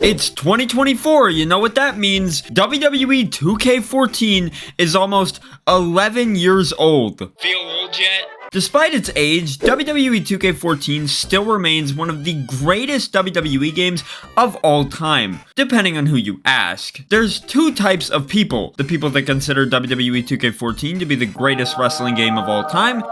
It's 2024, you know what that means? WWE 2K14 is almost 11 years old. Feel old yet? Despite its age, WWE 2K14 still remains one of the greatest WWE games of all time, depending on who you ask. There's two types of people: the people that consider WWE 2K14 to be the greatest wrestling game of all time,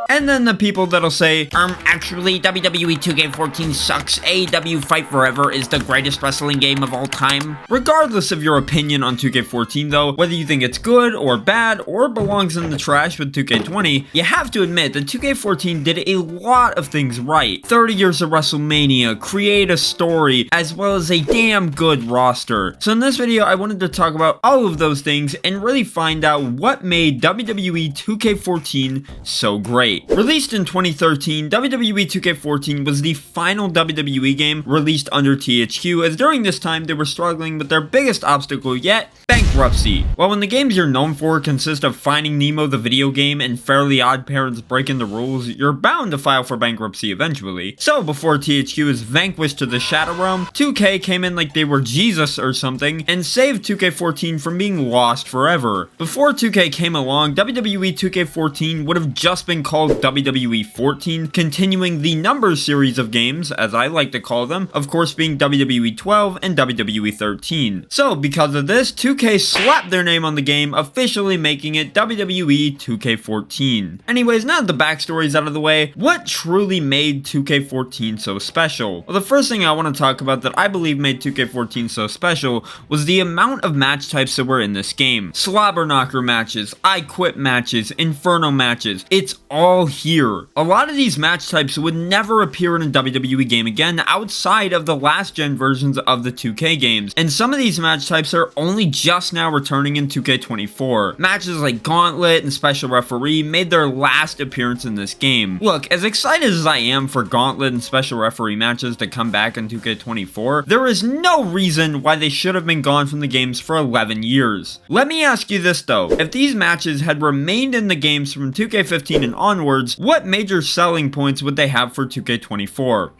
and then the people that'll say, actually, WWE 2K14 sucks. AEW Fight Forever is the greatest wrestling game of all time. Regardless of your opinion on 2K14 though, whether you think it's good or bad or belongs in the trash with 2K20, you have to admit that 2K14 did a lot of things right. 30 years of WrestleMania, create a story, as well as a damn good roster. So in this video, I wanted to talk about all of those things and really find out what made WWE 2K14 so great. Released in 2013, WWE 2K14 was the final WWE game released under THQ, as during this time they were struggling with their biggest obstacle yet, bankruptcy. While when the games you're known for consist of Finding Nemo the video game and Fairly Odd Parents breaking the rules, you're bound to file for bankruptcy eventually. So before THQ is vanquished to the Shadow Realm, 2K came in like they were Jesus or something and saved 2K14 from being lost forever. Before 2K came along, WWE 2K14 would have just been called WWE 14, continuing the number series of games, as I like to call them, of course being WWE 12 and WWE 13. So because of this, 2K slapped their name on the game, officially making it WWE 2K14. Anyways, now that the backstory's out of the way, what truly made 2K14 so special? Well, the first thing I want to talk about that I believe made 2K14 so special was the amount of match types that were in this game. Slobber knocker matches, I quit matches, inferno matches, it's all here. A lot of these match types would never appear in a WWE game again outside of the last gen versions of the 2K games, and some of these match types are only just now returning in 2K24. Matches like Gauntlet and Special Referee made their last appearance in this game. Look, as excited as I am for Gauntlet and Special Referee matches to come back in 2K24, there is no reason why they should have been gone from the games for 11 years. Let me ask you this though, if these matches had remained in the games from 2K15 and onwards, what major selling points would they have for 2K24?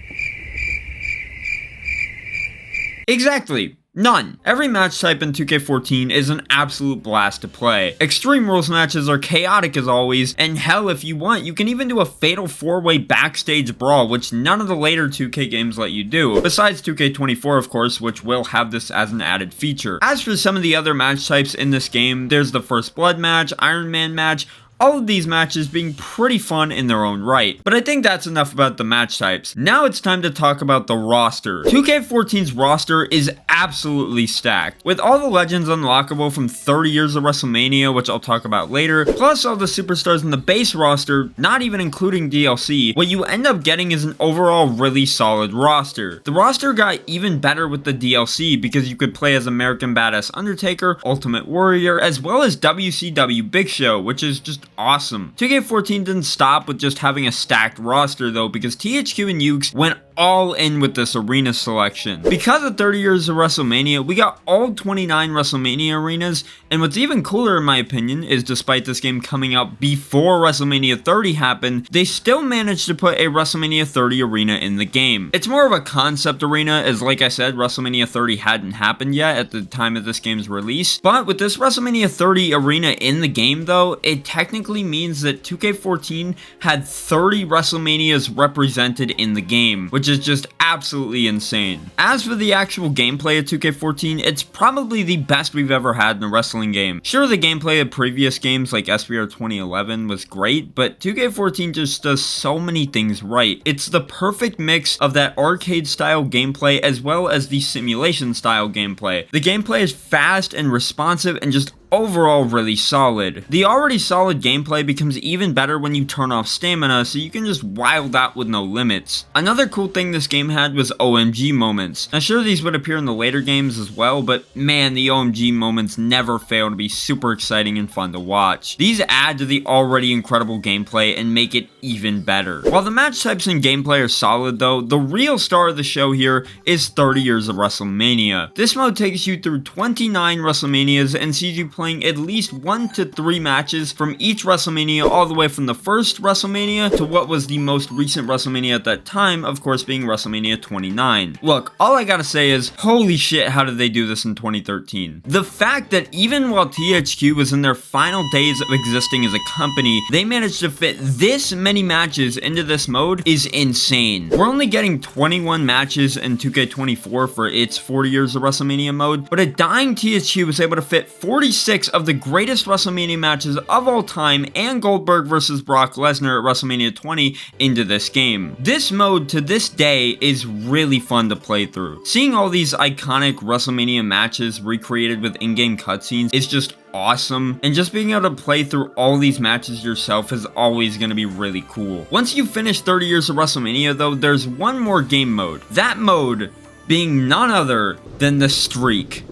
Exactly. None. Every match type in 2K14 is an absolute blast to play. Extreme Rules matches are chaotic as always, and hell, if you want, you can even do a fatal 4-way backstage brawl, which none of the later 2K games let you do, besides 2K24 of course, which will have this as an added feature. As for some of the other match types in this game, there's the First Blood match, Iron Man match, all of these matches being pretty fun in their own right. But I think that's enough about the match types. Now it's time to talk about the roster. 2K14's roster is absolutely stacked, with all the legends unlockable from 30 years of WrestleMania, which I'll talk about later, plus all the superstars in the base roster, not even including DLC. What you end up getting is an overall really solid roster. The roster got even better with the DLC because you could play as American Badass Undertaker, Ultimate Warrior, as well as WCW Big Show, which is just awesome. 2K14 didn't stop with just having a stacked roster though, because THQ and Yuke's went all in with this arena selection. Because of 30 years of WrestleMania, we got all 29 WrestleMania arenas, and what's even cooler in my opinion is despite this game coming out before WrestleMania 30 happened, they still managed to put a WrestleMania 30 arena in the game. It's more of a concept arena, as like I said, WrestleMania 30 hadn't happened yet at the time of this game's release, but with this WrestleMania 30 arena in the game though, it technically means that 2K14 had 30 WrestleManias represented in the game, which is just absolutely insane. As for the actual gameplay of 2K14, it's probably the best we've ever had in a wrestling game. Sure, the gameplay of previous games like SBR 2011 was great, but 2K14 just does so many things right. It's the perfect mix of that arcade style gameplay as well as the simulation style gameplay. The gameplay is fast and responsive and just overall really solid. The already solid gameplay becomes even better when you turn off stamina, so you can just wild out with no limits. Another cool thing this game had was OMG moments. Now sure, these would appear in the later games as well, but man, the OMG moments never fail to be super exciting and fun to watch. These add to the already incredible gameplay and make it even better. While the match types and gameplay are solid though, the real star of the show here is 30 years of WrestleMania. This mode takes you through 29 WrestleManias and sees you playing at least 1 to 3 matches from each WrestleMania, all the way from the first WrestleMania to what was the most recent WrestleMania at that time, of course being WrestleMania 29. Look, all I gotta say is, holy shit, how did they do this in 2013? The fact that even while THQ was in their final days of existing as a company, they managed to fit this many matches into this mode is insane. We're only getting 21 matches in 2K24 for its 40 years of WrestleMania mode, but a dying THQ was able to fit 46 of the greatest WrestleMania matches of all time and Goldberg versus Brock Lesnar at WrestleMania 20 into this game. This mode to this day is really fun to play through. Seeing all these iconic WrestleMania matches recreated with in-game cutscenes is just awesome, and just being able to play through all these matches yourself is always going to be really cool. Once you finish 30 years of WrestleMania though, there's one more game mode. That mode being none other than the Streak.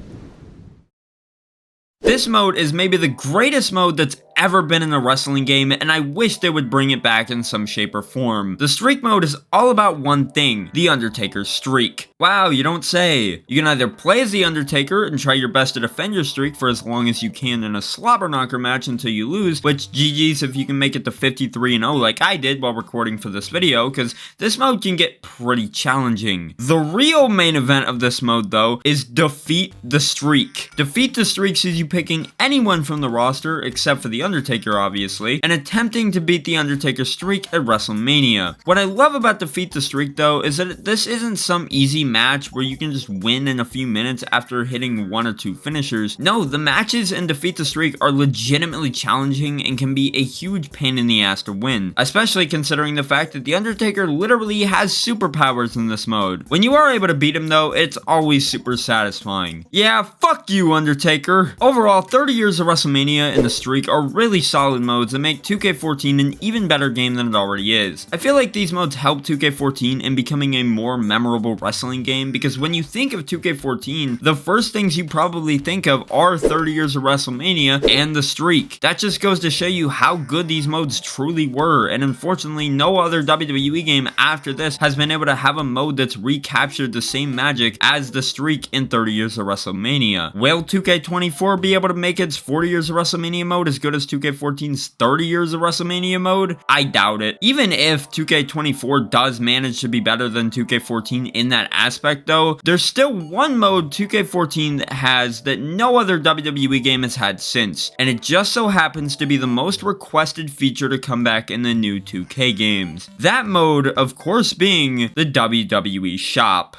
This mode is maybe the greatest mode that's ever been in a wrestling game, and I wish they would bring it back in some shape or form. The Streak mode is all about one thing: The Undertaker's streak. Wow, you don't say. You can either play as The Undertaker and try your best to defend your streak for as long as you can in a slobber knocker match until you lose, which GG's if you can make it to 53-0 like I did while recording for this video, because this mode can get pretty challenging. The real main event of this mode though is Defeat the Streak. Defeat the Streak sees you picking anyone from the roster except for The Undertaker, obviously, and attempting to beat The Undertaker's streak at WrestleMania. What I love about Defeat the Streak though is that this isn't some easy match where you can just win in a few minutes after hitting 1 or 2 finishers. No, the matches in Defeat the Streak are legitimately challenging and can be a huge pain in the ass to win, especially considering the fact that The Undertaker literally has superpowers in this mode. When you are able to beat him though, it's always super satisfying. Yeah, fuck you, Undertaker! Overall, 30 years of WrestleMania and the Streak are really solid modes that make 2K14 an even better game than it already is. I feel like these modes help 2K14 in becoming a more memorable wrestling game, because when you think of 2K14, the first things you probably think of are 30 years of WrestleMania and the Streak. That just goes to show you how good these modes truly were, and unfortunately no other WWE game after this has been able to have a mode that's recaptured the same magic as the Streak in 30 years of WrestleMania. Will 2K24 be able to make its 40 years of WrestleMania mode as good as 2K14's 30 years of WrestleMania mode? I doubt it. Even if 2K24 does manage to be better than 2K14 in that aspect though, there's still one mode 2K14 has that no other WWE game has had since, and it just so happens to be the most requested feature to come back in the new 2K games. That mode, of course, being the WWE Shop.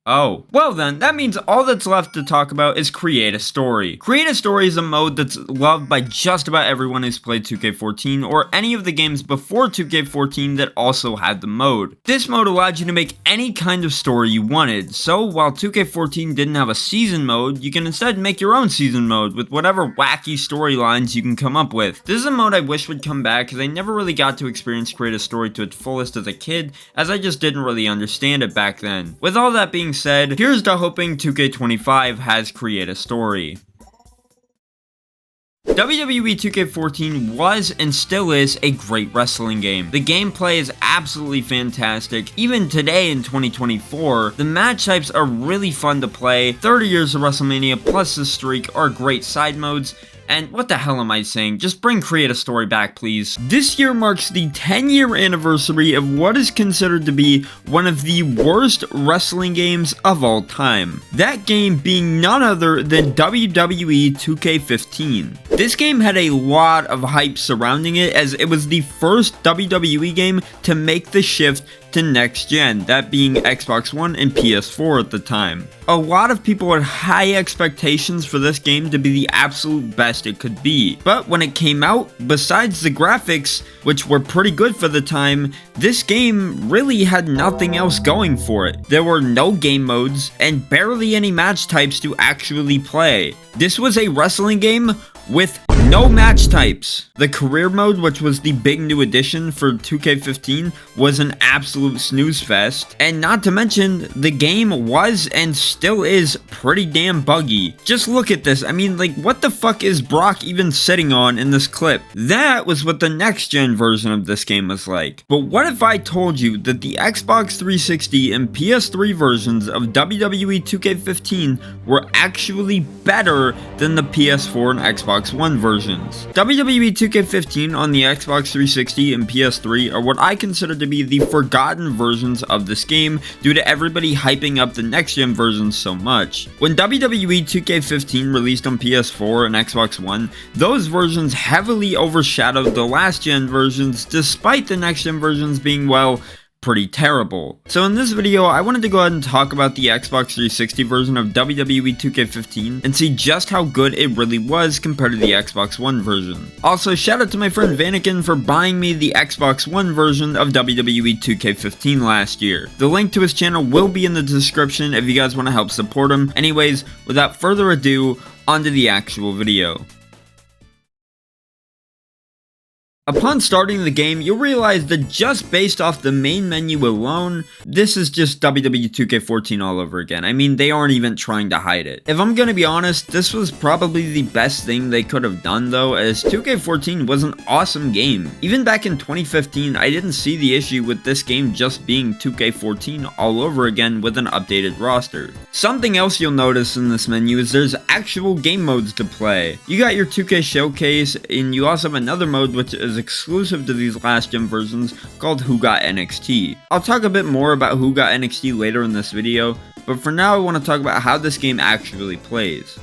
Oh, well then, that means all that's left to talk about is Create a Story. Create a Story is a mode that's loved by just about everyone who's played 2K14 or any of the games before 2K14 that also had the mode. This mode allowed you to make any kind of story you wanted, so while 2K14 didn't have a season mode, you can instead make your own season mode with whatever wacky storylines you can come up with. This is a mode I wish would come back because I never really got to experience Create a Story to its fullest as a kid, as I just didn't really understand it back then. With all that being said, here's to hoping 2K25 has Create a Story. WWE 2K14 was and still is a great wrestling game. The gameplay is absolutely fantastic. Even today in 2024, the match types are really fun to play. 30 years of WrestleMania plus the Streak are great side modes. And what the hell am I saying? Just bring Create a Story back, please. This year marks the 10-year anniversary of what is considered to be one of the worst wrestling games of all time. That game being none other than WWE 2K15. This game had a lot of hype surrounding it, as it was the first WWE game to make the shift to next gen, that being Xbox One and PS4 at the time. A lot of people had high expectations for this game to be the absolute best it could be, but when it came out, besides the graphics, which were pretty good for the time, this game really had nothing else going for it. There were no game modes, and barely any match types to actually play. This was a wrestling game with No match types. The career mode, which was the big new addition for 2K15, was an absolute snooze fest. And not to mention, the game was and still is pretty damn buggy. Just look at this. I mean, like, what the fuck is Brock even sitting on in this clip? That was what the next gen version of this game was like. But what if I told you that the Xbox 360 and PS3 versions of WWE 2K15 were actually better than the PS4 and Xbox One versions? WWE 2K15 on the Xbox 360 and PS3 are what I consider to be the forgotten versions of this game due to everybody hyping up the next gen versions so much. When WWE 2K15 released on PS4 and Xbox One, those versions heavily overshadowed the last gen versions despite the next gen versions being, well, pretty terrible. So in this video, I wanted to go ahead and talk about the Xbox 360 version of WWE 2K15 and see just how good it really was compared to the Xbox One version. Also, shout out to my friend Vanikin for buying me the Xbox One version of WWE 2K15 last year. The link to his channel will be in the description if you guys want to help support him. Anyways, without further ado, onto the actual video. Upon starting the game, you'll realize that just based off the main menu alone, this is just WWE 2K14 all over again. I mean, they aren't even trying to hide it. If I'm gonna be honest, this was probably the best thing they could have done though, as 2K14 was an awesome game. Even back in 2015, I didn't see the issue with this game just being 2K14 all over again with an updated roster. Something else you'll notice in this menu is there's actual game modes to play. You got your 2K Showcase, and you also have another mode which is exclusive to these last gen versions called Who Got NXT. I'll talk a bit more about Who Got NXT later in this video, but for now I want to talk about how this game actually plays.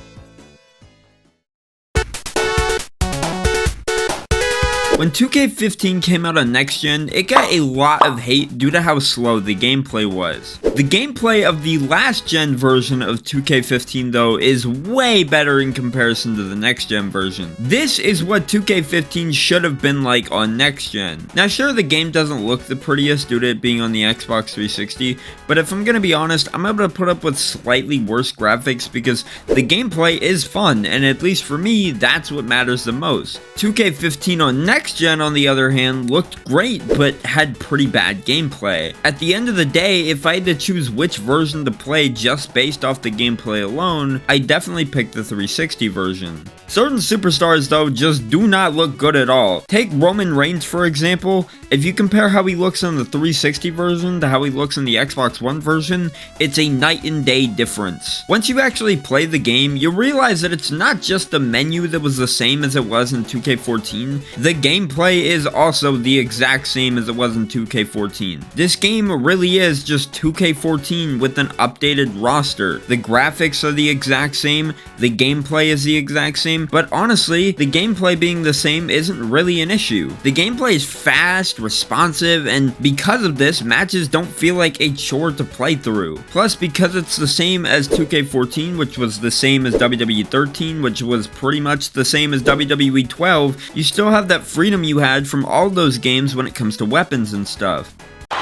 When 2K15 came out on next gen, it got a lot of hate due to how slow the gameplay was. The gameplay of the last gen version of 2K15 though is way better in comparison to the next gen version. This is what 2K15 should have been like on next gen. Now sure, the game doesn't look the prettiest due to it being on the Xbox 360, but if I'm gonna be honest, I'm able to put up with slightly worse graphics because the gameplay is fun, and at least for me, that's what matters the most. 2K15 on next gen, on the other hand, looked great, but had pretty bad gameplay. At the end of the day, if I had to choose which version to play just based off the gameplay alone, I definitely picked the 360 version. Certain superstars though just do not look good at all. Take Roman Reigns for example. If you compare how he looks on the 360 version to how he looks in the Xbox One version, it's a night and day difference. Once you actually play the game, you'll realize that it's not just the menu that was the same as it was in 2K14. The gameplay is also the exact same as it was in 2K14. This game really is just 2K14 with an updated roster. The graphics are the exact same, the gameplay is the exact same, but honestly, the gameplay being the same isn't really an issue. The gameplay is fast, responsive, and because of this, matches don't feel like a chore to play through. Plus, because it's the same as 2K14, which was the same as WWE 13, which was pretty much the same as WWE 12, you still have that freedom you had from all those games when it comes to weapons and stuff. I'm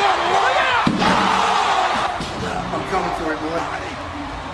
coming for it, boy.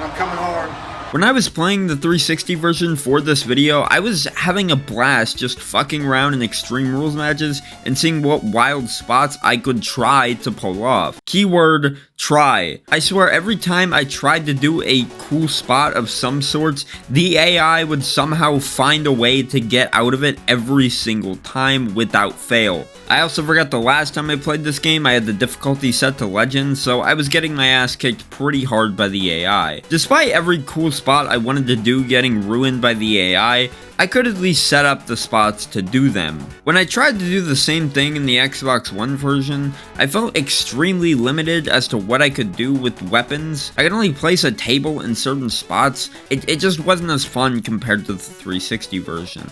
I'm coming hard. When I was playing the 360 version for this video, I was having a blast just fucking around in Extreme Rules matches and seeing what wild spots I could try to pull off. Keyword, try. I swear every time I tried to do a cool spot of some sorts, the AI would somehow find a way to get out of it every single time without fail. I also forgot the last time I played this game, I had the difficulty set to Legend, so I was getting my ass kicked pretty hard by the AI. Despite every cool spot I wanted to do getting ruined by the AI, I could at least set up the spots to do them. When I tried to do the same thing in the Xbox One version, I felt extremely limited as to what I could do with weapons. I could only place a table in certain spots. It just wasn't as fun compared to the 360 version.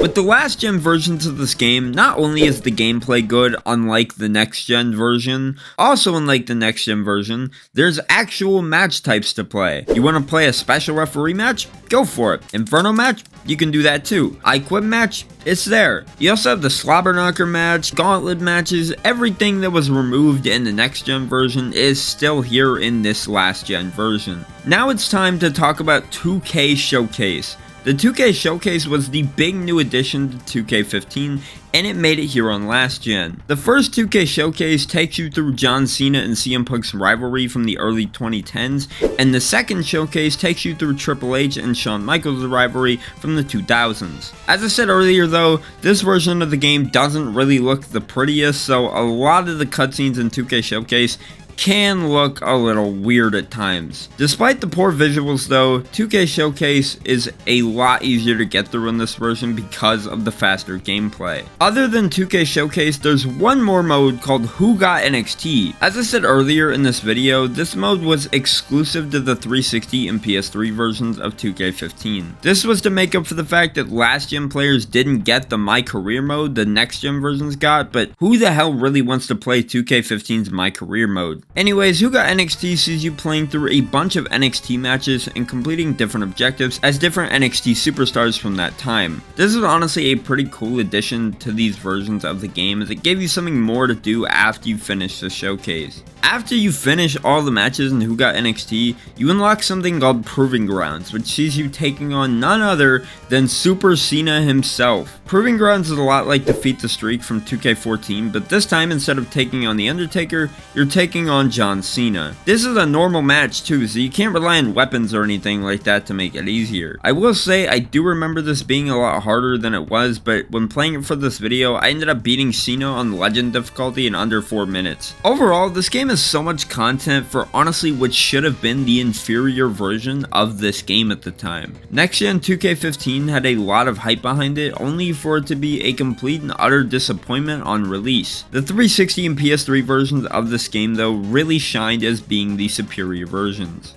With the last gen versions of this game, not only is the gameplay good unlike the next gen version, also unlike the next gen version, there's actual match types to play. You want to play a special referee match? Go for it. Inferno match? You can do that too. I Quit match? It's there. You also have the Slobber Knocker match, Gauntlet matches, everything that was removed in the next gen version is still here in this last gen version. Now it's time to talk about 2K Showcase. The 2K Showcase was the big new addition to 2K15, and it made it here on last gen. The first 2K Showcase takes you through John Cena and CM Punk's rivalry from the early 2010s, and the second Showcase takes you through Triple H and Shawn Michaels' rivalry from the 2000s. As I said earlier though, this version of the game doesn't really look the prettiest, so a lot of the cutscenes in 2K Showcase can look a little weird at times. Despite the poor visuals though, 2K Showcase is a lot easier to get through in this version because of the faster gameplay. Other than 2K Showcase, there's one more mode called Who Got NXT. As I said earlier in this video, this mode was exclusive to the 360 and PS3 versions of 2K15. This was to make up for the fact that last gen players didn't get the My Career mode the next gen versions got, but who the hell really wants to play 2K15's My Career mode? Anyways, Who Got NXT sees you playing through a bunch of NXT matches and completing different objectives as different NXT superstars from that time. This is honestly a pretty cool addition to these versions of the game as it gave you something more to do after you finish the showcase. After you finish all the matches in Who Got NXT, you unlock something called Proving Grounds, which sees you taking on none other than Super Cena himself. Proving Grounds is a lot like Defeat the Streak from 2K14, but this time instead of taking on The Undertaker, you're taking on John Cena. This is a normal match too, so you can't rely on weapons or anything like that to make it easier. I will say I do remember this being a lot harder than it was, but when playing it for this video, I ended up beating Cena on Legend difficulty in under 4 minutes. Overall, this game is so much content for honestly what should have been the inferior version of this game at the time. Next gen 2K15 had a lot of hype behind it, only for it to be a complete and utter disappointment on release. The 360 and PS3 versions of this game though really shined as being the superior versions.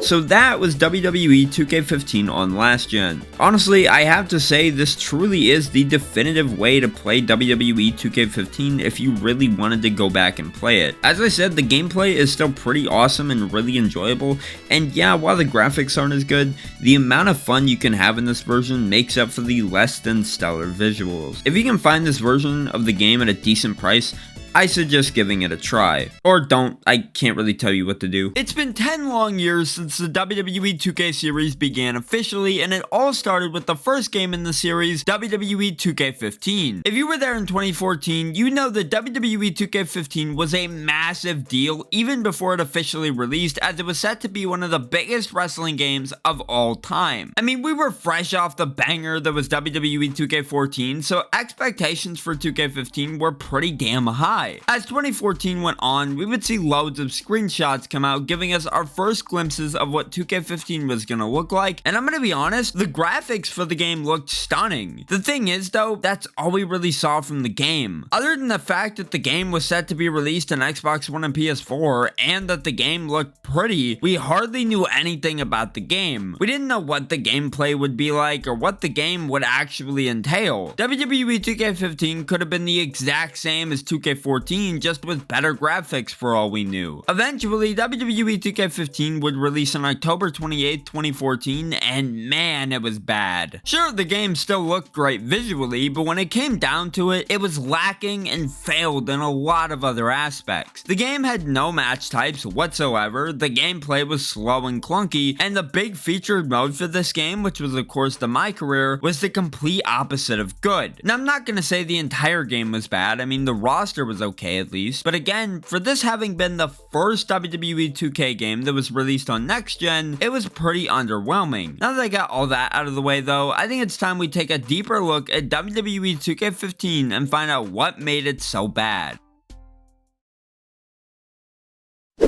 So that was WWE 2K15 on last gen. Honestly, I have to say this truly is the definitive way to play WWE 2K15 if you really wanted to go back and play it. As I said, the gameplay is still pretty awesome and really enjoyable, and yeah, while the graphics aren't as good, the amount of fun you can have in this version makes up for the less than stellar visuals. If you can find this version of the game at a decent price, I suggest giving it a try. Or don't, I can't really tell you what to do. It's been 10 long years since the WWE 2K series began officially, and it all started with the first game in the series, WWE 2K15. If you were there in 2014, you know that WWE 2K15 was a massive deal even before it officially released, as it was set to be one of the biggest wrestling games of all time. I mean, we were fresh off the banger that was WWE 2K14, so expectations for 2K15 were pretty damn high. As 2014 went on, we would see loads of screenshots come out giving us our first glimpses of what 2K15 was gonna look like, and I'm gonna be honest, the graphics for the game looked stunning. The thing is though, that's all we really saw from the game. Other than the fact that the game was set to be released on Xbox One and PS4, and that the game looked pretty, we hardly knew anything about the game. We didn't know what the gameplay would be like or what the game would actually entail. WWE 2K15 could have been the exact same as 2K14, just with better graphics for all we knew. Eventually, WWE 2K15 would release on October 28, 2014, and man, it was bad. Sure, the game still looked great visually, but when it came down to it, it was lacking and failed in a lot of other aspects. The game had no match types whatsoever, the gameplay was slow and clunky, and the big featured mode for this game, which was of course the My Career, was the complete opposite of good. Now, I'm not gonna say the entire game was bad, I mean the roster was okay at least, but again, for this having been the first WWE 2K game that was released on next gen, it was pretty underwhelming. Now that I got all that out of the way though, I think it's time we take a deeper look at WWE 2K15 and find out what made it so bad.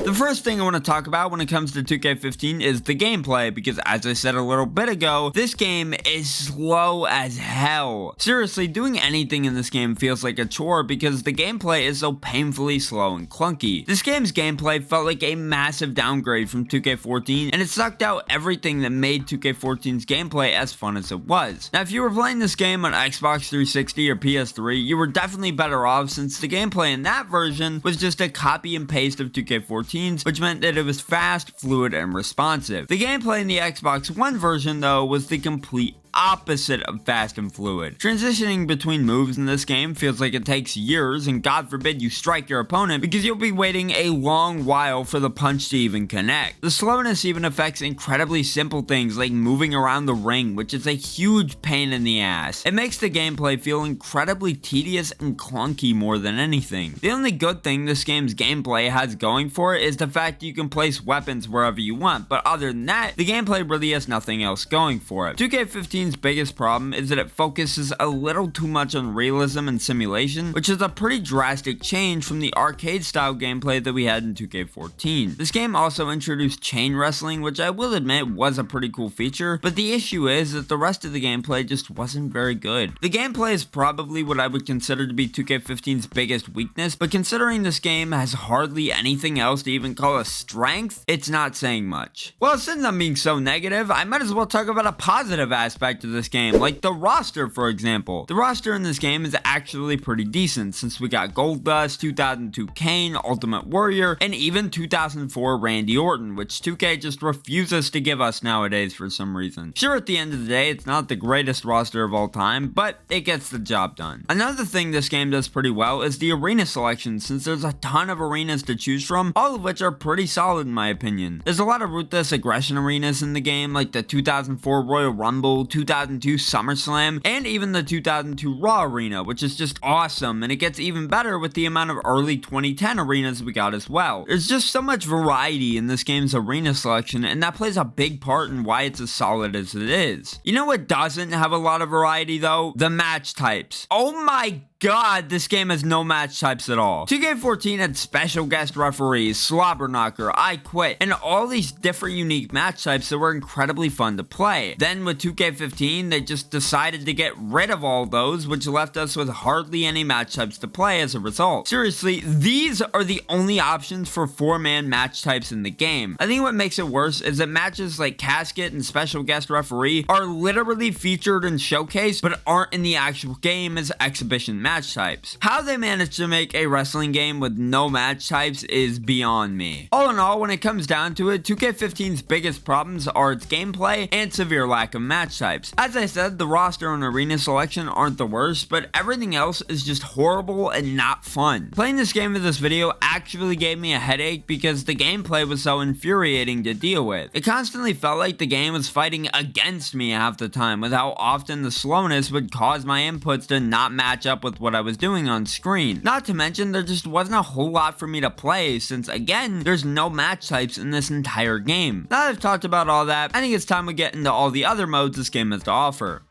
The first thing I want to talk about when it comes to 2K15 is the gameplay, because as I said a little bit ago, this game is slow as hell. Seriously, doing anything in this game feels like a chore because the gameplay is so painfully slow and clunky. This game's gameplay felt like a massive downgrade from 2K14, and it sucked out everything that made 2K14's gameplay as fun as it was. Now, if you were playing this game on Xbox 360 or PS3, you were definitely better off since the gameplay in that version was just a copy and paste of 2K14's, which meant that it was fast, fluid, and responsive. The gameplay in the Xbox One version, though, was the complete opposite of fast and fluid. Transitioning between moves in this game feels like it takes years, and God forbid you strike your opponent because you'll be waiting a long while for the punch to even connect. The slowness even affects incredibly simple things like moving around the ring, which is a huge pain in the ass. It makes the gameplay feel incredibly tedious and clunky more than anything. The only good thing this game's gameplay has going for it is the fact that you can place weapons wherever you want, but other than that, the gameplay really has nothing else going for it. 2K15's biggest problem is that it focuses a little too much on realism and simulation, which is a pretty drastic change from the arcade style gameplay that we had in 2K14. This game also introduced chain wrestling, which I will admit was a pretty cool feature, but the issue is that the rest of the gameplay just wasn't very good. The gameplay is probably what I would consider to be 2K15's biggest weakness, but considering this game has hardly anything else to even call a strength, it's not saying much. Well, since I'm being so negative, I might as well talk about a positive aspect of this game, like the roster, for example. The roster in this game is actually pretty decent, since we got Goldust, 2002 Kane, Ultimate Warrior, and even 2004 Randy Orton, which 2K just refuses to give us nowadays for some reason. Sure, at the end of the day, it's not the greatest roster of all time, but it gets the job done. Another thing this game does pretty well is the arena selection, since there's a ton of arenas to choose from, all of which are pretty solid in my opinion. There's a lot of ruthless aggression arenas in the game, like the 2004 Royal Rumble, 2002 SummerSlam, and even the 2002 Raw Arena, which is just awesome, and it gets even better with the amount of early 2010 arenas we got as well. There's just so much variety in this game's arena selection, and that plays a big part in why it's as solid as it is. You know what doesn't have a lot of variety though? The match types. Oh my God, this game has no match types at all. 2K14 had special guest referees, slobber knocker, I quit, and all these different unique match types that were incredibly fun to play. Then with 2K15, they just decided to get rid of all those, which left us with hardly any match types to play as a result. Seriously, these are the only options for 4-man match types in the game. I think what makes it worse is that matches like Casket and special guest referee are literally featured in Showcase, but aren't in the actual game as exhibition match types. How they managed to make a wrestling game with no match types is beyond me. All in all, when it comes down to it, 2K15's biggest problems are its gameplay and severe lack of match types. As I said, the roster and arena selection aren't the worst, but everything else is just horrible and not fun. Playing this game in this video actually gave me a headache because the gameplay was so infuriating to deal with. It constantly felt like the game was fighting against me half the time, with how often the slowness would cause my inputs to not match up with what I was doing on screen. Not to mention, there just wasn't a whole lot for me to play since, again, there's no match types in this entire game. Now that I've talked about all that, I think it's time we get into all the other modes this game has to offer.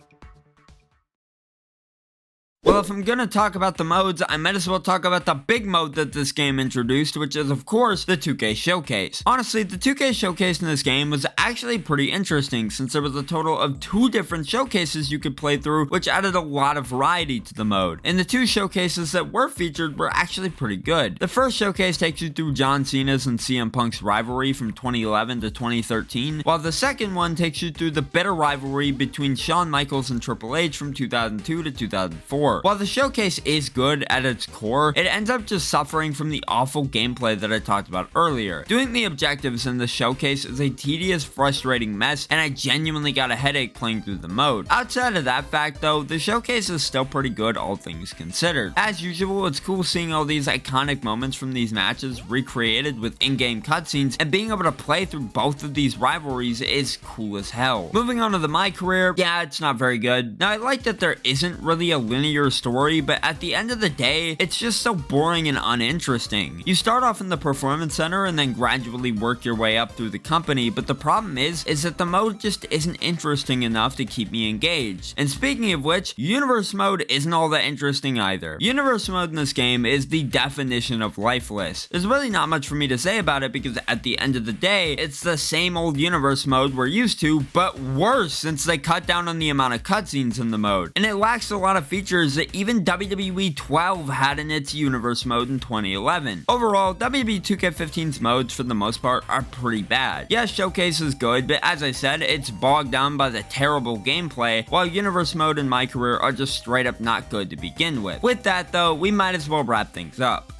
Well, if I'm gonna talk about the modes, I might as well talk about the big mode that this game introduced, which is of course the 2K Showcase. Honestly, the 2K Showcase in this game was actually pretty interesting since there was a total of 2 different showcases you could play through, which added a lot of variety to the mode. And the 2 showcases that were featured were actually pretty good. The first showcase takes you through John Cena's and CM Punk's rivalry from 2011 to 2013, while the second one takes you through the bitter rivalry between Shawn Michaels and Triple H from 2002 to 2004. While the showcase is good at its core, it ends up just suffering from the awful gameplay that I talked about earlier. Doing the objectives in the showcase is a tedious, frustrating mess, and I genuinely got a headache playing through the mode. Outside of that fact though, the showcase is still pretty good, all things considered. As usual, it's cool seeing all these iconic moments from these matches recreated with in-game cutscenes, and being able to play through both of these rivalries is cool as hell. Moving on to the My Career, yeah, it's not very good. Now, I like that there isn't really a linear linear story, but at the end of the day, it's just so boring and uninteresting. You start off in the performance center and then gradually work your way up through the company, but the problem is that the mode just isn't interesting enough to keep me engaged. And speaking of which, universe mode isn't all that interesting either. Universe mode in this game is the definition of lifeless. There's really not much for me to say about it because at the end of the day, it's the same old universe mode we're used to, but worse since they cut down on the amount of cutscenes in the mode. And it lacks a lot of features that even WWE 12 had in its universe mode in 2011. Overall, WWE 2K15's modes for the most part are pretty bad. Yeah, Showcase is good, but as I said, it's bogged down by the terrible gameplay, while universe mode and my career are just straight up not good to begin with. With that though, we might as well wrap things up.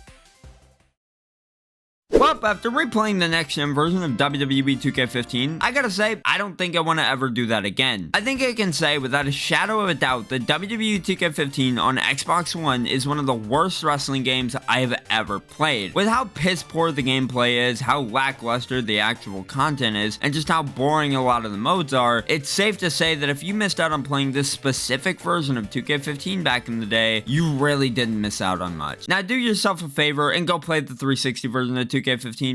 Well, after replaying the next-gen version of WWE 2K15, I gotta say, I don't think I want to ever do that again. I think I can say without a shadow of a doubt that WWE 2K15 on Xbox One is one of the worst wrestling games I have ever played. With how piss poor the gameplay is, how lackluster the actual content is, and just how boring a lot of the modes are, it's safe to say that if you missed out on playing this specific version of 2K15 back in the day, you really didn't miss out on much. Now do yourself a favor and go play the 360 version of 2K15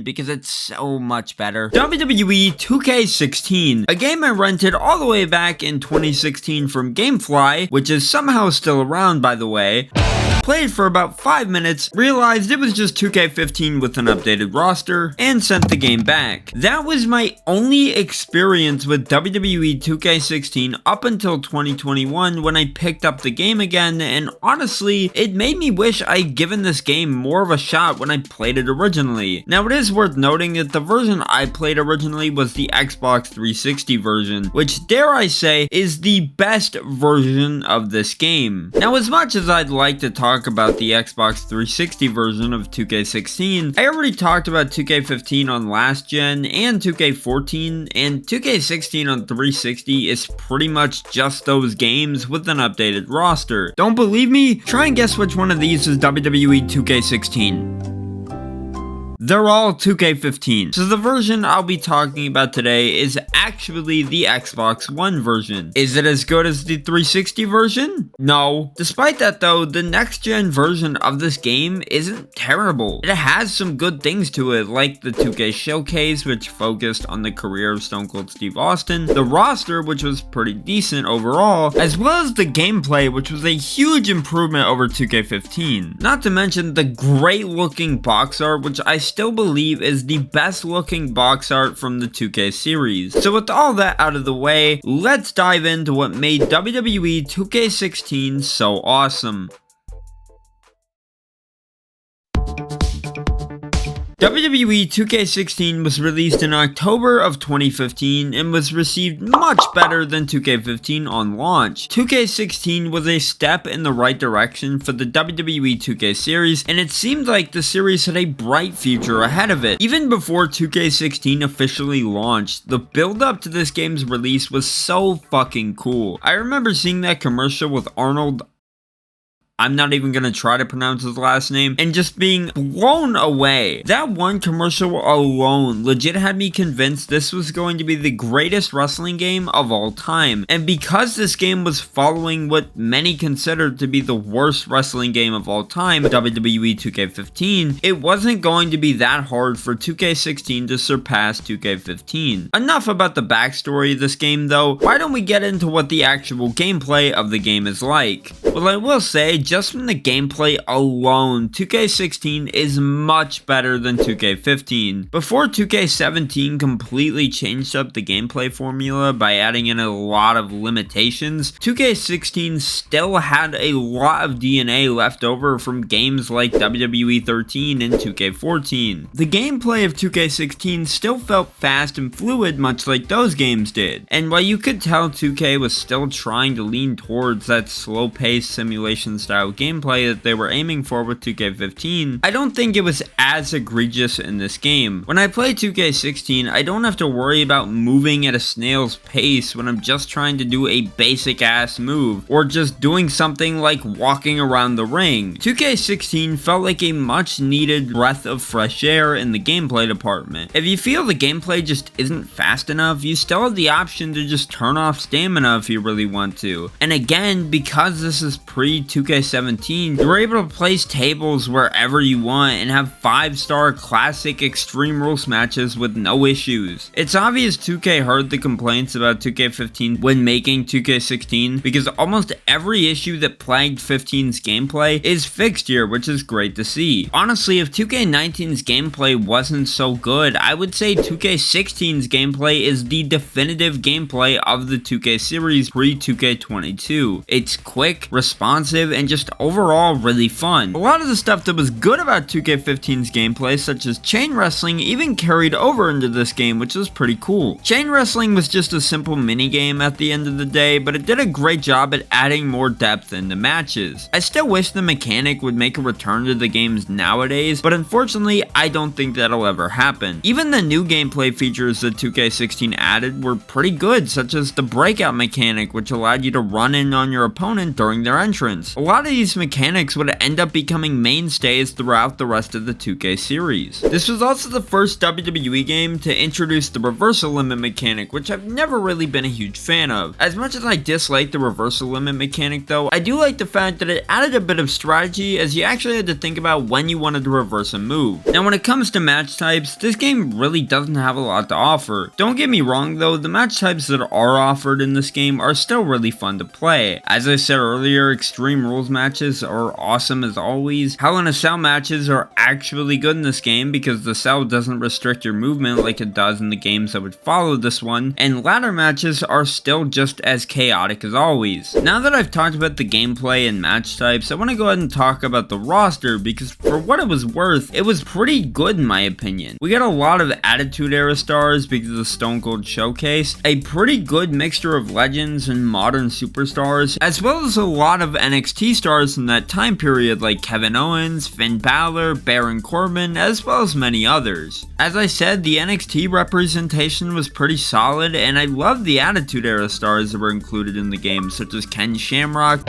because it's so much better. WWE 2K16, a game I rented all the way back in 2016 from Gamefly, which is somehow still around by the way. Played for about 5 minutes, realized it was just 2K15 with an updated roster, and sent the game back. That was my only experience with WWE 2K16 up until 2021 when I picked up the game again, and honestly, it made me wish I'd given this game more of a shot when I played it originally. Now it is worth noting that the version I played originally was the Xbox 360 version, which dare I say is the best version of this game. Now as much as I'd like to talk about the Xbox 360 version of 2K16, I already talked about 2K15 on last gen and 2K14, and 2K16 on 360 is pretty much just those games with an updated roster. Don't believe me? Try and guess which one of these is WWE 2K16. They're all 2K15. So the version I'll be talking about today is actually the Xbox One version. Is it as good as the 360 version? No. Despite that though, the next gen version of this game isn't terrible. It has some good things to it, like the 2K Showcase, which focused on the career of Stone Cold Steve Austin, the roster, which was pretty decent overall, as well as the gameplay, which was a huge improvement over 2K15. Not to mention the great looking box art, which I still believe is the best looking box art from the 2K series. So with all that out of the way, let's dive into what made WWE 2K16 so awesome. WWE 2K16 was released in October of 2015 and was received much better than 2K15 on launch. 2K16 was a step in the right direction for the WWE 2K series, and it seemed like the series had a bright future ahead of it. Even before 2K16 officially launched, the build up to this game's release was so fucking cool. I remember seeing that commercial with Arnold, I'm not even gonna try to pronounce his last name, and just being blown away. That one commercial alone legit had me convinced this was going to be the greatest wrestling game of all time. And because this game was following what many considered to be the worst wrestling game of all time, WWE 2K15, it wasn't going to be that hard for 2K16 to surpass 2K15. Enough about the backstory of this game though, why don't we get into what the actual gameplay of the game is like? Well, I will say, just from the gameplay alone, 2K16 is much better than 2K15. Before 2K17 completely changed up the gameplay formula by adding in a lot of limitations, 2K16 still had a lot of DNA left over from games like WWE 13 and 2K14. The gameplay of 2K16 still felt fast and fluid much like those games did, and while you could tell 2K was still trying to lean towards that slow-paced simulation style style gameplay that they were aiming for with 2K15, I don't think it was as egregious in this game. When I play 2K16, I don't have to worry about moving at a snail's pace when I'm just trying to do a basic ass move, or just doing something like walking around the ring. 2K16 felt like a much needed breath of fresh air in the gameplay department. If you feel the gameplay just isn't fast enough, you still have the option to just turn off stamina if you really want to. And again, because this is pre-2K17, you're able to place tables wherever you want and have 5-star classic Extreme Rules matches with no issues. It's obvious 2K heard the complaints about 2K15 when making 2K16, because almost every issue that plagued 15's gameplay is fixed here, which is great to see. Honestly, if 2K19's gameplay wasn't so good, I would say 2K16's gameplay is the definitive gameplay of the 2K series pre-2K22. It's quick, responsive, and just overall really fun. A lot of the stuff that was good about 2K15's gameplay, such as chain wrestling, even carried over into this game, which is pretty cool. Chain wrestling was just a simple minigame at the end of the day, but it did a great job at adding more depth into matches. I still wish the mechanic would make a return to the games nowadays, but unfortunately, I don't think that'll ever happen. Even the new gameplay features that 2K16 added were pretty good, such as the breakout mechanic, which allowed you to run in on your opponent during their entrance. A lot of these mechanics would end up becoming mainstays throughout the rest of the 2K series. This was also the first WWE game to introduce the reversal limit mechanic, which I've never really been a huge fan of. As much as I dislike the reversal limit mechanic though, I do like the fact that it added a bit of strategy, as you actually had to think about when you wanted to reverse a move. Now when it comes to match types, this game really doesn't have a lot to offer. Don't get me wrong though, the match types that are offered in this game are still really fun to play. As I said earlier, Extreme Rules matches are awesome as always. Hell in a Cell matches are actually good in this game because the cell doesn't restrict your movement like it does in the games that would follow this one, and ladder matches are still just as chaotic as always. Now that I've talked about the gameplay and match types, I want to go ahead and talk about the roster, because for what it was worth, it was pretty good in my opinion. We got a lot of Attitude Era stars because of the Stone Cold Showcase, a pretty good mixture of legends and modern superstars, as well as a lot of NXT stars from that time period like Kevin Owens, Finn Balor, Baron Corbin, as well as many others. As I said, the NXT representation was pretty solid, and I love the Attitude Era stars that were included in the game, such as Ken Shamrock,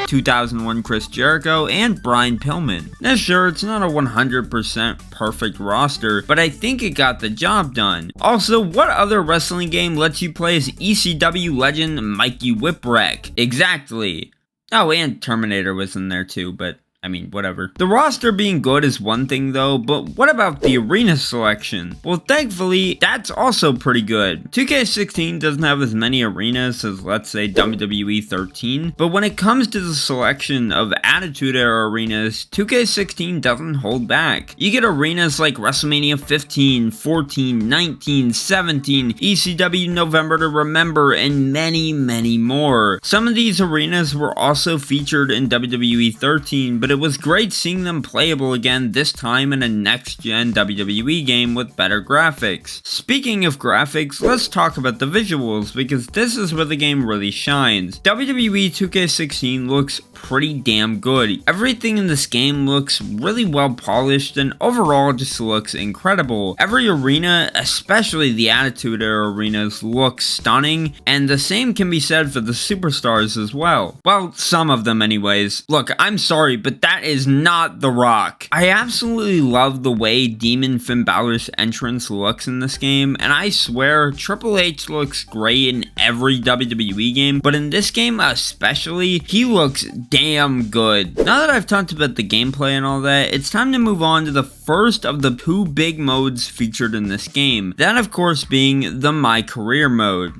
2001 Chris Jericho, and Brian Pillman. Now sure, it's not a 100% perfect roster, but I think it got the job done. Also, what other wrestling game lets you play as ECW legend Mikey Whipwreck? Exactly. Oh, and Terminator was in there too, but I mean, whatever. The roster being good is one thing though, but what about the arena selection? Well, thankfully, that's also pretty good. 2K16 doesn't have as many arenas as, let's say, WWE 13, but when it comes to the selection of Attitude Era arenas, 2K16 doesn't hold back. You get arenas like WrestleMania 15, 14, 19, 17, ECW November to Remember, and many, many more. Some of these arenas were also featured in WWE 13, but it was great seeing them playable again, this time in a next-gen WWE game with better graphics. Speaking of graphics, let's talk about the visuals, because this is where the game really shines. WWE 2K16 looks pretty damn good. Everything in this game looks really well polished and overall just looks incredible. Every arena, especially the Attitude Era arenas, looks stunning, and the same can be said for the superstars as well. Well, some of them anyways. Look, I'm sorry, but that is not The Rock. I absolutely love the way Demon Finn Balor's entrance looks in this game, and I swear Triple H looks great in every WWE game, but in this game especially, he looks damn good. Now that I've talked about the gameplay and all that, it's time to move on to the first of the two big modes featured in this game. That of course being the My Career mode.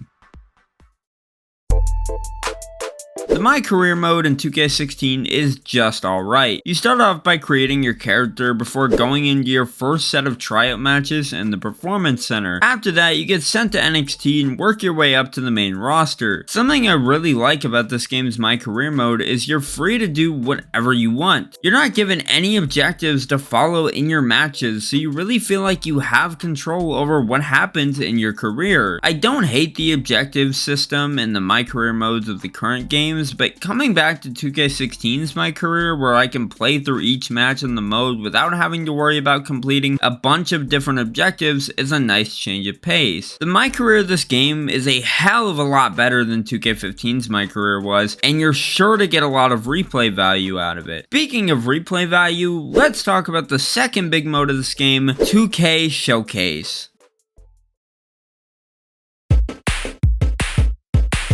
The The My Career mode in 2K16 is just alright. You start off by creating your character before going into your first set of tryout matches in the Performance Center. After that, you get sent to NXT and work your way up to the main roster. Something I really like about this game's My Career mode is you're free to do whatever you want. You're not given any objectives to follow in your matches, so you really feel like you have control over what happens in your career. I don't hate the objective system in the My Career modes of the current games, but coming back to 2K16's My Career, where I can play through each match in the mode without having to worry about completing a bunch of different objectives, is a nice change of pace. The My Career of this game is a hell of a lot better than 2K15's My Career was, and you're sure to get a lot of replay value out of it. Speaking of replay value, let's talk about the second big mode of this game, 2K Showcase.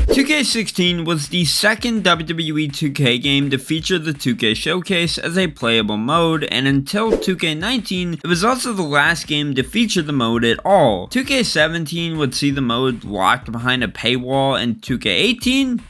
2K16 was the second WWE 2K game to feature the 2K Showcase as a playable mode, and until 2K19, it was also the last game to feature the mode at all. 2K17 would see the mode locked behind a paywall, and 2K18?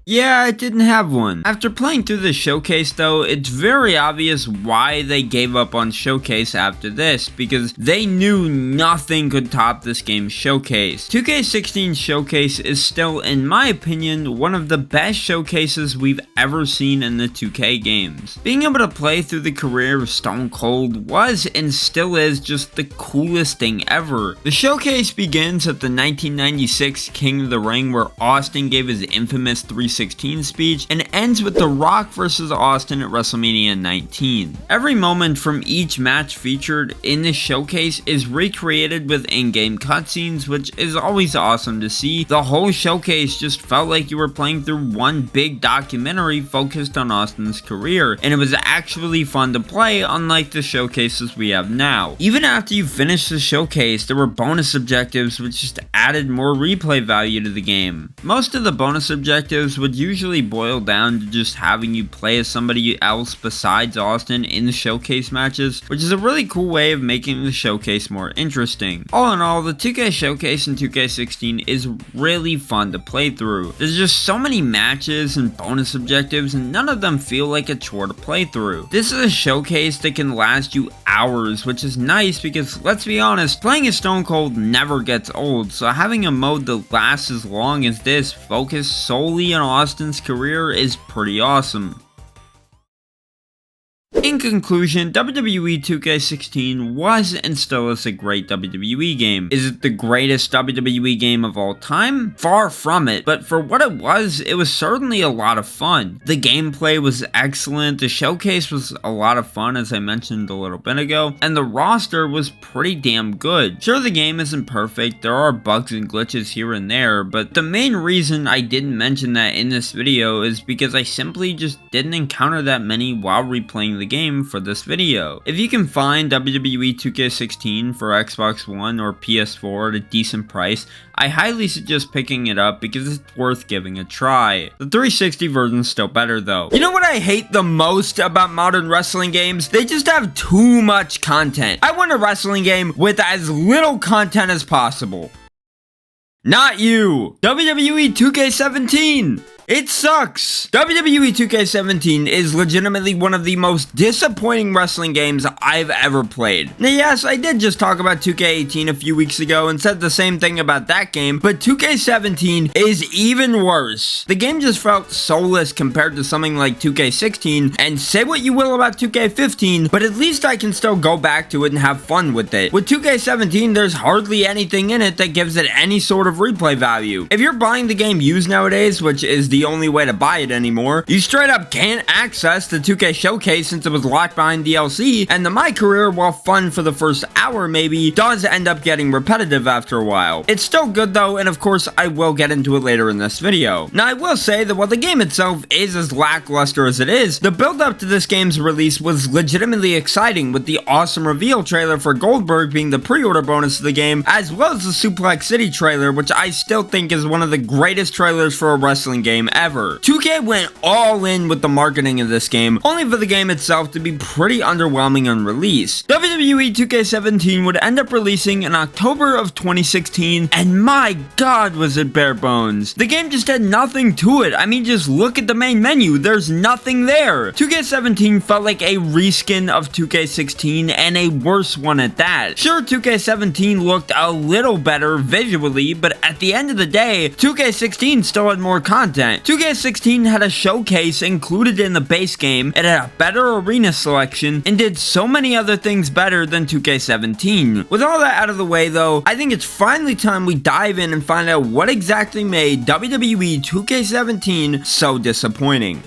Yeah, it didn't have one. After playing through the Showcase though, it's very obvious why they gave up on Showcase after this, because they knew nothing could top this game's Showcase. 2K16 Showcase is still, in my opinion, one of the best showcases we've ever seen in the 2K games. Being able to play through the career of Stone Cold was and still is just the coolest thing ever. The Showcase begins at the 1996 King of the Ring, where Austin gave his infamous 316 speech, and ends with The Rock versus Austin at WrestleMania 19. Every moment from each match featured in this showcase is recreated with in-game cutscenes, which is always awesome to see. The whole showcase just felt like you were playing through one big documentary focused on Austin's career, and it was actually fun to play, unlike the showcases we have now. Even after you finished the showcase, there were bonus objectives which just added more replay value to the game. Most of the bonus objectives would usually boil down to just having you play as somebody else besides Austin in the showcase matches, which is a really cool way of making the showcase more interesting. All in all, the 2K Showcase in 2K16 is really fun to play through. There's just so many matches and bonus objectives, and none of them feel like a chore to play through. This is a showcase that can last you hours, which is nice because, let's be honest, playing as Stone Cold never gets old, so having a mode that lasts as long as this, focused solely on Austin's career, is pretty awesome. In conclusion, WWE 2K16 was and still is a great WWE game. Is it the greatest WWE game of all time? Far from it, but for what it was certainly a lot of fun. The gameplay was excellent, the showcase was a lot of fun as I mentioned a little bit ago, and the roster was pretty damn good. Sure, the game isn't perfect, there are bugs and glitches here and there, but the main reason I didn't mention that in this video is because I simply just didn't encounter that many while replaying the game for this video. If you can find WWE 2K16 for Xbox One or PS4 at a decent price, I highly suggest picking it up because it's worth giving a try. The 360 version's still better though. You know what I hate the most about modern wrestling games? They just have too much content. I want a wrestling game with as little content as possible. Not you! WWE 2K17! It sucks! WWE 2K17 is legitimately one of the most disappointing wrestling games I've ever played. Now yes, I did just talk about 2K18 a few weeks ago and said the same thing about that game, but 2K17 is even worse. The game just felt soulless compared to something like 2K16, and say what you will about 2K15, but at least I can still go back to it and have fun with it. With 2K17, there's hardly anything in it that gives it any sort of replay value. If you're buying the game used nowadays, which is the only way to buy it anymore, you straight up can't access the 2K Showcase since it was locked behind DLC, and the My Career, while fun for the first hour maybe, does end up getting repetitive after a while. It's still good though, and of course I will get into it later in this video. Now I will say that while the game itself is as lackluster as it is, the build up to this game's release was legitimately exciting, with the awesome reveal trailer for Goldberg being the pre-order bonus of the game, as well as the Suplex City trailer, which I still think is one of the greatest trailers for a wrestling game game ever. 2K went all in with the marketing of this game, only for the game itself to be pretty underwhelming on release. WWE 2K17 would end up releasing in October of 2016, and my god was it bare bones. The game just had nothing to it. I mean, just look at the main menu, there's nothing there. 2K17 felt like a reskin of 2K16, and a worse one at that. Sure, 2K17 looked a little better visually, but at the end of the day, 2K16 still had more content. 2K16 had a showcase included in the base game, it had a better arena selection, and did so many other things better than 2K17. With all that out of the way though, I think it's finally time we dive in and find out what exactly made WWE 2K17 so disappointing.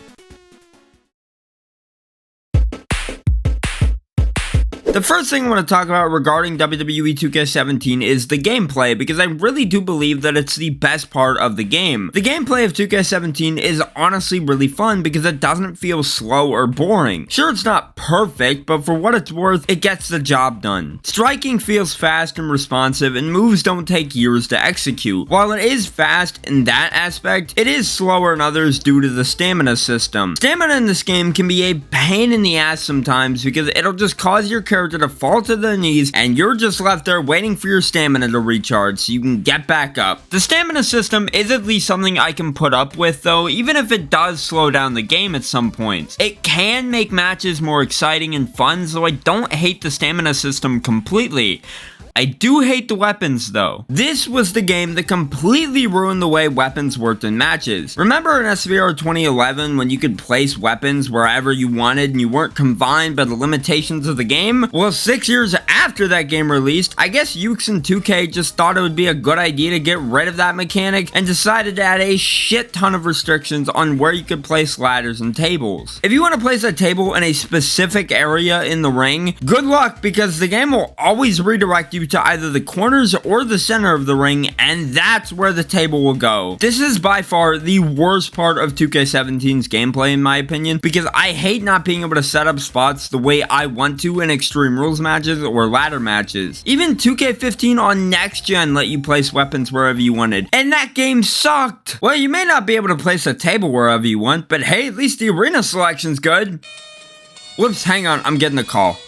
The first thing I want to talk about regarding WWE 2K17 is the gameplay, because I really do believe that it's the best part of the game. The gameplay of 2K17 is honestly really fun because it doesn't feel slow or boring. Sure, it's not perfect, but for what it's worth, it gets the job done. Striking feels fast and responsive, and moves don't take years to execute. While it is fast in that aspect, it is slower in others due to the stamina system. Stamina in this game can be a pain in the ass sometimes because it'll just cause your character to fall to their knees, and you're just left there waiting for your stamina to recharge so you can get back up. The stamina system is at least something I can put up with though, even if it does slow down the game at some points. It can make matches more exciting and fun, so I don't hate the stamina system completely. I do hate the weapons though. This was the game that completely ruined the way weapons worked in matches. Remember in SVR 2011 when you could place weapons wherever you wanted and you weren't confined by the limitations of the game? Well, 6 years after that game released, I guess Ukes and 2K just thought it would be a good idea to get rid of that mechanic and decided to add a shit ton of restrictions on where you could place ladders and tables. If you want to place a table in a specific area in the ring, good luck, because the game will always redirect you to either the corners or the center of the ring, and that's where the table will go. This is by far the worst part of 2K17's gameplay in my opinion, because I hate not being able to set up spots the way I want to in Extreme Rules matches or ladder matches. Even 2K15 on next gen let you place weapons wherever you wanted, and that game sucked. Well, you may not be able to place a table wherever you want, but hey, at least the arena selection's good. Whoops, hang on, I'm getting a call.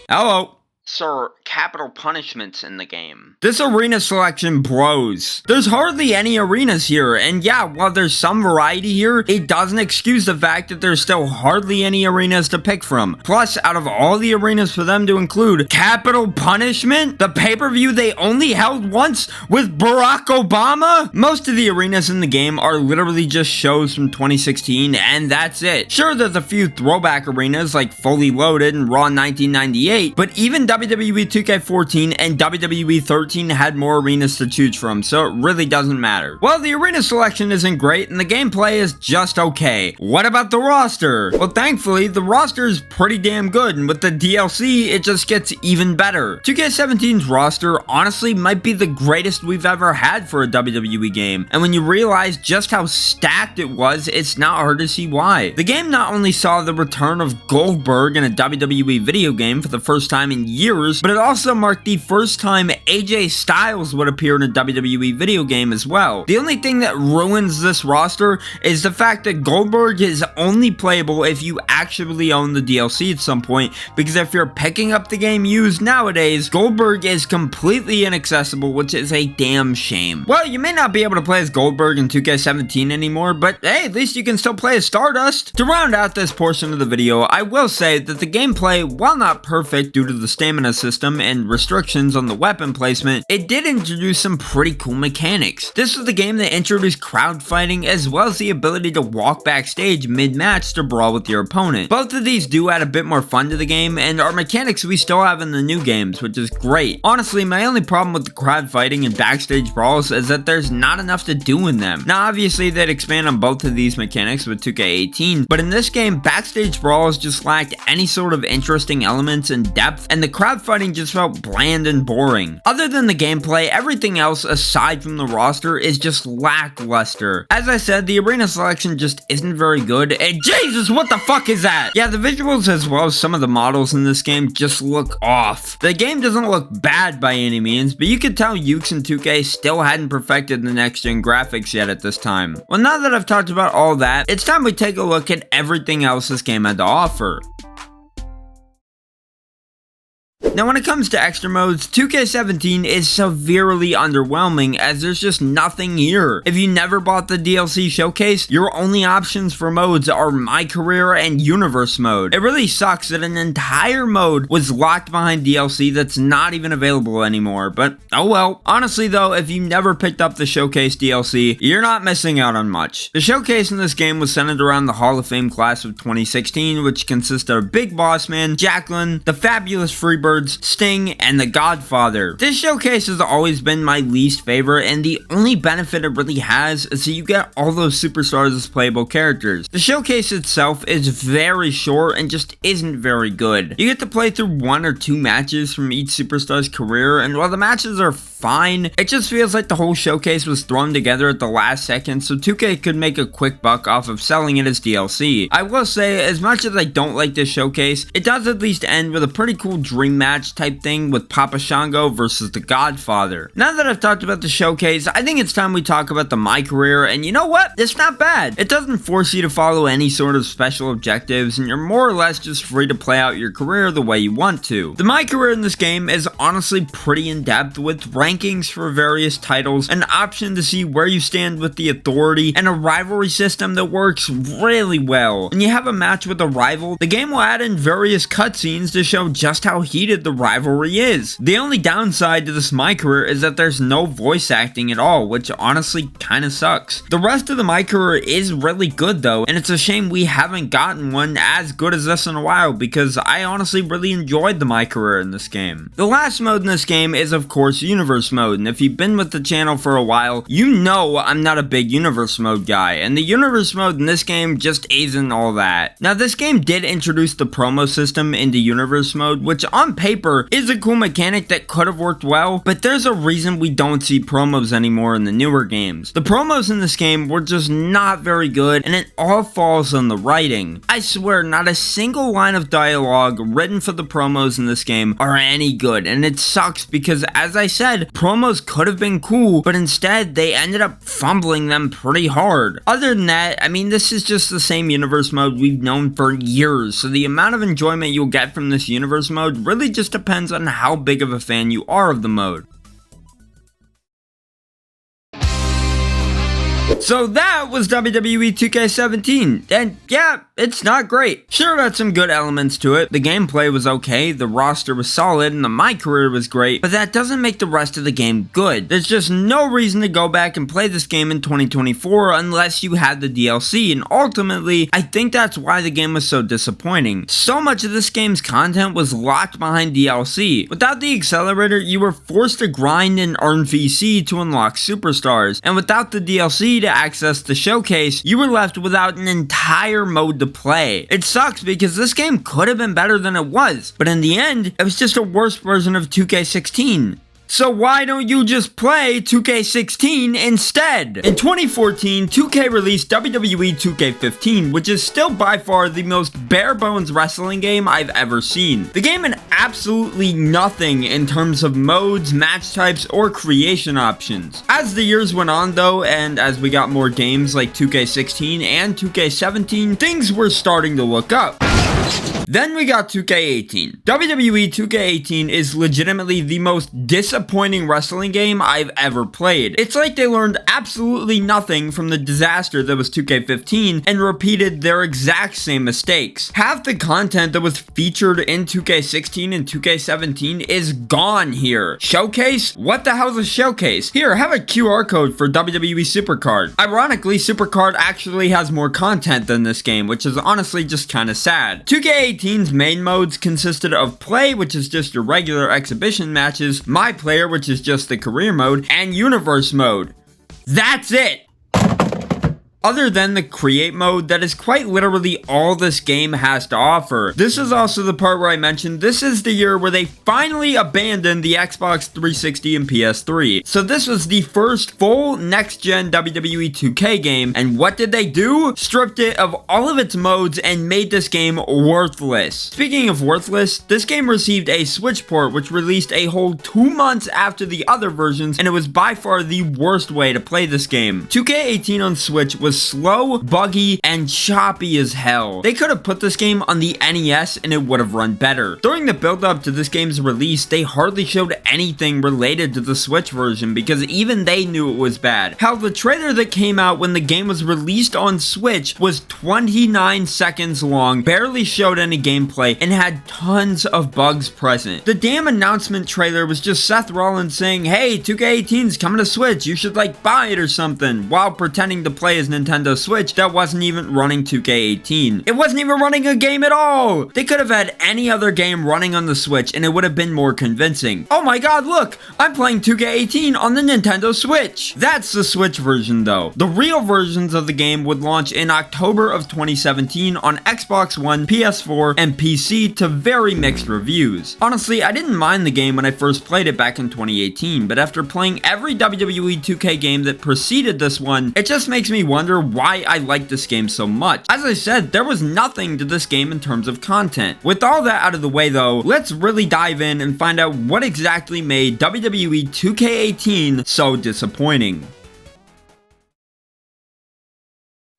Hello? Sir, capital punishments in the game. This arena selection blows. There's hardly any arenas here, and yeah, while there's some variety here, it doesn't excuse the fact that there's still hardly any arenas to pick from. Plus, out of all the arenas for them to include capital punishment, the pay-per-view they only held once with Barack Obama? Most of the arenas in the game are literally just shows from 2016, and that's it. Sure, there's a few throwback arenas like Fully Loaded and Raw 1998, but even WWE 2K14 and WWE 13 had more arenas to choose from, so it really doesn't matter. Well, the arena selection isn't great, and the gameplay is just okay. What about the roster? Well, thankfully, the roster is pretty damn good, and with the DLC, it just gets even better. 2K17's roster honestly might be the greatest we've ever had for a WWE game, and when you realize just how stacked it was, it's not hard to see why. The game not only saw the return of Goldberg in a WWE video game for the first time in years, but it also marked the first time AJ Styles would appear in a WWE video game as well. The only thing that ruins this roster is the fact that Goldberg is only playable if you actually own the DLC at some point, because if you're picking up the game used nowadays, Goldberg is completely inaccessible, which is a damn shame. Well, you may not be able to play as Goldberg in 2K17 anymore, but hey, at least you can still play as Stardust. To round out this portion of the video, I will say that the gameplay, while not perfect due to the stamina system and restrictions on the weapon placement, it did introduce some pretty cool mechanics. This was the game that introduced crowd fighting as well as the ability to walk backstage mid-match to brawl with your opponent. Both of these do add a bit more fun to the game and are mechanics we still have in the new games, which is great. Honestly, my only problem with the crowd fighting and backstage brawls is that there's not enough to do in them. Now obviously they'd expand on both of these mechanics with 2K18, but in this game backstage brawls just lacked any sort of interesting elements and depth, and the crowd crowd fighting just felt bland and boring. Other than the gameplay, everything else aside from the roster is just lackluster. As I said, the arena selection just isn't very good, and Jesus, what the fuck is that? Yeah, the visuals as well as some of the models in this game just look off. The game doesn't look bad by any means, but you could tell Yuke's and 2K still hadn't perfected the next-gen graphics yet at this time. Well, now that I've talked about all that, it's time we take a look at everything else this game had to offer. Now when it comes to extra modes, 2K17 is severely underwhelming as there's just nothing here. If you never bought the DLC showcase, your only options for modes are My Career and Universe mode. It really sucks that an entire mode was locked behind DLC that's not even available anymore, but oh well. Honestly though, if you never picked up the showcase DLC, you're not missing out on much. The showcase in this game was centered around the Hall of Fame class of 2016, which consisted of Big Boss Man, Jacqueline, the Fabulous Freebirds, Sting, and The Godfather. This showcase has always been my least favorite, and the only benefit it really has is that you get all those superstars as playable characters. The showcase itself is very short and just isn't very good. You get to play through 1 or 2 matches from each superstar's career, and while the matches are fine, it just feels like the whole showcase was thrown together at the last second so 2K could make a quick buck off of selling it as DLC. I will say, as much as I don't like this showcase, it does at least end with a pretty cool dream match type thing with Papa Shango versus The Godfather. Now that I've talked about the showcase, I think it's time we talk about the My Career, and you know what? It's not bad. It doesn't force you to follow any sort of special objectives, and you're more or less just free to play out your career the way you want to. The My Career in this game is honestly pretty in-depth with rankings for various titles, an option to see where you stand with the authority, and a rivalry system that works really well. When you have a match with a rival, the game will add in various cutscenes to show just how heated the rivalry is. The only downside to this My Career is that there's no voice acting at all, which honestly kinda sucks. The rest of the My Career is really good though, and it's a shame we haven't gotten one as good as this in a while because I honestly really enjoyed the My Career in this game. The last mode in this game is of course Universe mode, and if you've been with the channel for a while, you know I'm not a big Universe mode guy, and the Universe mode in this game just isn't all that. Now this game did introduce the promo system into Universe mode, which on paper is a cool mechanic that could have worked well, but there's a reason we don't see promos anymore in the newer games. The promos in this game were just not very good, and it all falls on the writing. I swear, not a single line of dialogue written for the promos in this game are any good, and it sucks because, as I said, promos could have been cool, but instead they ended up fumbling them pretty hard. Other than that, I mean, this is just the same Universe mode we've known for years, so the amount of enjoyment you'll get from this Universe mode really just depends on how big of a fan you are of the mode. So that was WWE 2K17, and yeah, it's not great. Sure, it had some good elements to it. The gameplay was okay, the roster was solid, and the My Career was great, but that doesn't make the rest of the game good. There's just no reason to go back and play this game in 2024 unless you had the DLC, and ultimately, I think that's why the game was so disappointing. So much of this game's content was locked behind DLC. Without the accelerator, you were forced to grind and earn VC to unlock superstars, and without the DLC to access the showcase, you were left without an entire mode to play. It sucks because this game could have been better than it was, but in the end, it was just a worse version of 2K16. So why don't you just play 2K16 instead? In 2014, 2K released WWE 2K15, which is still by far the most bare bones wrestling game I've ever seen. The game had absolutely nothing in terms of modes, match types, or creation options. As the years went on though, and as we got more games like 2K16 and 2K17, things were starting to look up. Then we got 2K18. WWE 2K18 is legitimately the most disappointing wrestling game I've ever played. It's like they learned absolutely nothing from the disaster that was 2K15 and repeated their exact same mistakes. Half the content that was featured in 2K16 and 2K17 is gone here. Showcase? What the hell's a showcase? Here, have a QR code for WWE Supercard. Ironically, Supercard actually has more content than this game, which is honestly just kinda sad. 2K18's main modes consisted of Play, which is just your regular exhibition matches, My Player, which is just the career mode, and Universe mode. That's it! other than the create mode that is quite literally all this game has to offer. This is also the part where I mentioned this is the year where they finally abandoned the Xbox 360 and PS3. So this was the first full next-gen WWE 2K game, and what did they do? Stripped it of all of its modes and made this game worthless. Speaking of worthless, this game received a Switch port which released a whole 2 months after the other versions, and it was by far the worst way to play this game. 2K18 on Switch was slow, buggy, and choppy as hell. They could have put this game on the NES and it would have run better. During the build-up to this game's release, they hardly showed anything related to the Switch version because even they knew it was bad. Hell, the trailer that came out when the game was released on Switch was 29 seconds long, barely showed any gameplay, and had tons of bugs present. The damn announcement trailer was just Seth Rollins saying, hey, 2K18's coming to Switch, you should like buy it or something, while pretending to play his Nintendo Switch that wasn't even running 2K18. It wasn't even running a game at all! They could have had any other game running on the Switch and it would have been more convincing. Oh my god, look! I'm playing 2K18 on the Nintendo Switch! That's the Switch version though. The real versions of the game would launch in October of 2017 on Xbox One, PS4, and PC to very mixed reviews. Honestly, I didn't mind the game when I first played it back in 2018, but after playing every WWE 2K game that preceded this one, it just makes me wonder why I like this game so much. As I said, there was nothing to this game in terms of content. With all that out of the way though, let's really dive in and find out what exactly made WWE 2K18 so disappointing.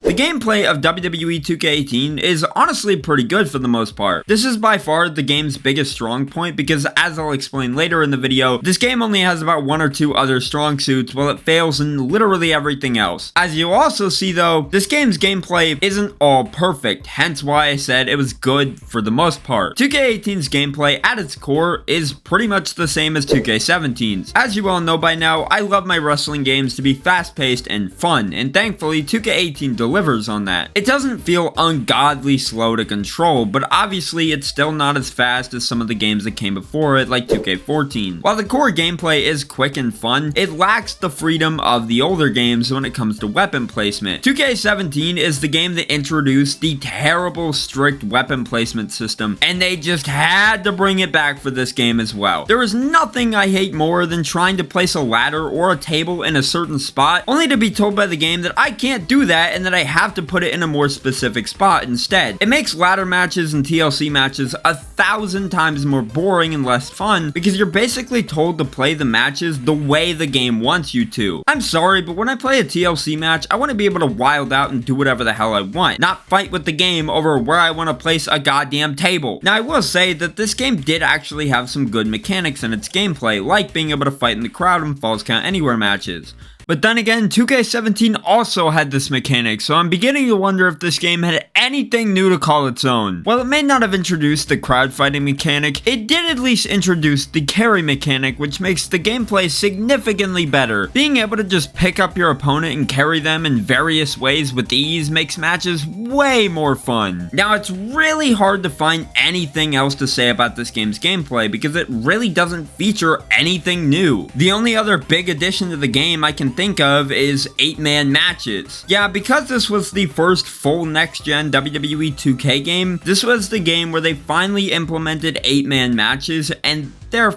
The gameplay of WWE 2K18 is honestly pretty good for the most part. This is by far the game's biggest strong point because, as I'll explain later in the video, this game only has about 1 or 2 other strong suits while it fails in literally everything else. As you'll also see though, this game's gameplay isn't all perfect, hence why I said it was good for the most part. 2K18's gameplay at its core is pretty much the same as 2K17's. As you all know by now, I love my wrestling games to be fast-paced and fun, and thankfully 2K18 delivers on that. It doesn't feel ungodly slow to control, but obviously it's still not as fast as some of the games that came before it, like 2K14. While the core gameplay is quick and fun, it lacks the freedom of the older games when it comes to weapon placement. 2K17 is the game that introduced the terrible strict weapon placement system, and they just had to bring it back for this game as well. There is nothing I hate more than trying to place a ladder or a table in a certain spot, only to be told by the game that I can't do that and that I have to put it in a more specific spot instead. It makes ladder matches and TLC matches 1,000 times more boring and less fun because you're basically told to play the matches the way the game wants you to. I'm sorry, but when I play a TLC match, I want to be able to wild out and do whatever the hell I want, not fight with the game over where I want to place a goddamn table. Now, I will say that this game did actually have some good mechanics in its gameplay, like being able to fight in the crowd and falls count anywhere matches. But then again, 2K17 also had this mechanic, so I'm beginning to wonder if this game had anything new to call its own. While it may not have introduced the crowd fighting mechanic, it did at least introduce the carry mechanic, which makes the gameplay significantly better. Being able to just pick up your opponent and carry them in various ways with ease makes matches way more fun. Now, it's really hard to find anything else to say about this game's gameplay because it really doesn't feature anything new. The only other big addition to the game I can think of is 8-man matches. Yeah, because this was the first full next-gen WWE 2K game, this was the game where they finally implemented 8-man matches, and they're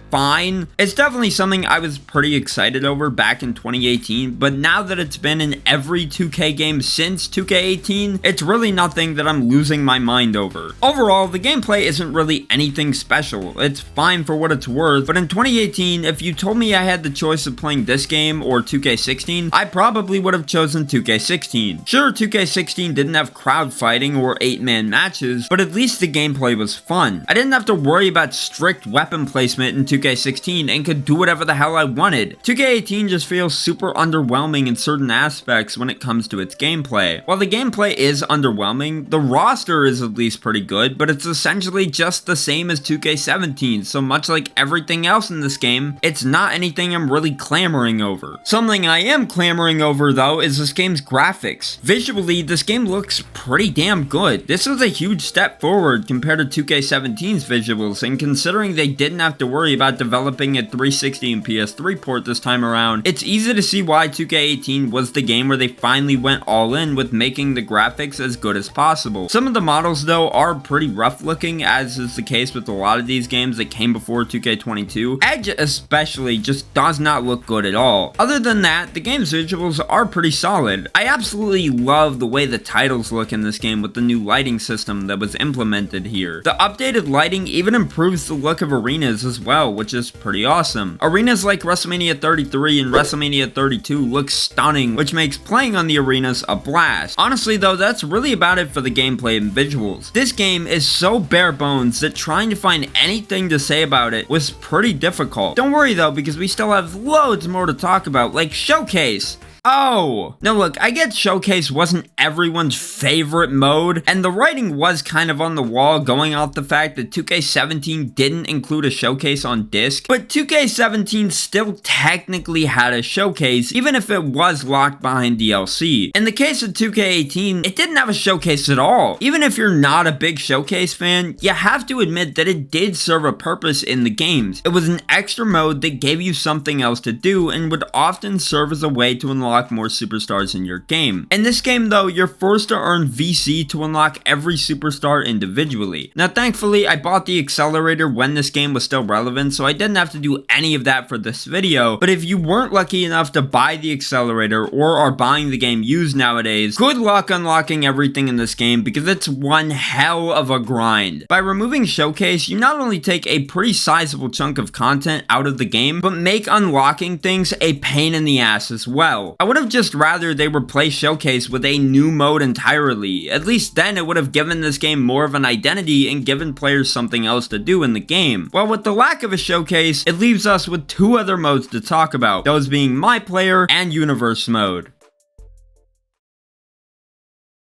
fine. It's definitely something I was pretty excited over back in 2018, but now that it's been in every 2K game since 2K18, it's really nothing that I'm losing my mind over. Overall, the gameplay isn't really anything special. It's fine for what it's worth, but in 2018, if you told me I had the choice of playing this game or 2K16, I probably would have chosen 2K16. Sure, 2K16 didn't have crowd fighting or 8-man matches, but at least the gameplay was fun. I didn't have to worry about strict weapon placement in 2K16 and could do whatever the hell I wanted. 2K18 just feels super underwhelming in certain aspects when it comes to its gameplay. While the gameplay is underwhelming, the roster is at least pretty good, but it's essentially just the same as 2K17, so much like everything else in this game, it's not anything I'm really clamoring over. Something I am clamoring over though is this game's graphics. Visually, this game looks pretty damn good. This is a huge step forward compared to 2K17's visuals, and considering they didn't have to worry about about developing a 360 and PS3 port this time around, it's easy to see why 2K18 was the game where they finally went all in with making the graphics as good as possible. Some of the models though are pretty rough looking, as is the case with a lot of these games that came before 2K22. Edge especially just does not look good at all. Other than that, the game's visuals are pretty solid. I absolutely love the way the titles look in this game with the new lighting system that was implemented here. The updated lighting even improves the look of arenas as well, which is pretty awesome. Arenas like WrestleMania 33 and WrestleMania 32 look stunning, which makes playing on the arenas a blast. Honestly though, that's really about it for the gameplay and visuals. This game is so bare bones that trying to find anything to say about it was pretty difficult. Don't worry though, because we still have loads more to talk about, like Showcase. Oh! Now look, I get Showcase wasn't everyone's favorite mode, and the writing was kind of on the wall going off the fact that 2K17 didn't include a Showcase on disc, but 2K17 still technically had a Showcase, even if it was locked behind DLC. In the case of 2K18, it didn't have a Showcase at all. Even if you're not a big Showcase fan, you have to admit that it did serve a purpose in the games. It was an extra mode that gave you something else to do and would often serve as a way to unlock more superstars in your game. In this game though, you're forced to earn VC to unlock every superstar individually. Now thankfully, I bought the accelerator when this game was still relevant, so I didn't have to do any of that for this video, but if you weren't lucky enough to buy the accelerator or are buying the game used nowadays, good luck unlocking everything in this game because it's one hell of a grind. By removing Showcase, you not only take a pretty sizable chunk of content out of the game, but make unlocking things a pain in the ass as well. I would have just rather they replace Showcase with a new mode entirely. At least then it would have given this game more of an identity and given players something else to do in the game. While with the lack of a Showcase, it leaves us with two other modes to talk about, those being My Player and Universe mode.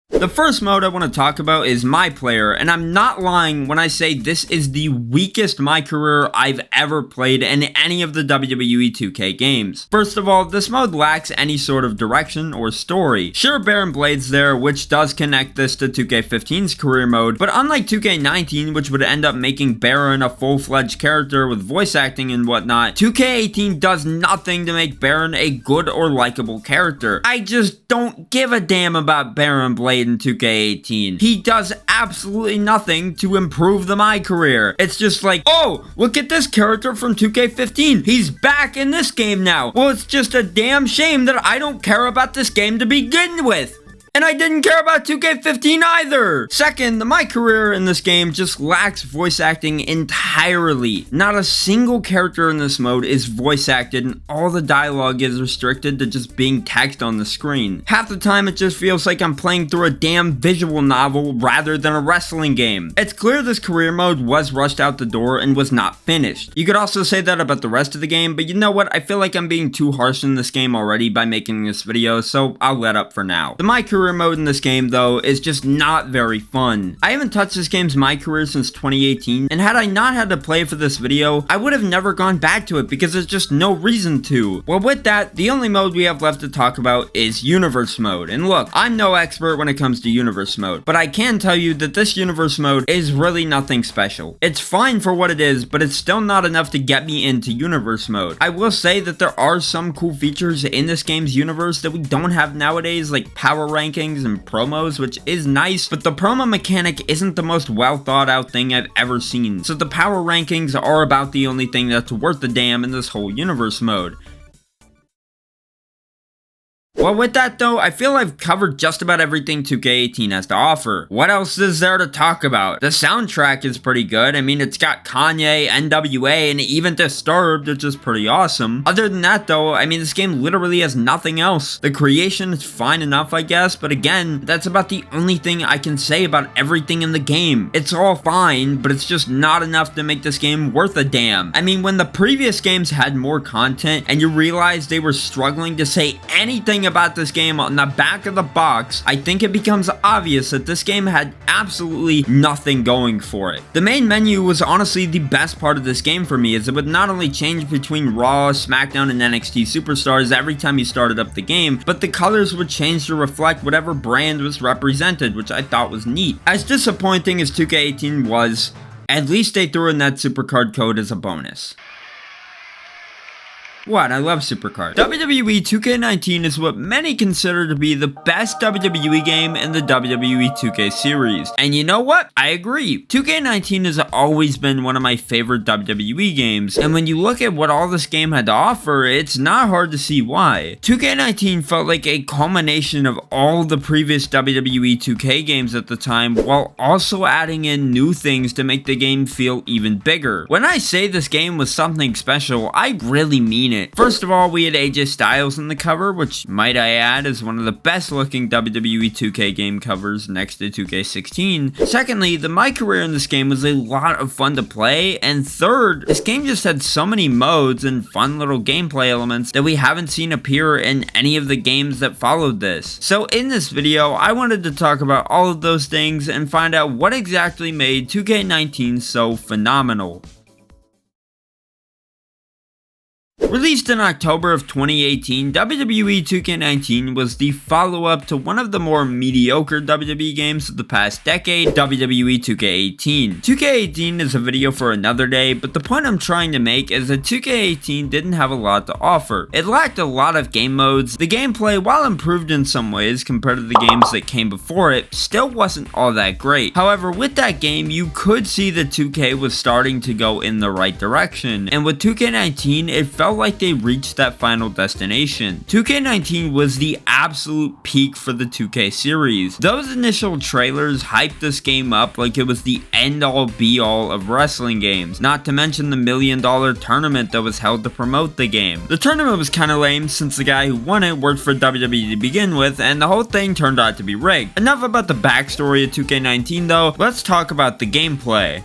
The first mode I want to talk about is My Player, and I'm not lying when I say this is the weakest My Career I've ever played in any of the WWE 2K games. First of all, this mode lacks any sort of direction or story. Sure, Baron Blade's there, which does connect this to 2K15's career mode, but unlike 2K19, which would end up making Baron a full-fledged character with voice acting and whatnot, 2K18 does nothing to make Baron a good or likable character. I just don't give a damn about Baron Blade in 2K18. He does absolutely nothing to improve the My Career. It's just like, oh, look at this character from 2K15. He's back in this game now. Well, it's just a damn shame that I don't care about this game to begin with. And I didn't care about 2K15 either! Second, the My Career in this game just lacks voice acting entirely. Not a single character in this mode is voice acted, and all the dialogue is restricted to just being text on the screen. Half the time it just feels like I'm playing through a damn visual novel rather than a wrestling game. It's clear this career mode was rushed out the door and was not finished. You could also say that about the rest of the game, but you know what? I feel like I'm being too harsh in this game already by making this video, so I'll let up for now. The My Career mode in this game though is just not very fun. I haven't touched this game's My Career since 2018, and had I not had to play for this video, I would have never gone back to it because there's just no reason to. Well, with that, the only mode we have left to talk about is Universe mode. And look, I'm no expert when it comes to Universe mode, but I can tell you that this Universe mode is really nothing special. It's fine for what it is, but it's still not enough to get me into Universe mode. I will say that there are some cool features in this game's universe that we don't have nowadays, like power rankings and promos, which is nice, but the promo mechanic isn't the most well thought out thing I've ever seen. So the power rankings are about the only thing that's worth a damn in this whole Universe mode. Well, with that though, I feel I've covered just about everything 2K18 has to offer. What else is there to talk about? The soundtrack is pretty good. I mean, it's got Kanye, NWA, and even Disturbed, which is pretty awesome. Other than that though, I mean, this game literally has nothing else. The creation is fine enough, I guess, but again, that's about the only thing I can say about everything in the game. It's all fine, but it's just not enough to make this game worth a damn. I mean, when the previous games had more content and you realize they were struggling to say anything about this game on the back of the box, I think it becomes obvious that this game had absolutely nothing going for it. The main menu was honestly the best part of this game for me, as it would not only change between Raw, SmackDown, and NXT superstars every time you started up the game, but the colors would change to reflect whatever brand was represented, which I thought was neat. As disappointing as 2K18 was, at least they threw in that supercard code as a bonus. What? I love Supercard. WWE 2K19 is what many consider to be the best WWE game in the WWE 2K series. And you know what? I agree. 2K19 has always been one of my favorite WWE games, and when you look at what all this game had to offer, it's not hard to see why. 2K19 felt like a culmination of all the previous WWE 2K games at the time, while also adding in new things to make the game feel even bigger. When I say this game was something special, I really mean it. First of all, we had AJ Styles in the cover, which, might I add, is one of the best looking WWE 2K game covers next to 2K16. Secondly, my career in this game was a lot of fun to play, and third, this game just had so many modes and fun little gameplay elements that we haven't seen appear in any of the games that followed this. So in this video, I wanted to talk about all of those things and find out what exactly made 2K19 so phenomenal. Released in October of 2018, WWE 2K19 was the follow-up to one of the more mediocre WWE games of the past decade, WWE 2K18. 2K18 is a video for another day, but the point I'm trying to make is that 2K18 didn't have a lot to offer. It lacked a lot of game modes. The gameplay, while improved in some ways compared to the games that came before it, still wasn't all that great. However, with that game, you could see that 2K was starting to go in the right direction, and with 2K19, it felt like they reached that final destination. 2K19 was the absolute peak for the 2K series. Those initial trailers hyped this game up like it was the end-all be-all of wrestling games, not to mention the $1 million tournament that was held to promote the game. The tournament was kinda lame since the guy who won it worked for WWE to begin with, and the whole thing turned out to be rigged. Enough about the backstory of 2K19 though, let's talk about the gameplay.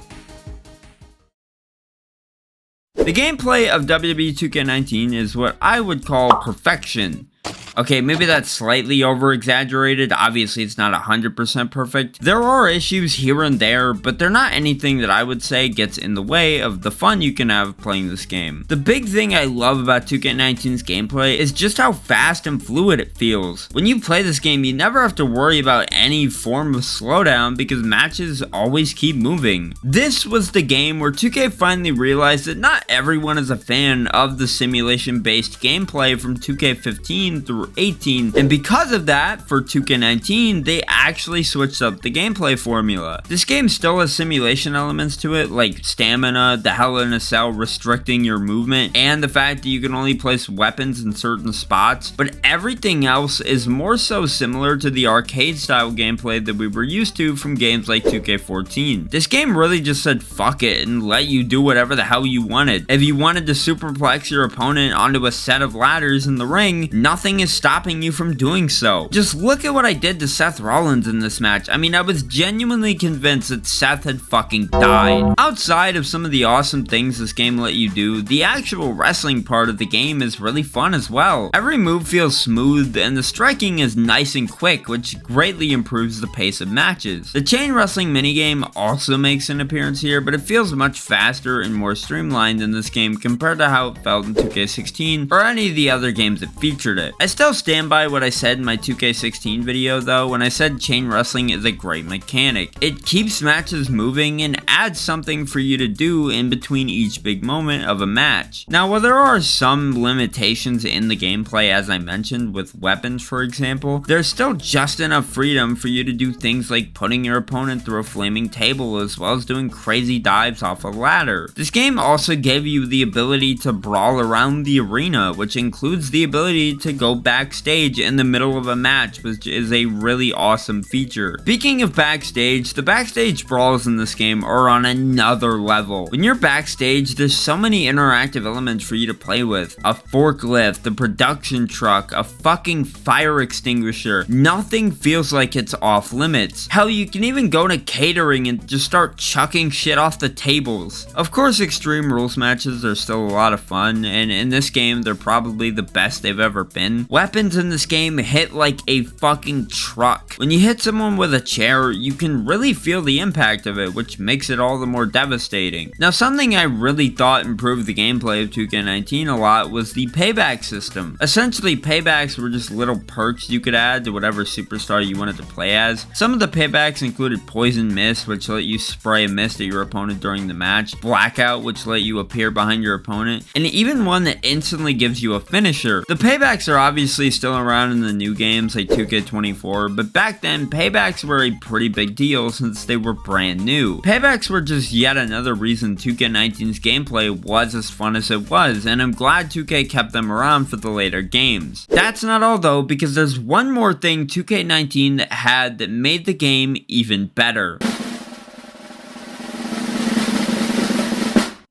The gameplay of WWE 2K19 is what I would call perfection. Okay, maybe that's slightly over-exaggerated. Obviously, it's not 100% perfect. There are issues here and there, but they're not anything that I would say gets in the way of the fun you can have playing this game. The big thing I love about 2K19's gameplay is just how fast and fluid it feels. When you play this game, you never have to worry about any form of slowdown because matches always keep moving. This was the game where 2K finally realized that not everyone is a fan of the simulation-based gameplay from 2K15 through 18, and because of that, for 2K19, they actually switched up the gameplay formula. This game still has simulation elements to it, like stamina, the Hell in a Cell restricting your movement, and the fact that you can only place weapons in certain spots, but everything else is more so similar to the arcade-style gameplay that we were used to from games like 2K14. This game really just said fuck it and let you do whatever the hell you wanted. If you wanted to superplex your opponent onto a set of ladders in the ring, nothing is stopping you from doing so. Just look at what I did to Seth Rollins in this match. I mean, I was genuinely convinced that Seth had fucking died. Outside of some of the awesome things this game let you do, the actual wrestling part of the game is really fun as well. Every move feels smooth, and the striking is nice and quick, which greatly improves the pace of matches. The chain wrestling minigame also makes an appearance here, but it feels much faster and more streamlined in this game compared to how it felt in 2K16 or any of the other games that featured it. I still stand by what I said in my 2K16 video though when I said chain wrestling is a great mechanic. It keeps matches moving and adds something for you to do in between each big moment of a match. Now, while there are some limitations in the gameplay, as I mentioned with weapons for example, there's still just enough freedom for you to do things like putting your opponent through a flaming table as well as doing crazy dives off a ladder. This game also gave you the ability to brawl around the arena, which includes the ability to go backstage in the middle of a match, which is a really awesome feature. Speaking of backstage, the backstage brawls in this game are on another level. When you're backstage, there's so many interactive elements for you to play with. A forklift, a production truck, a fucking fire extinguisher. Nothing feels like it's off limits. Hell, you can even go to catering and just start chucking shit off the tables. Of course, Extreme Rules matches are still a lot of fun, and in this game, they're probably the best they've ever been. weapons in this game hit like a fucking truck. When you hit someone with a chair, you can really feel the impact of it, which makes it all the more devastating. Now, something I really thought improved the gameplay of 2K19 a lot was the payback system. Essentially, paybacks were just little perks you could add to whatever superstar you wanted to play as. Some of the paybacks included Poison Mist, which let you spray a mist at your opponent during the match, Blackout, which let you appear behind your opponent, and even one that instantly gives you a finisher. The paybacks are obviously still around in the new games like 2K24, but back then, paybacks were a pretty big deal since they were brand new. Paybacks were just yet another reason 2K19's gameplay was as fun as it was, and I'm glad 2K kept them around for the later games. That's not all though, because there's one more thing 2K19 had that made the game even better.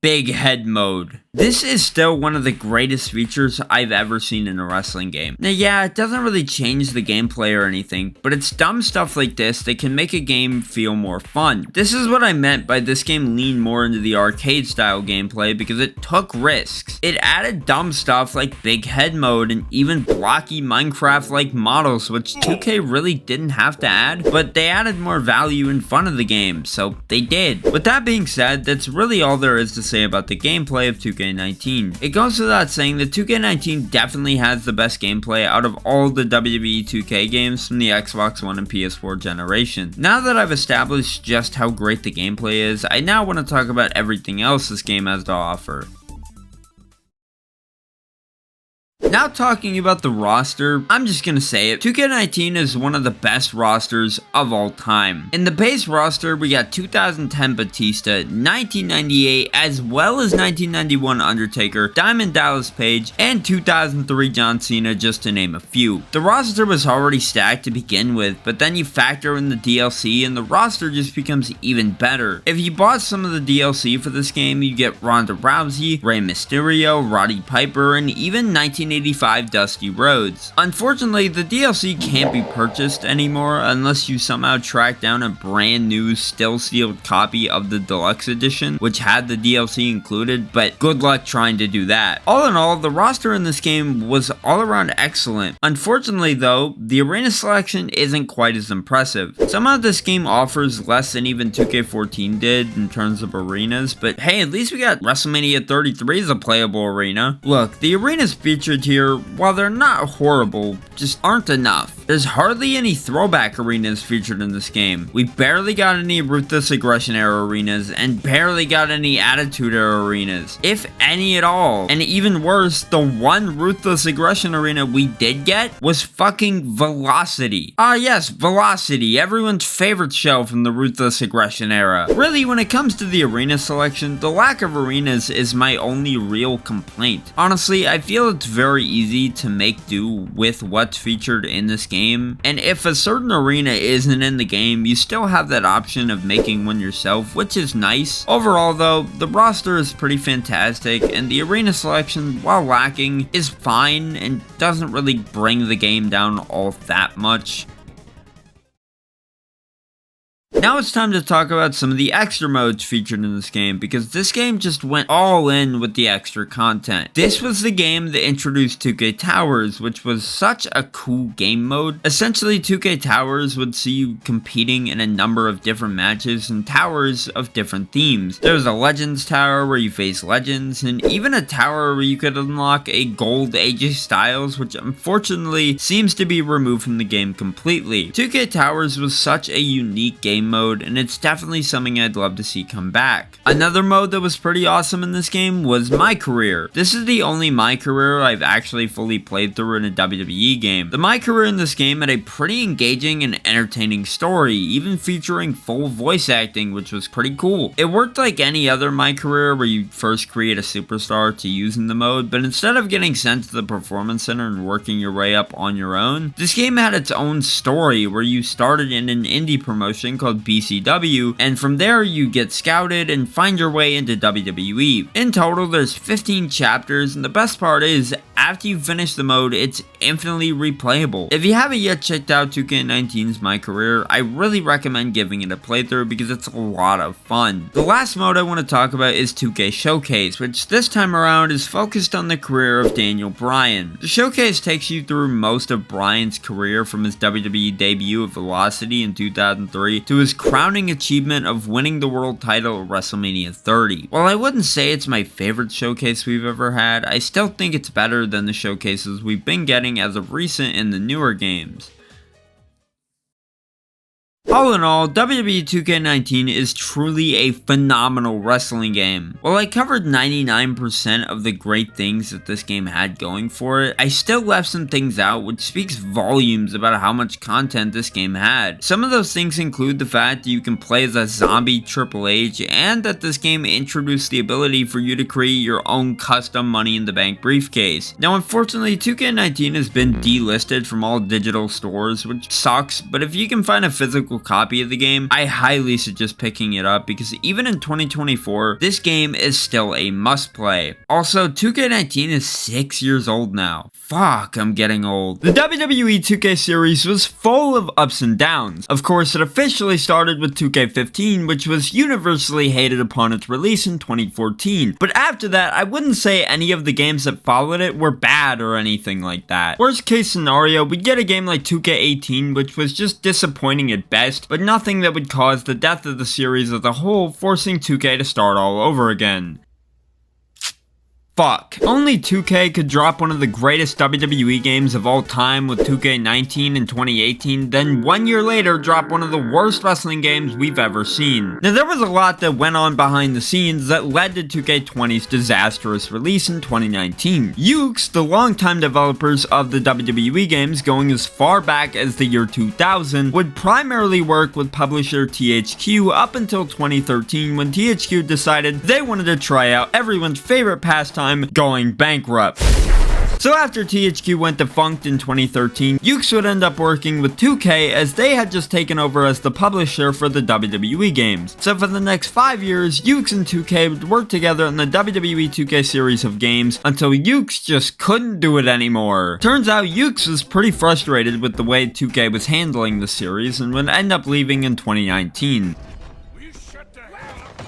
Big Head Mode. This is still one of the greatest features I've ever seen in a wrestling game. Now yeah, it doesn't really change the gameplay or anything, but it's dumb stuff like this that can make a game feel more fun. This is what I meant by this game leaned more into the arcade style gameplay because it took risks. It added dumb stuff like Big Head Mode and even blocky Minecraft-like models, which 2K really didn't have to add, but they added more value and fun of the game, so they did. With that being said, that's really all there is to say about the gameplay of 2K19. It goes without saying that 2K19 definitely has the best gameplay out of all the WWE 2K games from the Xbox One and PS4 generation. Now that I've established just how great the gameplay is, I now want to talk about everything else this game has to offer. Now talking about the roster, I'm just gonna say it, 2K19 is one of the best rosters of all time. In the base roster, we got 2010 Batista, 1998, as well as 1991 Undertaker, Diamond Dallas Page, and 2003 John Cena, just to name a few. The roster was already stacked to begin with, but then you factor in the DLC and the roster just becomes even better. If you bought some of the DLC for this game, you get Ronda Rousey, Rey Mysterio, Roddy Piper, and even 1985 Dusty Rhodes. Unfortunately, the DLC can't be purchased anymore unless you somehow track down a brand new still sealed copy of the deluxe edition, which had the DLC included, but good luck trying to do that. All in all, the roster in this game was all around excellent. Unfortunately though, the arena selection isn't quite as impressive. Somehow this game offers less than even 2K14 did in terms of arenas, but hey, at least we got WrestleMania 33 as a playable arena. Look, the arenas featured here, while they're not horrible, just aren't enough. There's hardly any throwback arenas featured in this game. We barely got any Ruthless Aggression era arenas, and barely got any Attitude era arenas, if any at all. And even worse, the one Ruthless Aggression arena we did get was fucking Velocity. Ah yes, Velocity, everyone's favorite show from the Ruthless Aggression era. Really, when it comes to the arena selection, the lack of arenas is my only real complaint. Honestly, I feel it's very easy to make do with what's featured in this game, and if a certain arena isn't in the game, you still have that option of making one yourself, which is nice. Overall though, the roster is pretty fantastic, and the arena selection, while lacking, is fine and doesn't really bring the game down all that much. Now it's time to talk about some of the extra modes featured in this game, because this game just went all in with the extra content. This was the game that introduced 2K Towers, which was such a cool game mode. Essentially, 2K Towers would see you competing in a number of different matches and towers of different themes. There was a Legends Tower where you face legends, and even a tower where you could unlock a gold AJ Styles, which unfortunately seems to be removed from the game completely. 2K Towers was such a unique game mode, and it's definitely something I'd love to see come back. Another mode that was pretty awesome in this game was My Career. This is the only My Career I've actually fully played through in a WWE game. The My Career in this game had a pretty engaging and entertaining story, even featuring full voice acting, which was pretty cool. It worked like any other My Career where you first create a superstar to use in the mode, but instead of getting sent to the Performance Center and working your way up on your own, this game had its own story where you started in an indie promotion called called BCW, and from there you get scouted and find your way into WWE. In total, there's 15 chapters, and the best part is, after you finish the mode, it's infinitely replayable. If you haven't yet checked out 2K19's My Career, I really recommend giving it a playthrough because it's a lot of fun. The last mode I want to talk about is 2K Showcase, which this time around is focused on the career of Daniel Bryan. The showcase takes you through most of Bryan's career from his WWE debut at Velocity in 2003 to his crowning achievement of winning the world title at WrestleMania 30. While I wouldn't say it's my favorite showcase we've ever had, I still think it's better than the showcases we've been getting as of recent in the newer games. All in all, WWE 2K19 is truly a phenomenal wrestling game. While I covered 99% of the great things that this game had going for it, I still left some things out which speaks volumes about how much content this game had. Some of those things include the fact that you can play as a zombie Triple H, and that this game introduced the ability for you to create your own custom Money in the Bank briefcase. Now unfortunately, 2K19 has been delisted from all digital stores, which sucks, but if you can find a physical copy of the game, I highly suggest picking it up because even in 2024, this game is still a must play. Also, 2K19 is 6 years old now. Fuck, I'm getting old. The WWE 2K series was full of ups and downs. Of course, it officially started with 2K15, which was universally hated upon its release in 2014. But after that, I wouldn't say any of the games that followed it were bad or anything like that. Worst case scenario, we'd get a game like 2K18, which was just disappointing at best, but nothing that would cause the death of the series as a whole, forcing 2K to start all over again. Fuck. Only 2K could drop one of the greatest WWE games of all time with 2K19 in 2018, then 1 year later drop one of the worst wrestling games we've ever seen. Now there was a lot that went on behind the scenes that led to 2K20's disastrous release in 2019. Yuke's, the longtime developers of the WWE games going as far back as the year 2000, would primarily work with publisher THQ up until 2013 when THQ decided they wanted to try out everyone's favorite pastime, going bankrupt. So after THQ went defunct in 2013, Yuke's would end up working with 2K as they had just taken over as the publisher for the WWE games. So for the next 5 years, Yuke's and 2K would work together on the WWE 2K series of games until Yuke's just couldn't do it anymore. Turns out Yuke's was pretty frustrated with the way 2K was handling the series and would end up leaving in 2019.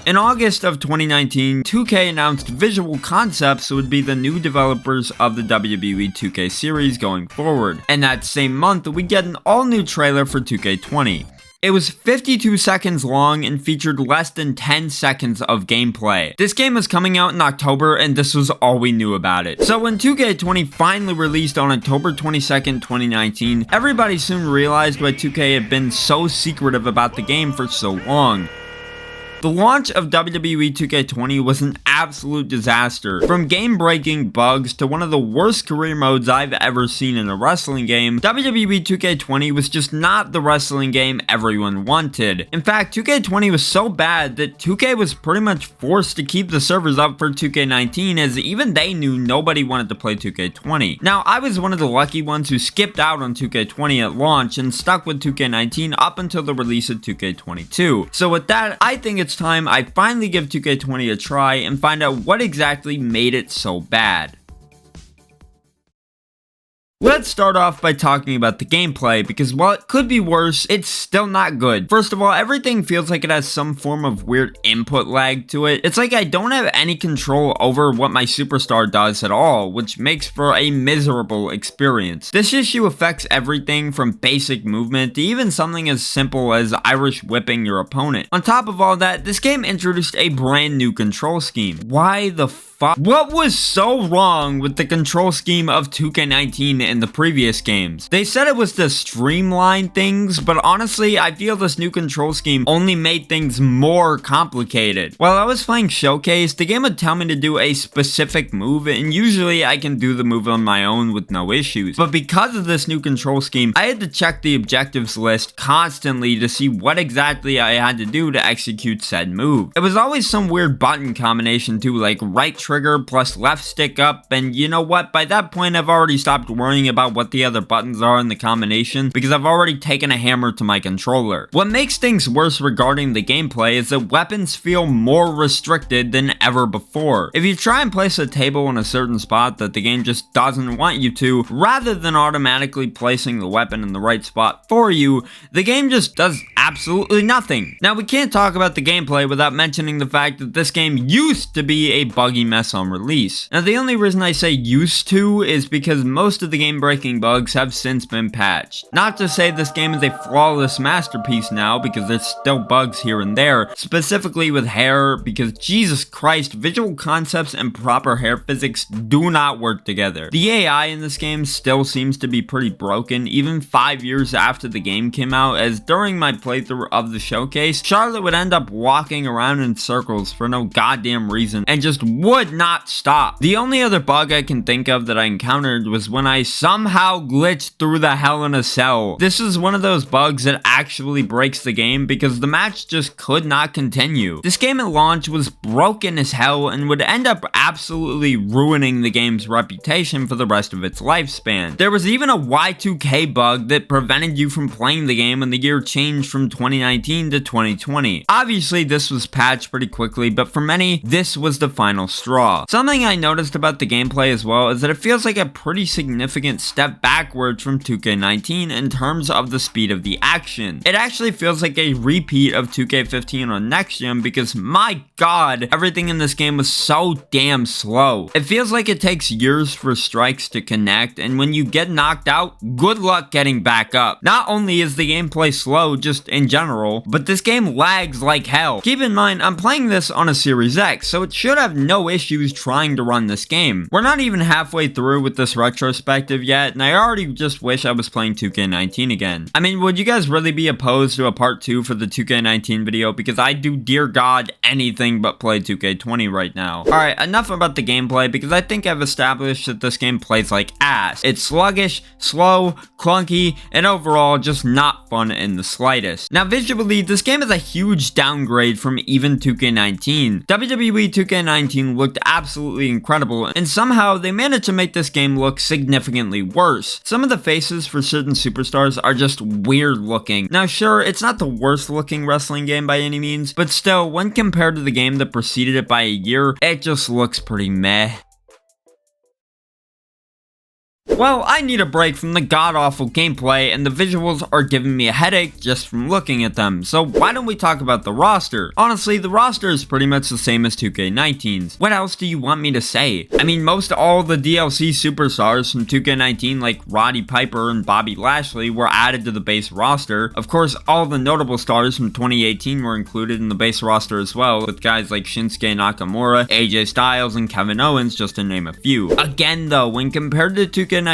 In August of 2019, 2K announced Visual Concepts would be the new developers of the WWE 2K series going forward, and that same month we get an all-new trailer for 2K20. It was 52 seconds long and featured less than 10 seconds of gameplay. This game was coming out in October and this was all we knew about it. So when 2K20 finally released on October 22nd, 2019, everybody soon realized why 2K had been so secretive about the game for so long. The launch of WWE 2K20 was an absolute disaster. From game-breaking bugs to one of the worst career modes I've ever seen in a wrestling game, WWE 2K20 was just not the wrestling game everyone wanted. In fact, 2K20 was so bad that 2K was pretty much forced to keep the servers up for 2K19 as even they knew nobody wanted to play 2K20. Now, I was one of the lucky ones who skipped out on 2K20 at launch and stuck with 2K19 up until the release of 2K22. So with that, I think it's time I finally give 2K20 a try and find out what exactly made it so bad. Let's start off by talking about the gameplay, because while it could be worse, it's still not good. First of all, everything feels like it has some form of weird input lag to it. It's like I don't have any control over what my superstar does at all, which makes for a miserable experience. This issue affects everything from basic movement to even something as simple as Irish whipping your opponent. On top of all that, this game introduced a brand new control scheme. Why the fuck? What was so wrong with the control scheme of 2K19 in the previous games? They said it was to streamline things, but honestly, I feel this new control scheme only made things more complicated. While I was playing Showcase, the game would tell me to do a specific move, and usually I can do the move on my own with no issues. But because of this new control scheme, I had to check the objectives list constantly to see what exactly I had to do to execute said move. It was always some weird button combination too, like right trigger plus left stick up, and you know what, by that point I've already stopped worrying about what the other buttons are in the combination because I've already taken a hammer to my controller. What makes things worse regarding the gameplay is that weapons feel more restricted than ever before. If you try and place a table in a certain spot that the game just doesn't want you to, rather than automatically placing the weapon in the right spot for you, the game just does absolutely nothing. Now, we can't talk about the gameplay without mentioning the fact that this game used to be a buggy mess on release. Now, the only reason I say used to is because most of the game-breaking bugs have since been patched. Not to say this game is a flawless masterpiece now, because there's still bugs here and there, specifically with hair, because Jesus Christ, visual concepts and proper hair physics do not work together. The AI in this game still seems to be pretty broken, even 5 years after the game came out, as during my playthrough of the showcase, Charlotte would end up walking around in circles for no goddamn reason and just would not stop. The only other bug I can think of that I encountered was when I somehow glitched through the Hell in a Cell. This is one of those bugs that actually breaks the game because the match just could not continue. This game at launch was broken as hell and would end up absolutely ruining the game's reputation for the rest of its lifespan. There was even a Y2K bug that prevented you from playing the game when the year changed from 2019 to 2020. Obviously, this was patched pretty quickly, but for many, this was the final straw. Something I noticed about the gameplay as well is that it feels like a pretty significant step backwards from 2K19 in terms of the speed of the action. It actually feels like a repeat of 2K15 on next gen because my god, everything in this game was so damn slow. It feels like it takes years for strikes to connect, and when you get knocked out, good luck getting back up. Not only is the gameplay slow just in general, but this game lags like hell. Keep in mind, I'm playing this on a Series X, so it should have no issues trying to run this game. We're not even halfway through with this retrospective yet, and I already just wish I was playing 2K19 again. I mean, would you guys really be opposed to a part 2 for the 2K19 video? Because I do, dear god, anything but play 2K20 right now. Alright, enough about the gameplay because I think I've established that this game plays like ass. It's sluggish, slow, clunky, and overall just not fun in the slightest. Now visually, this game is a huge downgrade from even 2K19. WWE 2K19 looked absolutely incredible, and somehow they managed to make this game look significantly worse. Some of the faces for certain superstars are just weird looking. Now sure, it's not the worst looking wrestling game by any means, but still, when compared to the game that preceded it by a year, it just looks pretty meh. Well, I need a break from the god-awful gameplay, and the visuals are giving me a headache just from looking at them, so why don't we talk about the roster? Honestly, the roster is pretty much the same as 2K19's. What else do you want me to say? I mean, most all the DLC superstars from 2K19 like Roddy Piper and Bobby Lashley were added to the base roster. Of course, all the notable stars from 2018 were included in the base roster as well, with guys like Shinsuke Nakamura, AJ Styles, and Kevin Owens, just to name a few. Again though, when compared to 2K19,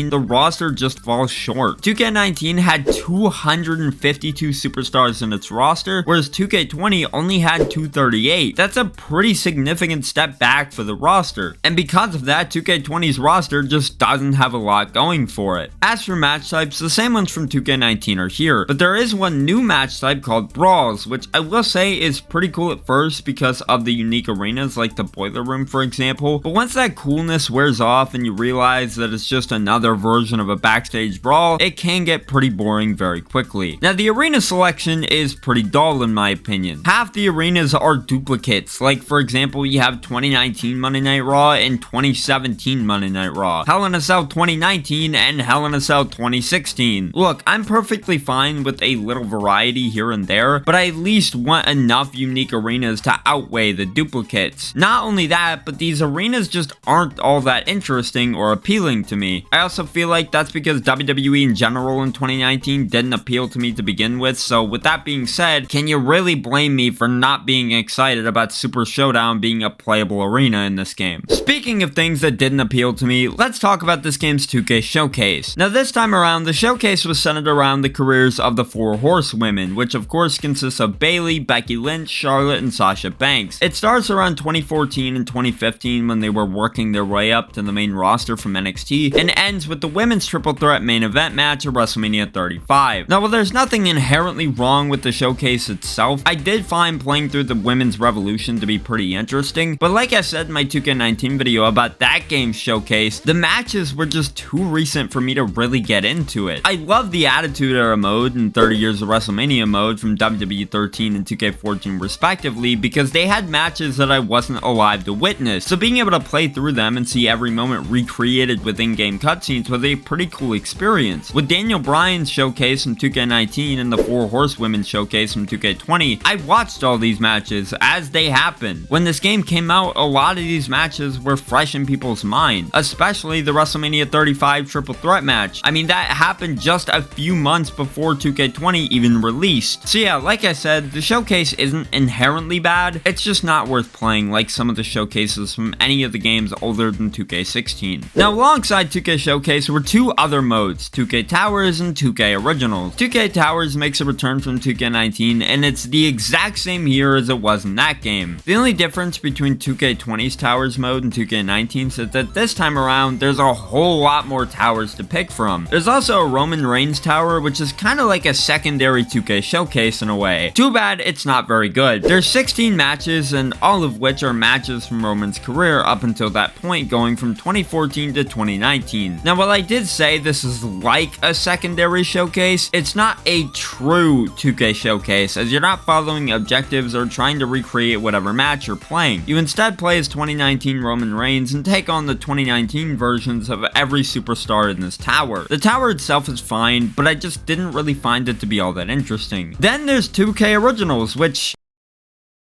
the roster just falls short. 2K19 had 252 superstars in its roster, whereas 2K20 only had 238. That's a pretty significant step back for the roster, and because of that, 2K20's roster just doesn't have a lot going for it. As for match types, the same ones from 2K19 are here, but there is one new match type called Brawls, which I will say is pretty cool at first because of the unique arenas like the Boiler Room for example, but once that coolness wears off and you realize that it's just another version of a backstage brawl, it can get pretty boring very quickly. Now the arena selection is pretty dull in my opinion. Half the arenas are duplicates, like for example you have 2019 Monday Night Raw and 2017 Monday Night Raw, Hell in a Cell 2019 and Hell in a Cell 2016. Look, I'm perfectly fine with a little variety here and there, but I at least want enough unique arenas to outweigh the duplicates. Not only that, but these arenas just aren't all that interesting or appealing to me. I also feel like that's because WWE in general in 2019 didn't appeal to me to begin with, so with that being said, can you really blame me for not being excited about Super Showdown being a playable arena in this game? Speaking of things that didn't appeal to me, let's talk about this game's 2K Showcase. Now this time around, the showcase was centered around the careers of the 4 horsewomen, which of course consists of Bayley, Becky Lynch, Charlotte, and Sasha Banks. It starts around 2014 and 2015 when they were working their way up to the main roster from NXT. and ends with the women's triple threat main event match at WrestleMania 35. Now, while there's nothing inherently wrong with the showcase itself, I did find playing through the women's revolution to be pretty interesting, but like I said in my 2K19 video about that game's showcase, the matches were just too recent for me to really get into it. I love the Attitude Era mode and 30 Years of WrestleMania mode from WWE 13 and 2K14 respectively, because they had matches that I wasn't alive to witness, so being able to play through them and see every moment recreated with in-game cutscenes was a pretty cool experience. With Daniel Bryan's showcase from 2K19 and the 4 Horsewomen showcase from 2K20, I watched all these matches as they happened. When this game came out, a lot of these matches were fresh in people's mind, especially the WrestleMania 35 triple threat match. I mean, that happened just a few months before 2K20 even released. So yeah, like I said, the showcase isn't inherently bad, it's just not worth playing like some of the showcases from any of the games older than 2K16. Now, alongside 2K Showcase were 2 other modes, 2K Towers and 2K Originals. 2K Towers makes a return from 2K19, and it's the exact same here as it was in that game. The only difference between 2K20's Towers mode and 2K19's is that this time around, there's a whole lot more towers to pick from. There's also a Roman Reigns tower, which is kind of like a secondary 2K Showcase in a way. Too bad it's not very good. There's 16 matches, and all of which are matches from Roman's career up until that point, going from 2014 to 2019. Now, while I did say this is like a secondary showcase, it's not a true 2K Showcase, as you're not following objectives or trying to recreate whatever match you're playing. You instead play as 2019 Roman Reigns and take on the 2019 versions of every superstar in this tower. The tower itself is fine, but I just didn't really find it to be all that interesting. Then there's 2K Originals, which,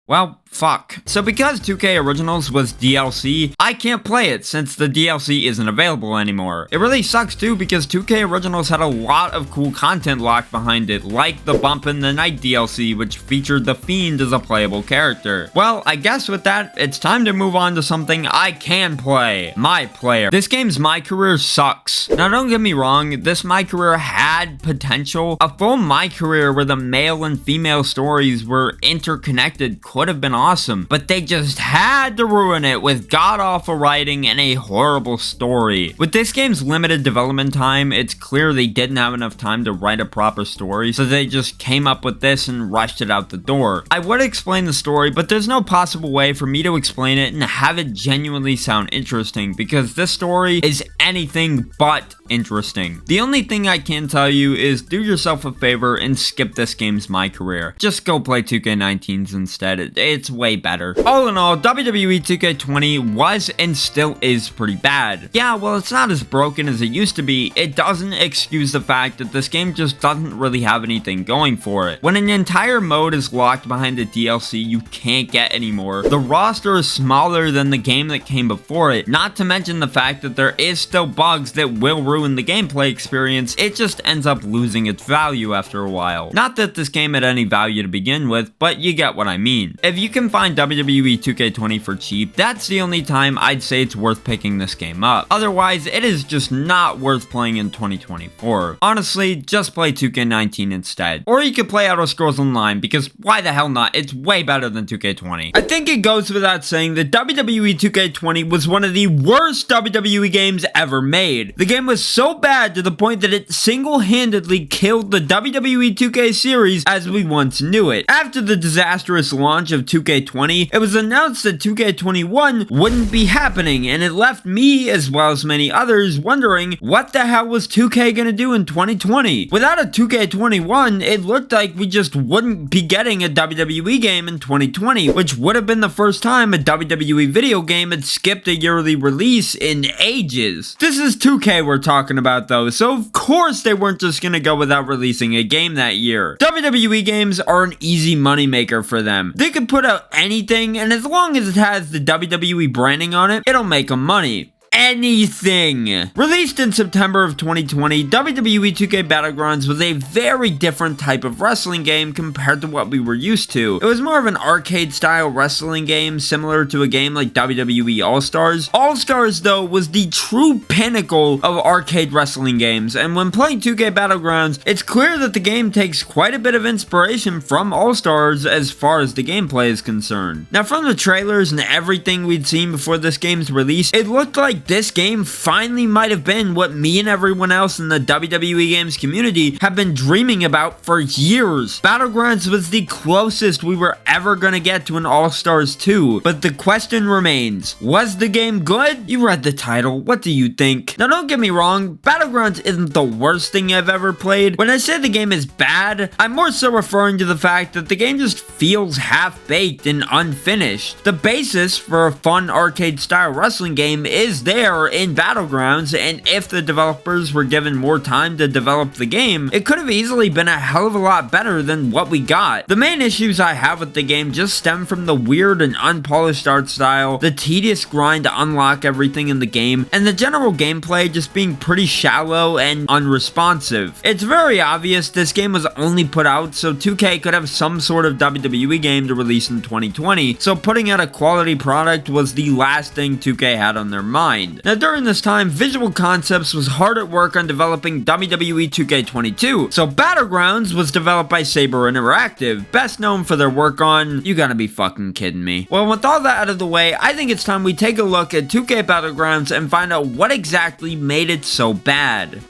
well, fuck. So because 2K Originals was DLC, I can't play it since the DLC isn't available anymore. It really sucks too, because 2K Originals had a lot of cool content locked behind it, like the Bump in the Night DLC, which featured The Fiend as a playable character. Well, I guess with that, it's time to move on to something I can play. My Player. This game's My Career sucks. Now, don't get me wrong, this My Career had potential. A full My Career where the male and female stories were interconnected could have been awesome, but they just had to ruin it with god-awful writing and a horrible story. With this game's limited development time, it's clear they didn't have enough time to write a proper story, so they just came up with this and rushed it out the door. I would explain the story, but there's no possible way for me to explain it and have it genuinely sound interesting, because this story is anything but interesting. The only thing I can tell you is do yourself a favor and skip this game's My Career. Just go play 2K19's instead. It's way better. All in all, WWE 2K20 was and still is pretty bad. Yeah, well, it's not as broken as it used to be. It doesn't excuse the fact that this game just doesn't really have anything going for it. When an entire mode is locked behind a DLC you can't get anymore, the roster is smaller than the game that came before it, not to mention the fact that there is still bugs that will ruin the gameplay experience, it just ends up losing its value after a while. Not that this game had any value to begin with, but you get what I mean. If you can find WWE 2K20 for cheap, that's the only time I'd say it's worth picking this game up. Otherwise, it is just not worth playing in 2024. Honestly, just play 2K19 instead. Or you could play Elder Scrolls Online, because why the hell not? It's way better than 2K20. I think it goes without saying that WWE 2K20 was one of the worst WWE games ever made. The game was so bad to the point that it single-handedly killed the WWE 2K series as we once knew it. After the disastrous launch of 2K20, it was announced that 2K21 wouldn't be happening, and it left me, as well as many others, wondering what the hell was 2K gonna do in 2020? Without a 2K21, it looked like we just wouldn't be getting a WWE game in 2020, which would have been the first time a WWE video game had skipped a yearly release in ages. This is 2K we're talking about though, so of course they weren't just gonna go without releasing a game that year. WWE games are an easy moneymaker for them. They could put out anything, and as long as it has the WWE branding on it, it'll make them money. Anything. Released in September of 2020, WWE 2K Battlegrounds was a very different type of wrestling game compared to what we were used to. It was more of an arcade-style wrestling game, similar to a game like WWE All-Stars. All-Stars, though, was the true pinnacle of arcade wrestling games, and when playing 2K Battlegrounds, it's clear that the game takes quite a bit of inspiration from All-Stars as far as the gameplay is concerned. Now, from the trailers and everything we'd seen before this game's release, it looked like like this game finally might have been what me and everyone else in the WWE games community have been dreaming about for years. Battlegrounds was the closest we were ever gonna get to an All-Stars 2, but the question remains, was the game good? You read the title, what do you think? Now don't get me wrong, Battlegrounds isn't the worst thing I've ever played. When I say the game is bad, I'm more so referring to the fact that the game just feels half-baked and unfinished. The basis for a fun arcade-style wrestling game is there in Battlegrounds, and if the developers were given more time to develop the game, it could have easily been a hell of a lot better than what we got. The main issues I have with the game just stem from the weird and unpolished art style, the tedious grind to unlock everything in the game, and the general gameplay just being pretty shallow and unresponsive. It's very obvious this game was only put out so 2K could have some sort of WWE game to release in 2020, so putting out a quality product was the last thing 2K had on their mind. Now during this time, Visual Concepts was hard at work on developing WWE 2K22, so Battlegrounds was developed by Saber Interactive, best known for their work on... You gotta be fucking kidding me. Well, with all that out of the way, I think it's time we take a look at 2K Battlegrounds and find out what exactly made it so bad.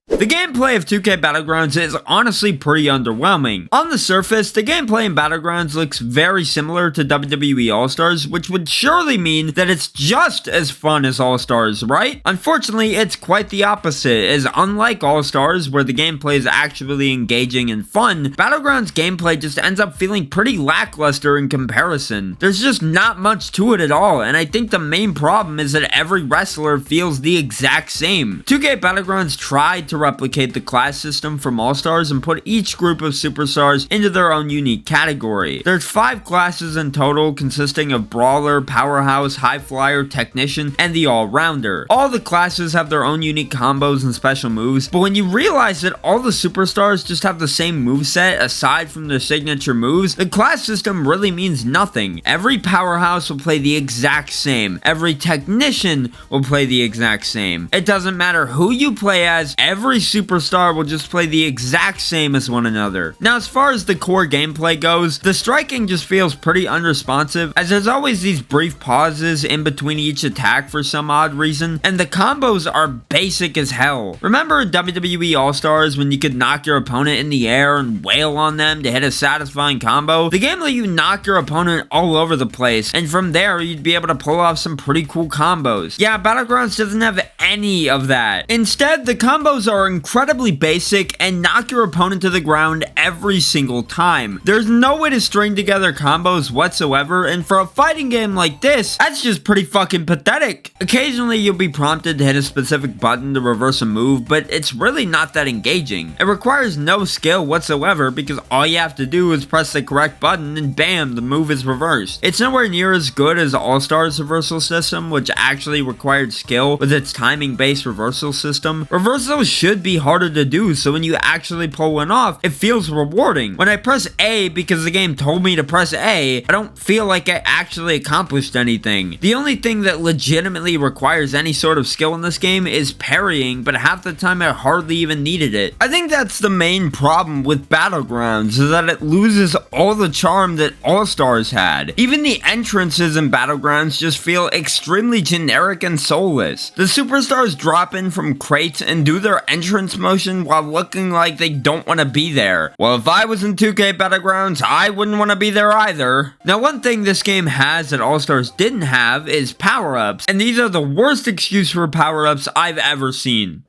The gameplay of 2K Battlegrounds is honestly pretty underwhelming. On the surface, the gameplay in Battlegrounds looks very similar to WWE All-Stars, which would surely mean that it's just as fun as All-Stars, right? Unfortunately, it's quite the opposite, as unlike All-Stars, where the gameplay is actually engaging and fun, Battlegrounds gameplay just ends up feeling pretty lackluster in comparison. There's just not much to it at all, and I think the main problem is that every wrestler feels the exact same. 2K Battlegrounds tried to replicate the class system from All-Stars and put each group of superstars into their own unique category. There's 5 classes in total, consisting of Brawler, Powerhouse, High Flyer, Technician, and the All-Rounder. All the classes have their own unique combos and special moves, but when you realize that all the superstars just have the same moveset aside from their signature moves, the class system really means nothing. Every Powerhouse will play the exact same. Every Technician will play the exact same. It doesn't matter who you play as, every superstar will just play the exact same as one another. Now, as far as the core gameplay goes, the striking just feels pretty unresponsive, as there's always these brief pauses in between each attack for some odd reason, and the combos are basic as hell. Remember in WWE All-Stars when you could knock your opponent in the air and wail on them to hit a satisfying combo? The game let you knock your opponent all over the place, and from there you'd be able to pull off some pretty cool combos. Yeah, Battlegrounds doesn't have any of that. Instead, the combos are incredibly basic and knock your opponent to the ground every single time. There's no way to string together combos whatsoever, and for a fighting game like this, that's just pretty fucking pathetic. Occasionally you'll be prompted to hit a specific button to reverse a move, but it's really not that engaging. It requires no skill whatsoever because all you have to do is press the correct button and bam, the move is reversed. It's nowhere near as good as All-Stars reversal system, which actually required skill with its timing-based reversal system. Reversals should be harder to do, so when you actually pull one off, it feels rewarding. When I press A because the game told me to press A, I don't feel like I actually accomplished anything. The only thing that legitimately requires any sort of skill in this game is parrying, but half the time I hardly even needed it. I think that's the main problem with Battlegrounds, is that it loses all the charm that All-Stars had. Even the entrances in Battlegrounds just feel extremely generic and soulless. The superstars drop in from crates and do their entrance motion while looking like they don't want to be there. Well, if I was in 2K Battlegrounds, I wouldn't want to be there either. Now, one thing this game has that All-Stars didn't have is power-ups, and these are the worst excuse for power-ups I've ever seen.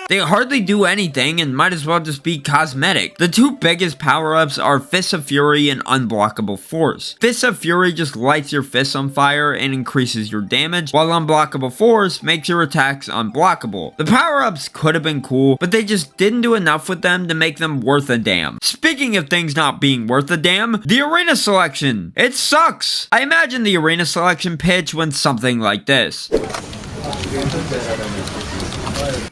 They hardly do anything and might as well just be cosmetic. The two biggest power-ups are Fists of Fury and Unblockable Force. Fists of Fury just lights your fists on fire and increases your damage, while Unblockable Force makes your attacks unblockable. The power-ups could have been cool, but they just didn't do enough with them to make them worth a damn. Speaking of things not being worth a damn, the arena selection. It sucks. I imagine the arena selection pitch went something like this.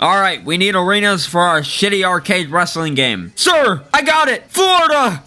Alright, we need arenas for our shitty arcade wrestling game. Sir, I got it! Florida!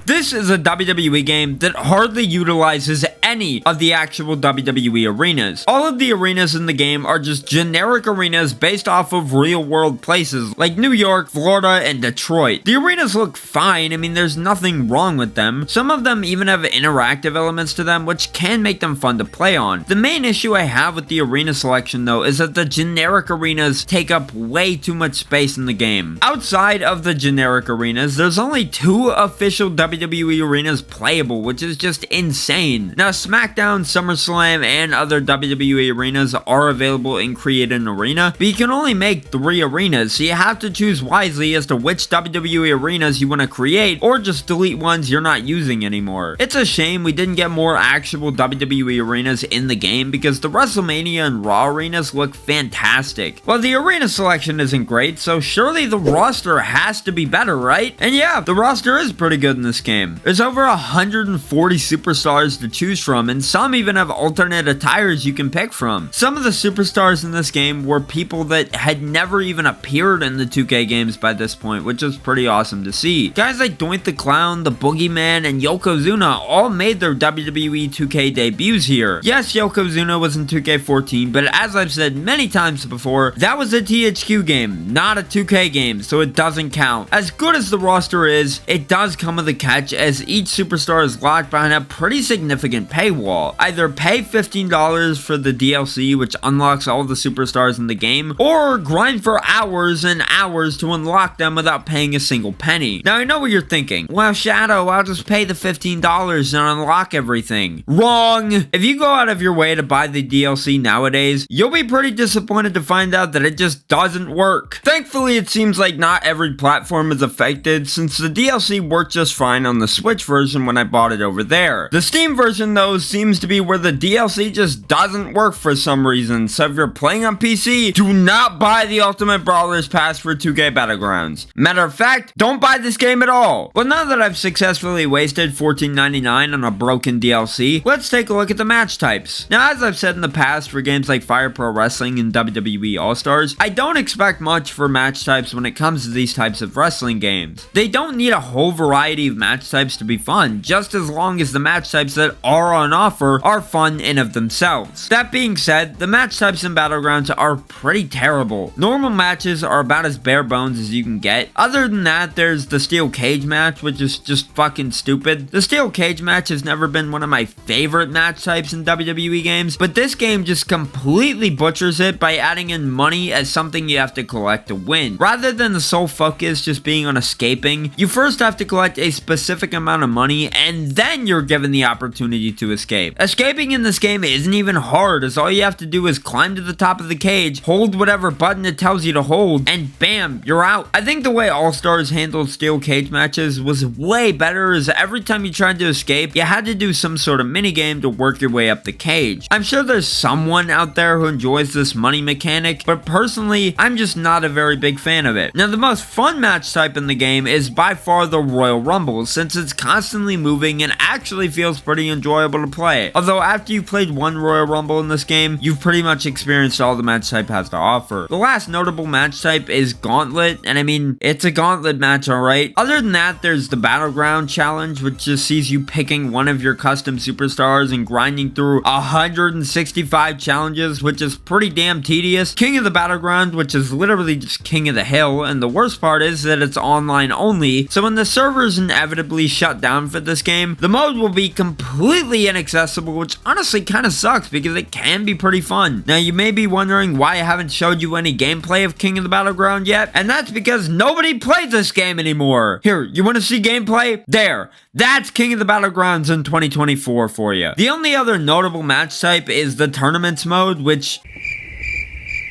This is a WWE game that hardly utilizes any any of the actual WWE arenas. All of the arenas in the game are just generic arenas based off of real world places like New York, Florida, and Detroit. The arenas look fine, I mean there's nothing wrong with them. Some of them even have interactive elements to them which can make them fun to play on. The main issue I have with the arena selection though is that the generic arenas take up way too much space in the game. Outside of the generic arenas, there's only 2 official WWE arenas playable, which is just insane. Now SmackDown, SummerSlam, and other WWE arenas are available in Create an Arena, but you can only make 3 arenas, so you have to choose wisely as to which WWE arenas you want to create, or just delete ones you're not using anymore. It's a shame we didn't get more actual WWE arenas in the game because the WrestleMania and Raw arenas look fantastic. Well, the arena selection isn't great, so surely the roster has to be better, right? And yeah, the roster is pretty good in this game. There's over 140 superstars to choose from, and some even have alternate attires you can pick from. Some of the superstars in this game were people that had never even appeared in the 2K games by this point, which is pretty awesome to see. Guys like Doink the Clown, the Boogeyman, and Yokozuna all made their WWE 2K debuts here. Yes, Yokozuna was in 2K14, but as I've said many times before, that was a THQ game, not a 2K game, so it doesn't count. As good as the roster is, it does come with a catch as each superstar is locked behind a pretty significant paywall. Either pay $15 for the DLC, which unlocks all the superstars in the game, or grind for hours and hours to unlock them without paying a single penny. Now I know what you're thinking. Well, Shadow, I'll just pay the $15 and unlock everything. Wrong! If you go out of your way to buy the DLC nowadays, you'll be pretty disappointed to find out that it just doesn't work. Thankfully, it seems like not every platform is affected since the DLC worked just fine on the Switch version when I bought it over there. The Steam version though seems to be where the DLC just doesn't work for some reason, so if you're playing on PC, do not buy the Ultimate Brawlers Pass for 2K Battlegrounds. Matter of fact, don't buy this game at all. Well, now that I've successfully wasted $14.99 on a broken DLC, let's take a look at the match types. Now, as I've said in the past for games like Fire Pro Wrestling and WWE All-Stars, I don't expect much for match types when it comes to these types of wrestling games. They don't need a whole variety of match types to be fun, just as long as the match types that are on offer are fun in of themselves. That being said, the match types in Battlegrounds are pretty terrible. Normal matches are about as bare bones as you can get. Other than that, there's the steel cage match, which is just fucking stupid. The steel cage match has never been one of my favorite match types in WWE games, but this game just completely butchers it by adding in money as something you have to collect to win. Rather than the sole focus just being on escaping, you first have to collect a specific amount of money and then you're given the opportunity to escape. Escaping in this game isn't even hard, as all you have to do is climb to the top of the cage, hold whatever button it tells you to hold, and bam, you're out. I think the way All-Stars handled steel cage matches was way better, as every time you tried to escape, you had to do some sort of minigame to work your way up the cage. I'm sure there's someone out there who enjoys this money mechanic, but personally, I'm just not a very big fan of it. Now, the most fun match type in the game is by far the Royal Rumble, since it's constantly moving and actually feels pretty enjoyable to play. Although after you've played one Royal Rumble in this game, you've pretty much experienced all the match type has to offer. The last notable match type is Gauntlet, and I mean, it's a gauntlet match, alright? Other than that, there's the Battleground Challenge, which just sees you picking one of your custom superstars and grinding through 165 challenges, which is pretty damn tedious. King of the Battleground, which is literally just King of the Hill, and the worst part is that it's online only, so when the servers inevitably shut down for this game, the mode will be completely inaccessible, which honestly kind of sucks because it can be pretty fun. Now, you may be wondering why I haven't showed you any gameplay of King of the Battleground yet, and that's because nobody plays this game anymore. Here, you want to see gameplay? There. That's King of the Battlegrounds in 2024 for you. The only other notable match type is the Tournaments mode, which...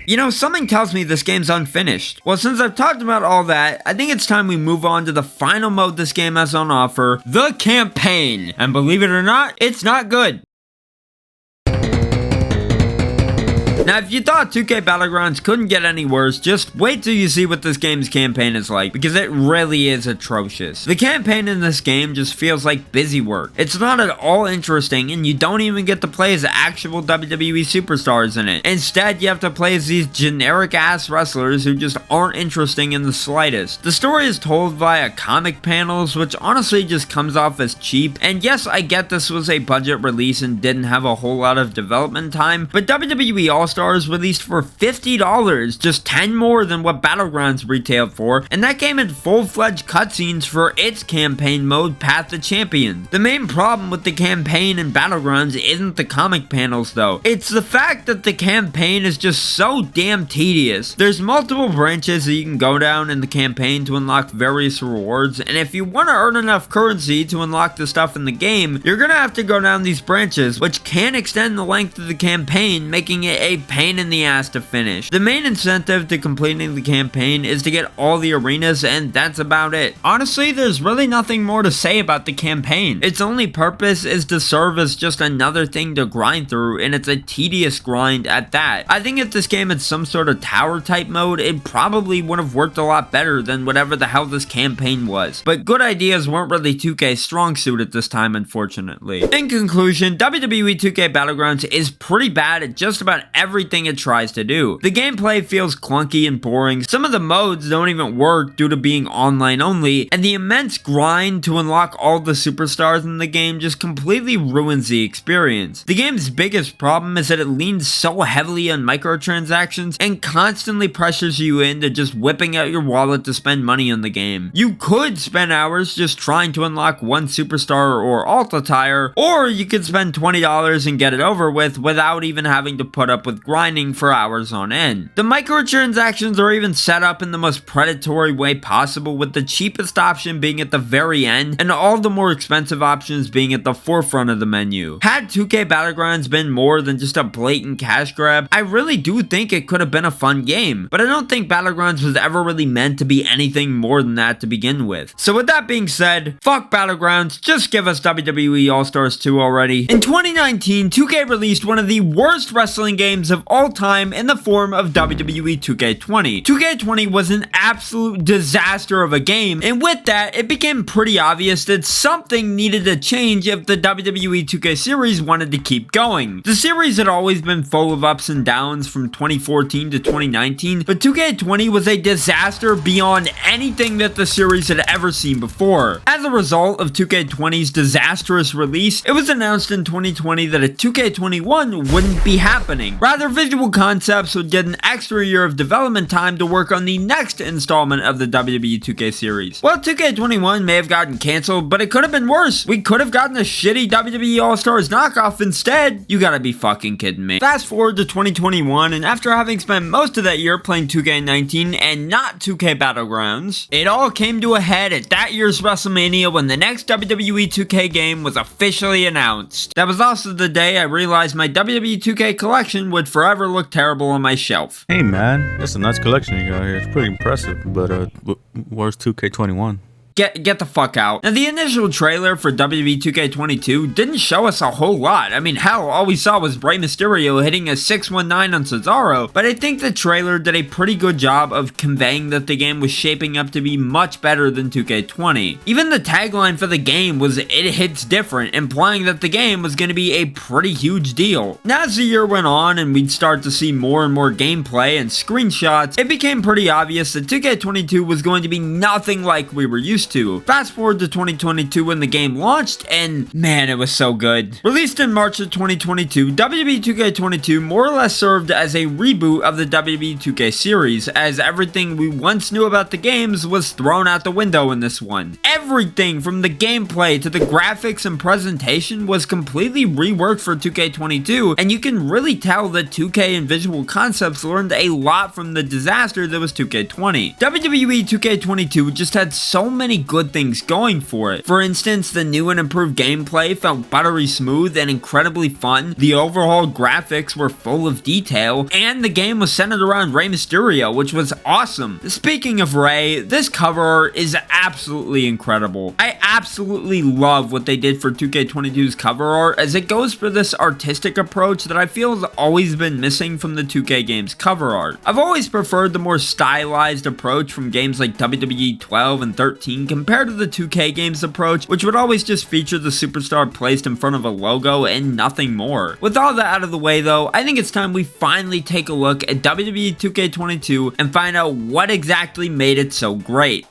you know, something tells me this game's unfinished. Well, since I've talked about all that, I think it's time we move on to the final mode this game has on offer, the Campaign. And believe it or not, it's not good. Now, if you thought 2K Battlegrounds couldn't get any worse, just wait till you see what this game's campaign is like, because it really is atrocious. The campaign in this game just feels like busy work. It's not at all interesting, and you don't even get to play as actual WWE superstars in it. Instead, you have to play as these generic-ass wrestlers who just aren't interesting in the slightest. The story is told via comic panels, which honestly just comes off as cheap, and yes, I get this was a budget release and didn't have a whole lot of development time, but WWE All-Stars released for $50, just 10 more than what Battlegrounds retailed for, and that came in full-fledged cutscenes for its campaign mode, Path to Champion. The main problem with the campaign in Battlegrounds isn't the comic panels though, it's the fact that the campaign is just so damn tedious. There's multiple branches that you can go down in the campaign to unlock various rewards, and if you want to earn enough currency to unlock the stuff in the game, you're gonna have to go down these branches, which can extend the length of the campaign, making it a pain in the ass to finish. The main incentive to completing the campaign is to get all the arenas, and that's about it. Honestly, there's really nothing more to say about the campaign. Its only purpose is to serve as just another thing to grind through, and it's a tedious grind at that. I think if this game had some sort of tower type mode, it probably would have worked a lot better than whatever the hell this campaign was. But good ideas weren't really 2K's strong suit at this time, unfortunately. In conclusion, WWE 2K Battlegrounds is pretty bad at just about everything it tries to do. The gameplay feels clunky and boring, some of the modes don't even work due to being online only, and the immense grind to unlock all the superstars in the game just completely ruins the experience. The game's biggest problem is that it leans so heavily on microtransactions and constantly pressures you into just whipping out your wallet to spend money on the game. You could spend hours just trying to unlock one superstar or alt attire, or you could spend $20 and get it over with without even having to put up with grinding for hours on end. The microtransactions are even set up in the most predatory way possible, with the cheapest option being at the very end and all the more expensive options being at the forefront of the menu. Had 2K Battlegrounds been more than just a blatant cash grab, I really do think it could have been a fun game, but I don't think Battlegrounds was ever really meant to be anything more than that to begin with. So with that being said, fuck Battlegrounds, just give us WWE All-Stars 2 already. In 2019, 2K released one of the worst wrestling games of all time in the form of WWE 2K20. 2K20 was an absolute disaster of a game, and with that, it became pretty obvious that something needed to change if the WWE 2K series wanted to keep going. The series had always been full of ups and downs from 2014 to 2019, but 2K20 was a disaster beyond anything that the series had ever seen before. As a result of 2K20's disastrous release, it was announced in 2020 that a 2K21 wouldn't be happening. Rather, Visual Concepts would get an extra year of development time to work on the next installment of the WWE 2K series. Well, 2K21 may have gotten cancelled, but it could have been worse. We could have gotten a shitty WWE All-Stars knockoff instead. You gotta be fucking kidding me. Fast forward to 2021, and after having spent most of that year playing 2K19 and not 2K Battlegrounds, it all came to a head at that year's WrestleMania when the next WWE 2K game was officially announced. That was also the day I realized my WWE 2K collection would forever look terrible on my shelf. Hey man, that's a nice collection you got here. It's pretty impressive, but where's 2K21? Get the fuck out. Now, the initial trailer for WWE 2K22 didn't show us a whole lot. I mean, hell, all we saw was Rey Mysterio hitting a 619 on Cesaro, but I think the trailer did a pretty good job of conveying that the game was shaping up to be much better than 2K20. Even the tagline for the game was "It hits different," implying that the game was going to be a pretty huge deal. Now, as the year went on and we'd start to see more and more gameplay and screenshots, it became pretty obvious that 2K22 was going to be nothing like we were used to. Fast forward to 2022 when the game launched, and man, it was so good. Released in March of 2022, WWE 2K22 more or less served as a reboot of the WWE 2K series, as everything we once knew about the games was thrown out the window in this one. Everything from the gameplay to the graphics and presentation was completely reworked for 2K22, and you can really tell that 2K and Visual Concepts learned a lot from the disaster that was 2K20. WWE 2K22 just had so many many good things going for it. For instance, the new and improved gameplay felt buttery smooth and incredibly fun, the overhauled graphics were full of detail, and the game was centered around Rey Mysterio, which was awesome. Speaking of Rey, this cover art is absolutely incredible. I absolutely love what they did for 2K22's cover art, as it goes for this artistic approach that I feel has always been missing from the 2K game's cover art. I've always preferred the more stylized approach from games like WWE 12 and 13 compared to the 2K game's approach, which would always just feature the superstar placed in front of a logo and nothing more. With all that out of the way though, I think it's time we finally take a look at WWE 2K22 and find out what exactly made it so great.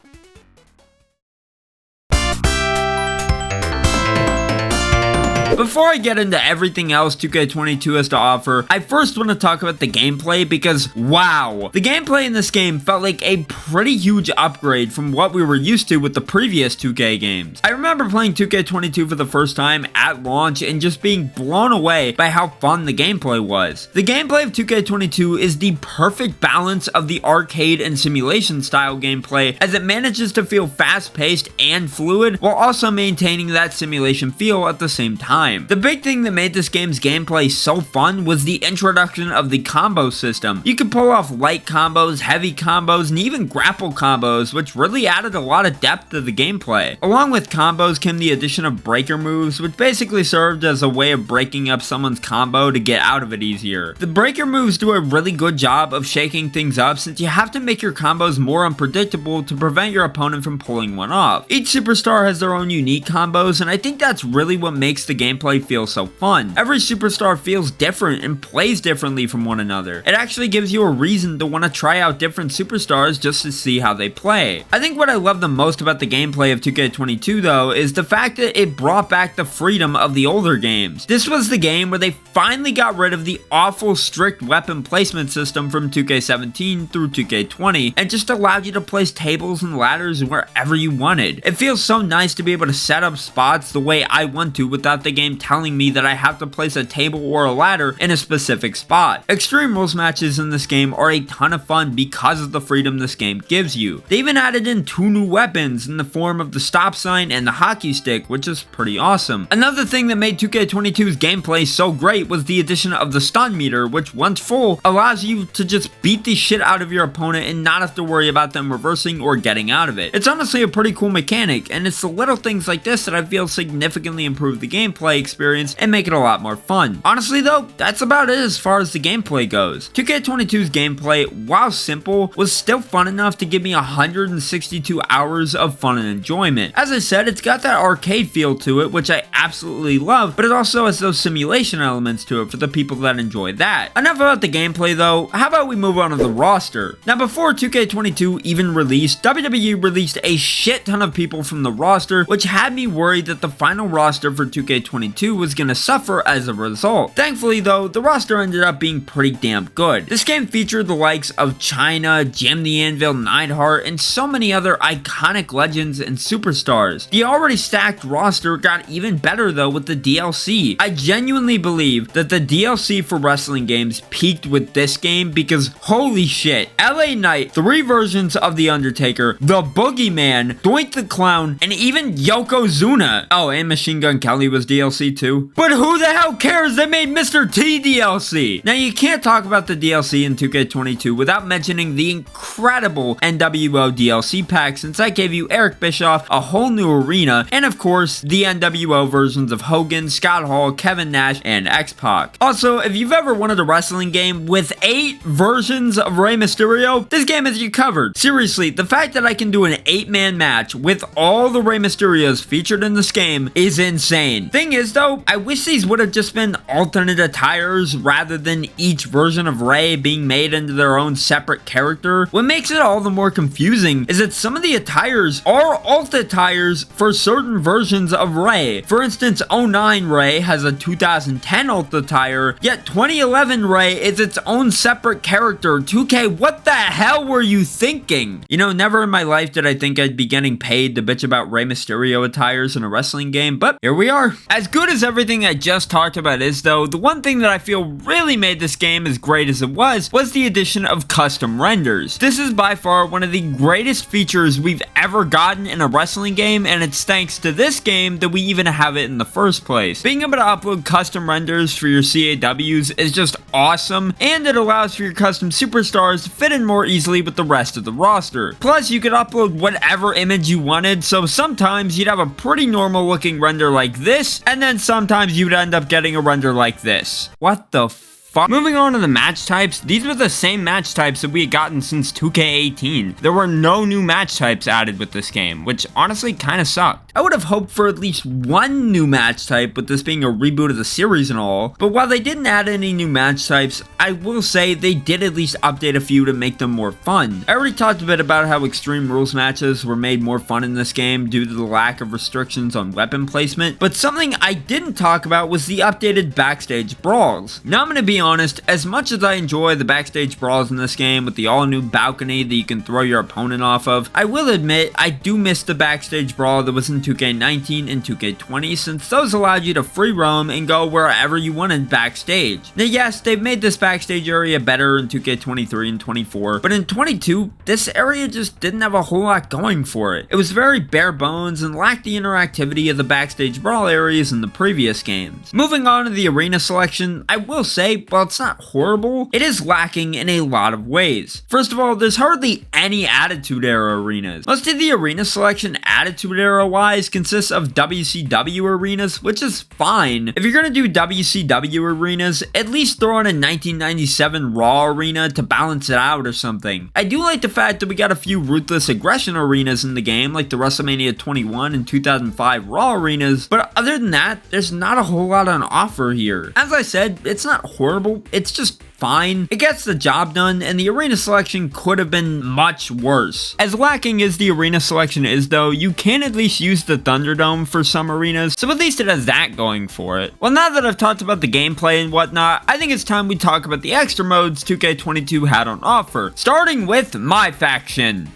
Before I get into everything else 2K22 has to offer, I first want to talk about the gameplay because, wow, the gameplay in this game felt like a pretty huge upgrade from what we were used to with the previous 2K games. I remember playing 2K22 for the first time at launch and just being blown away by how fun the gameplay was. The gameplay of 2K22 is the perfect balance of the arcade and simulation style gameplay, as it manages to feel fast-paced and fluid while also maintaining that simulation feel at the same time. The big thing that made this game's gameplay so fun was the introduction of the combo system. You could pull off light combos, heavy combos, and even grapple combos, which really added a lot of depth to the gameplay. Along with combos came the addition of breaker moves, which basically served as a way of breaking up someone's combo to get out of it easier. The breaker moves do a really good job of shaking things up, since you have to make your combos more unpredictable to prevent your opponent from pulling one off. Each superstar has their own unique combos, and I think that's really what makes the gameplay feels so fun. Every superstar feels different and plays differently from one another. It actually gives you a reason to want to try out different superstars just to see how they play. I think what I love the most about the gameplay of 2K22 though is the fact that it brought back the freedom of the older games. This was the game where they finally got rid of the awful strict weapon placement system from 2K17 through 2K20 and just allowed you to place tables and ladders wherever you wanted. It feels so nice to be able to set up spots the way I want to without the game telling me that I have to place a table or a ladder in a specific spot. Extreme Rules matches in this game are a ton of fun because of the freedom this game gives you. They even added in 2 new weapons in the form of the stop sign and the hockey stick, which is pretty awesome. Another thing that made 2K22's gameplay so great was the addition of the stun meter, which once full allows you to just beat the shit out of your opponent and not have to worry about them reversing or getting out of it. It's honestly a pretty cool mechanic, and it's the little things like this that I feel significantly improve the gameplay experience and make it a lot more fun. Honestly though, that's about it as far as the gameplay goes. 2K22's gameplay, while simple, was still fun enough to give me 162 hours of fun and enjoyment. As I said, it's got that arcade feel to it, which I absolutely love, but it also has those simulation elements to it for the people that enjoy that. Enough about the gameplay though, how about we move on to the roster? Now before 2K22 even released, WWE released a shit ton of people from the roster, which had me worried that the final roster for 2K22 was gonna suffer as a result. Thankfully though, the roster ended up being pretty damn good. This game featured the likes of China, Jim the Anvil Neidhart, and so many other iconic legends and superstars. The already stacked roster got even better though with the DLC. I genuinely believe that the DLC for wrestling games peaked with this game because holy shit, LA Knight, 3 versions of The Undertaker, The Boogeyman, Doink the Clown, and even Yokozuna. Oh, and Machine Gun Kelly was DLC too. But who the hell cares? They made Mr. T DLC. Now you can't talk about the DLC in 2K22 without mentioning the incredible NWO DLC pack, since that gave you Eric Bischoff, a whole new arena, and of course the NWO versions of Hogan, Scott Hall, Kevin Nash, and X-Pac. Also, if you've ever wanted a wrestling game with 8 versions of Rey Mysterio, this game has you covered. Seriously, the fact that I can do an 8-man match with all the Rey Mysterios featured in this game is insane. Thing is though, I wish these would have just been alternate attires rather than each version of Rey being made into their own separate character. What makes it all the more confusing is that some of the attires are alt attires for certain versions of Rey. For instance, 09 Rey has a 2010 alt attire, yet 2011 Rey is its own separate character. 2K, what the hell were you thinking? You know, never in my life did I think I'd be getting paid to bitch about Rey Mysterio attires in a wrestling game, but here we are. As As good as everything I just talked about is though, the one thing that I feel really made this game as great as it was the addition of custom renders. This is by far one of the greatest features we've ever gotten in a wrestling game, and it's thanks to this game that we even have it in the first place. Being able to upload custom renders for your CAWs is just awesome, and it allows for your custom superstars to fit in more easily with the rest of the roster. Plus, you could upload whatever image you wanted, so sometimes you'd have a pretty normal looking render like this, and then sometimes you'd end up getting a render like this. What the fuck? Moving on to the match types, these were the same match types that we had gotten since 2K18. There were no new match types added with this game, which honestly kind of sucked. I would have hoped for at least one new match type, with this being a reboot of the series and all, but while they didn't add any new match types, I will say they did at least update a few to make them more fun. I already talked a bit about how Extreme Rules matches were made more fun in this game due to the lack of restrictions on weapon placement, but something I didn't talk about was the updated backstage brawls. Now I'm going to be honest, as much as I enjoy the backstage brawls in this game with the all-new balcony that you can throw your opponent off of, I will admit I do miss the backstage brawl that was in 2K19 and 2K20, since those allowed you to free roam and go wherever you wanted backstage. Now yes, they've made this backstage area better in 2K23 and 24, but in 22, this area just didn't have a whole lot going for it. It was very bare bones and lacked the interactivity of the backstage brawl areas in the previous games. Moving on to the arena selection, I will say, while it's not horrible, it is lacking in a lot of ways. First of all, there's hardly any Attitude Era arenas. Most of the arena selection Attitude Era wise consists of WCW arenas, which is fine. If you're gonna do WCW arenas, at least throw in a 1997 Raw arena to balance it out or something. I do like the fact that we got a few Ruthless Aggression arenas in the game, like the WrestleMania 21 and 2005 Raw arenas, but other than that, there's not a whole lot on offer here. As I said, it's not horrible, it's just fine. It gets the job done, and the arena selection could have been much worse. As lacking as the arena selection is though, you can at least use the Thunderdome for some arenas, so at least it has that going for it. Well, now that I've talked about the gameplay and whatnot, I think it's time we talk about the extra modes 2K22 had on offer, starting with My Faction.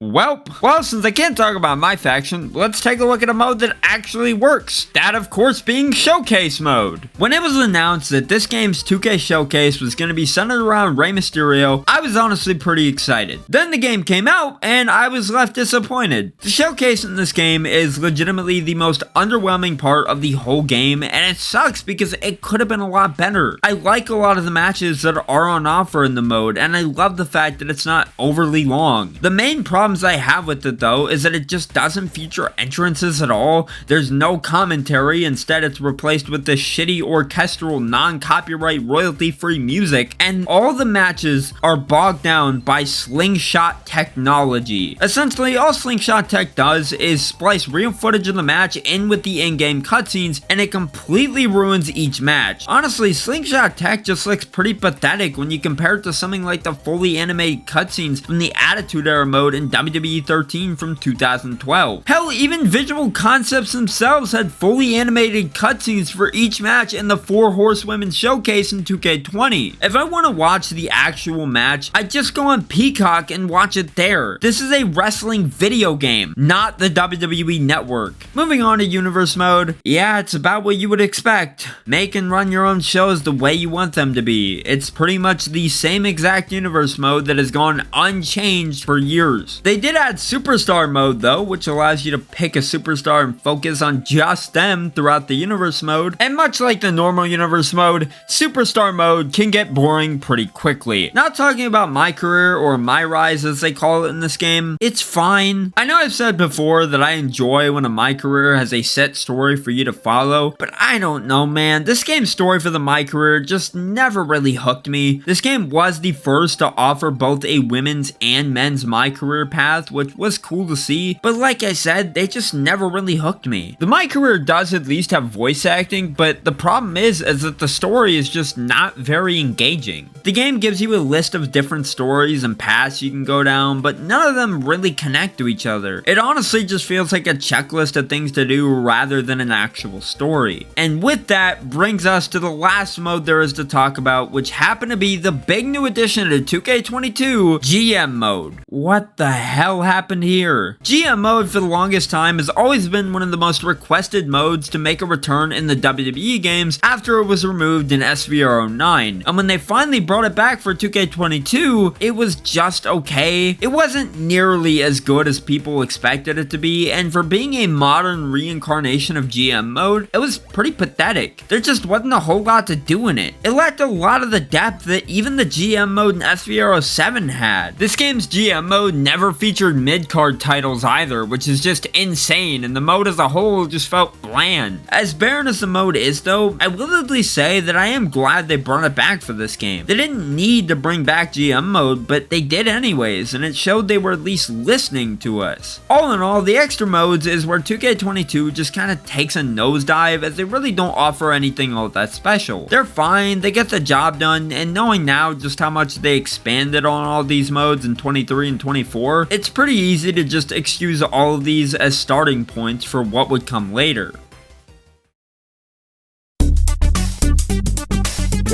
Well, since I can't talk about My Faction, let's take a look at a mode that actually works. That, of course, being Showcase Mode. When it was announced that this game's 2K Showcase was going to be centered around Rey Mysterio, I was honestly pretty excited. Then the game came out, and I was left disappointed. The Showcase in this game is legitimately the most underwhelming part of the whole game, and it sucks because it could have been a lot better. I like a lot of the matches that are on offer in the mode, and I love the fact that it's not overly long. The main problem I have with it though is that it just doesn't feature entrances at all. There's no commentary, instead it's replaced with this shitty orchestral non-copyright royalty free music, and all the matches are bogged down by slingshot technology. Essentially all slingshot tech does is splice real footage of the match in with the in-game cutscenes, and it completely ruins each match. Honestly, slingshot tech just looks pretty pathetic when you compare it to something like the fully animated cutscenes from the Attitude Era mode in WWE 13 from 2012. Hell, even Visual Concepts themselves had fully animated cutscenes for each match in the 4 Horsewomen Showcase in 2K20. If I want to watch the actual match, I just go on Peacock and watch it there. This is a wrestling video game, not the WWE Network. Moving on to Universe Mode, yeah, it's about what you would expect. Make and run your own shows the way you want them to be. It's pretty much the same exact Universe Mode that has gone unchanged for years. They did add Superstar Mode though, which allows you to pick a superstar and focus on just them throughout the Universe Mode. And much like the normal Universe Mode, Superstar Mode can get boring pretty quickly. Not talking about My Career or My Rise as they call it in this game, it's fine. I know I've said before that I enjoy when a My Career has a set story for you to follow, but I don't know, man. This game's story for the My Career just never really hooked me. This game was the first to offer both a women's and men's My Career path, which was cool to see, but like I said, they just never really hooked me. The My Career does at least have voice acting, but the problem is that the story is just not very engaging. The game gives you a list of different stories and paths you can go down, but none of them really connect to each other. It honestly just feels like a checklist of things to do rather than an actual story. And with that brings us to the last mode there is to talk about, which happened to be the big new addition to 2K22, GM mode. What the hell happened here? GM mode for the longest time has always been one of the most requested modes to make a return in the WWE games after it was removed in SVR09, and when they finally brought it back for 2K22, it was just okay. It wasn't nearly as good as people expected it to be, and for being a modern reincarnation of GM mode, it was pretty pathetic. There just wasn't a whole lot to do in it. It lacked a lot of the depth that even the GM mode in SVR07 had. This game's GM mode never featured mid-card titles either, which is just insane, and the mode as a whole just felt bland. As barren as the mode is though, I will at least say that I am glad they brought it back for this game. They didn't need to bring back GM mode, but they did anyways, and it showed they were at least listening to us. All in all, the extra modes is where 2K22 just kind of takes a nosedive, as they really don't offer anything all that special. They're fine, they get the job done, and knowing now just how much they expanded on all these modes in 23 and 24, it's pretty easy to just excuse all of these as starting points for what would come later.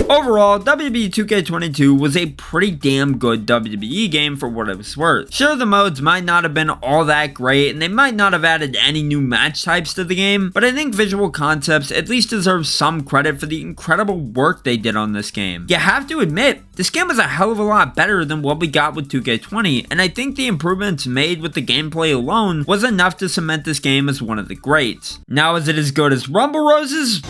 Overall, WWE 2K22 was a pretty damn good WWE game for what it was worth. Sure, the modes might not have been all that great, and they might not have added any new match types to the game, but I think Visual Concepts at least deserves some credit for the incredible work they did on this game. You have to admit, this game was a hell of a lot better than what we got with 2K20, and I think the improvements made with the gameplay alone was enough to cement this game as one of the greats. Now, is it as good as Rumble Roses?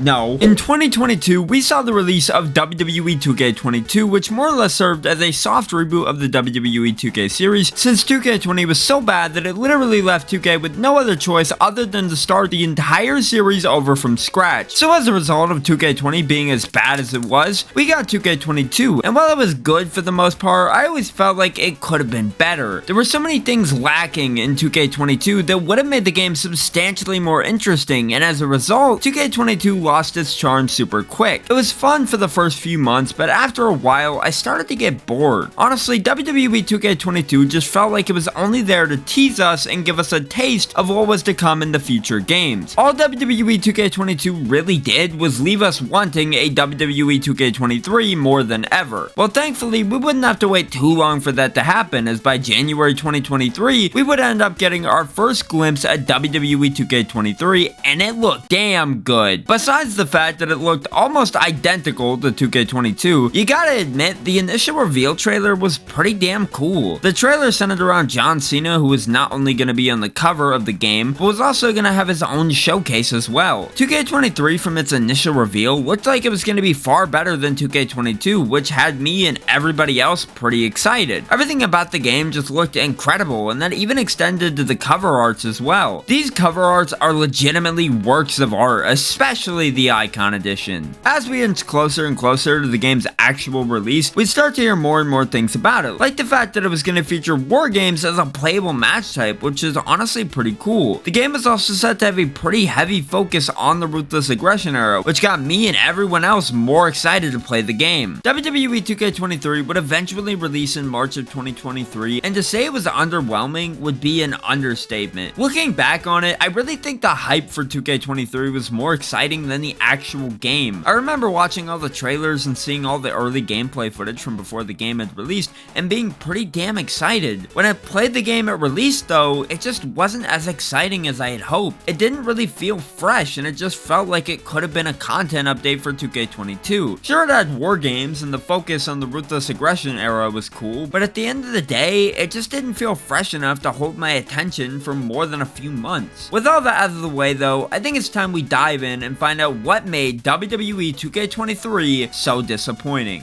No. In 2022, we saw the release of WWE 2K22, which more or less served as a soft reboot of the WWE 2K series, since 2K20 was so bad that it literally left 2K with no other choice other than to start the entire series over from scratch. So as a result of 2K20 being as bad as it was, we got 2K22, and while it was good for the most part, I always felt like it could have been better. There were so many things lacking in 2K22 that would have made the game substantially more interesting, and as a result, 2K22 lost its charm super quick. It was fun for the first few months, but after a while, I started to get bored. Honestly, WWE 2K22 just felt like it was only there to tease us and give us a taste of what was to come in the future games. All WWE 2K22 really did was leave us wanting a WWE 2K23 more than ever. Well, thankfully, we wouldn't have to wait too long for that to happen, as by January 2023, we would end up getting our first glimpse at WWE 2K23, and it looked damn good. Besides the fact that it looked almost identical to 2K22, you gotta admit, the initial reveal trailer was pretty damn cool. The trailer centered around John Cena, who was not only gonna be on the cover of the game, but was also gonna have his own showcase as well. 2K23 from its initial reveal looked like it was gonna be far better than 2K22, which had me and everybody else pretty excited. Everything about the game just looked incredible, and that even extended to the cover arts as well. These cover arts are legitimately works of art, especially the Icon Edition. As we inch closer and closer to the game's actual release, we'd start to hear more and more things about it, like the fact that it was going to feature war games as a playable match type, which is honestly pretty cool. The game is also set to have a pretty heavy focus on the Ruthless Aggression era, which got me and everyone else more excited to play the game. WWE 2K23 would eventually release in March of 2023, and to say it was underwhelming would be an understatement. Looking back on it, I really think the hype for 2K23 was more exciting than the actual game. I remember watching all the trailers and seeing all the early gameplay footage from before the game had released and being pretty damn excited. When I played the game at release though, it just wasn't as exciting as I had hoped. It didn't really feel fresh, and it just felt like it could have been a content update for 2K22. Sure, it had war games and the focus on the Ruthless Aggression era was cool, but at the end of the day, it just didn't feel fresh enough to hold my attention for more than a few months. With all that out of the way though, I think it's time we dive in and find out what made WWE 2K23 so disappointing.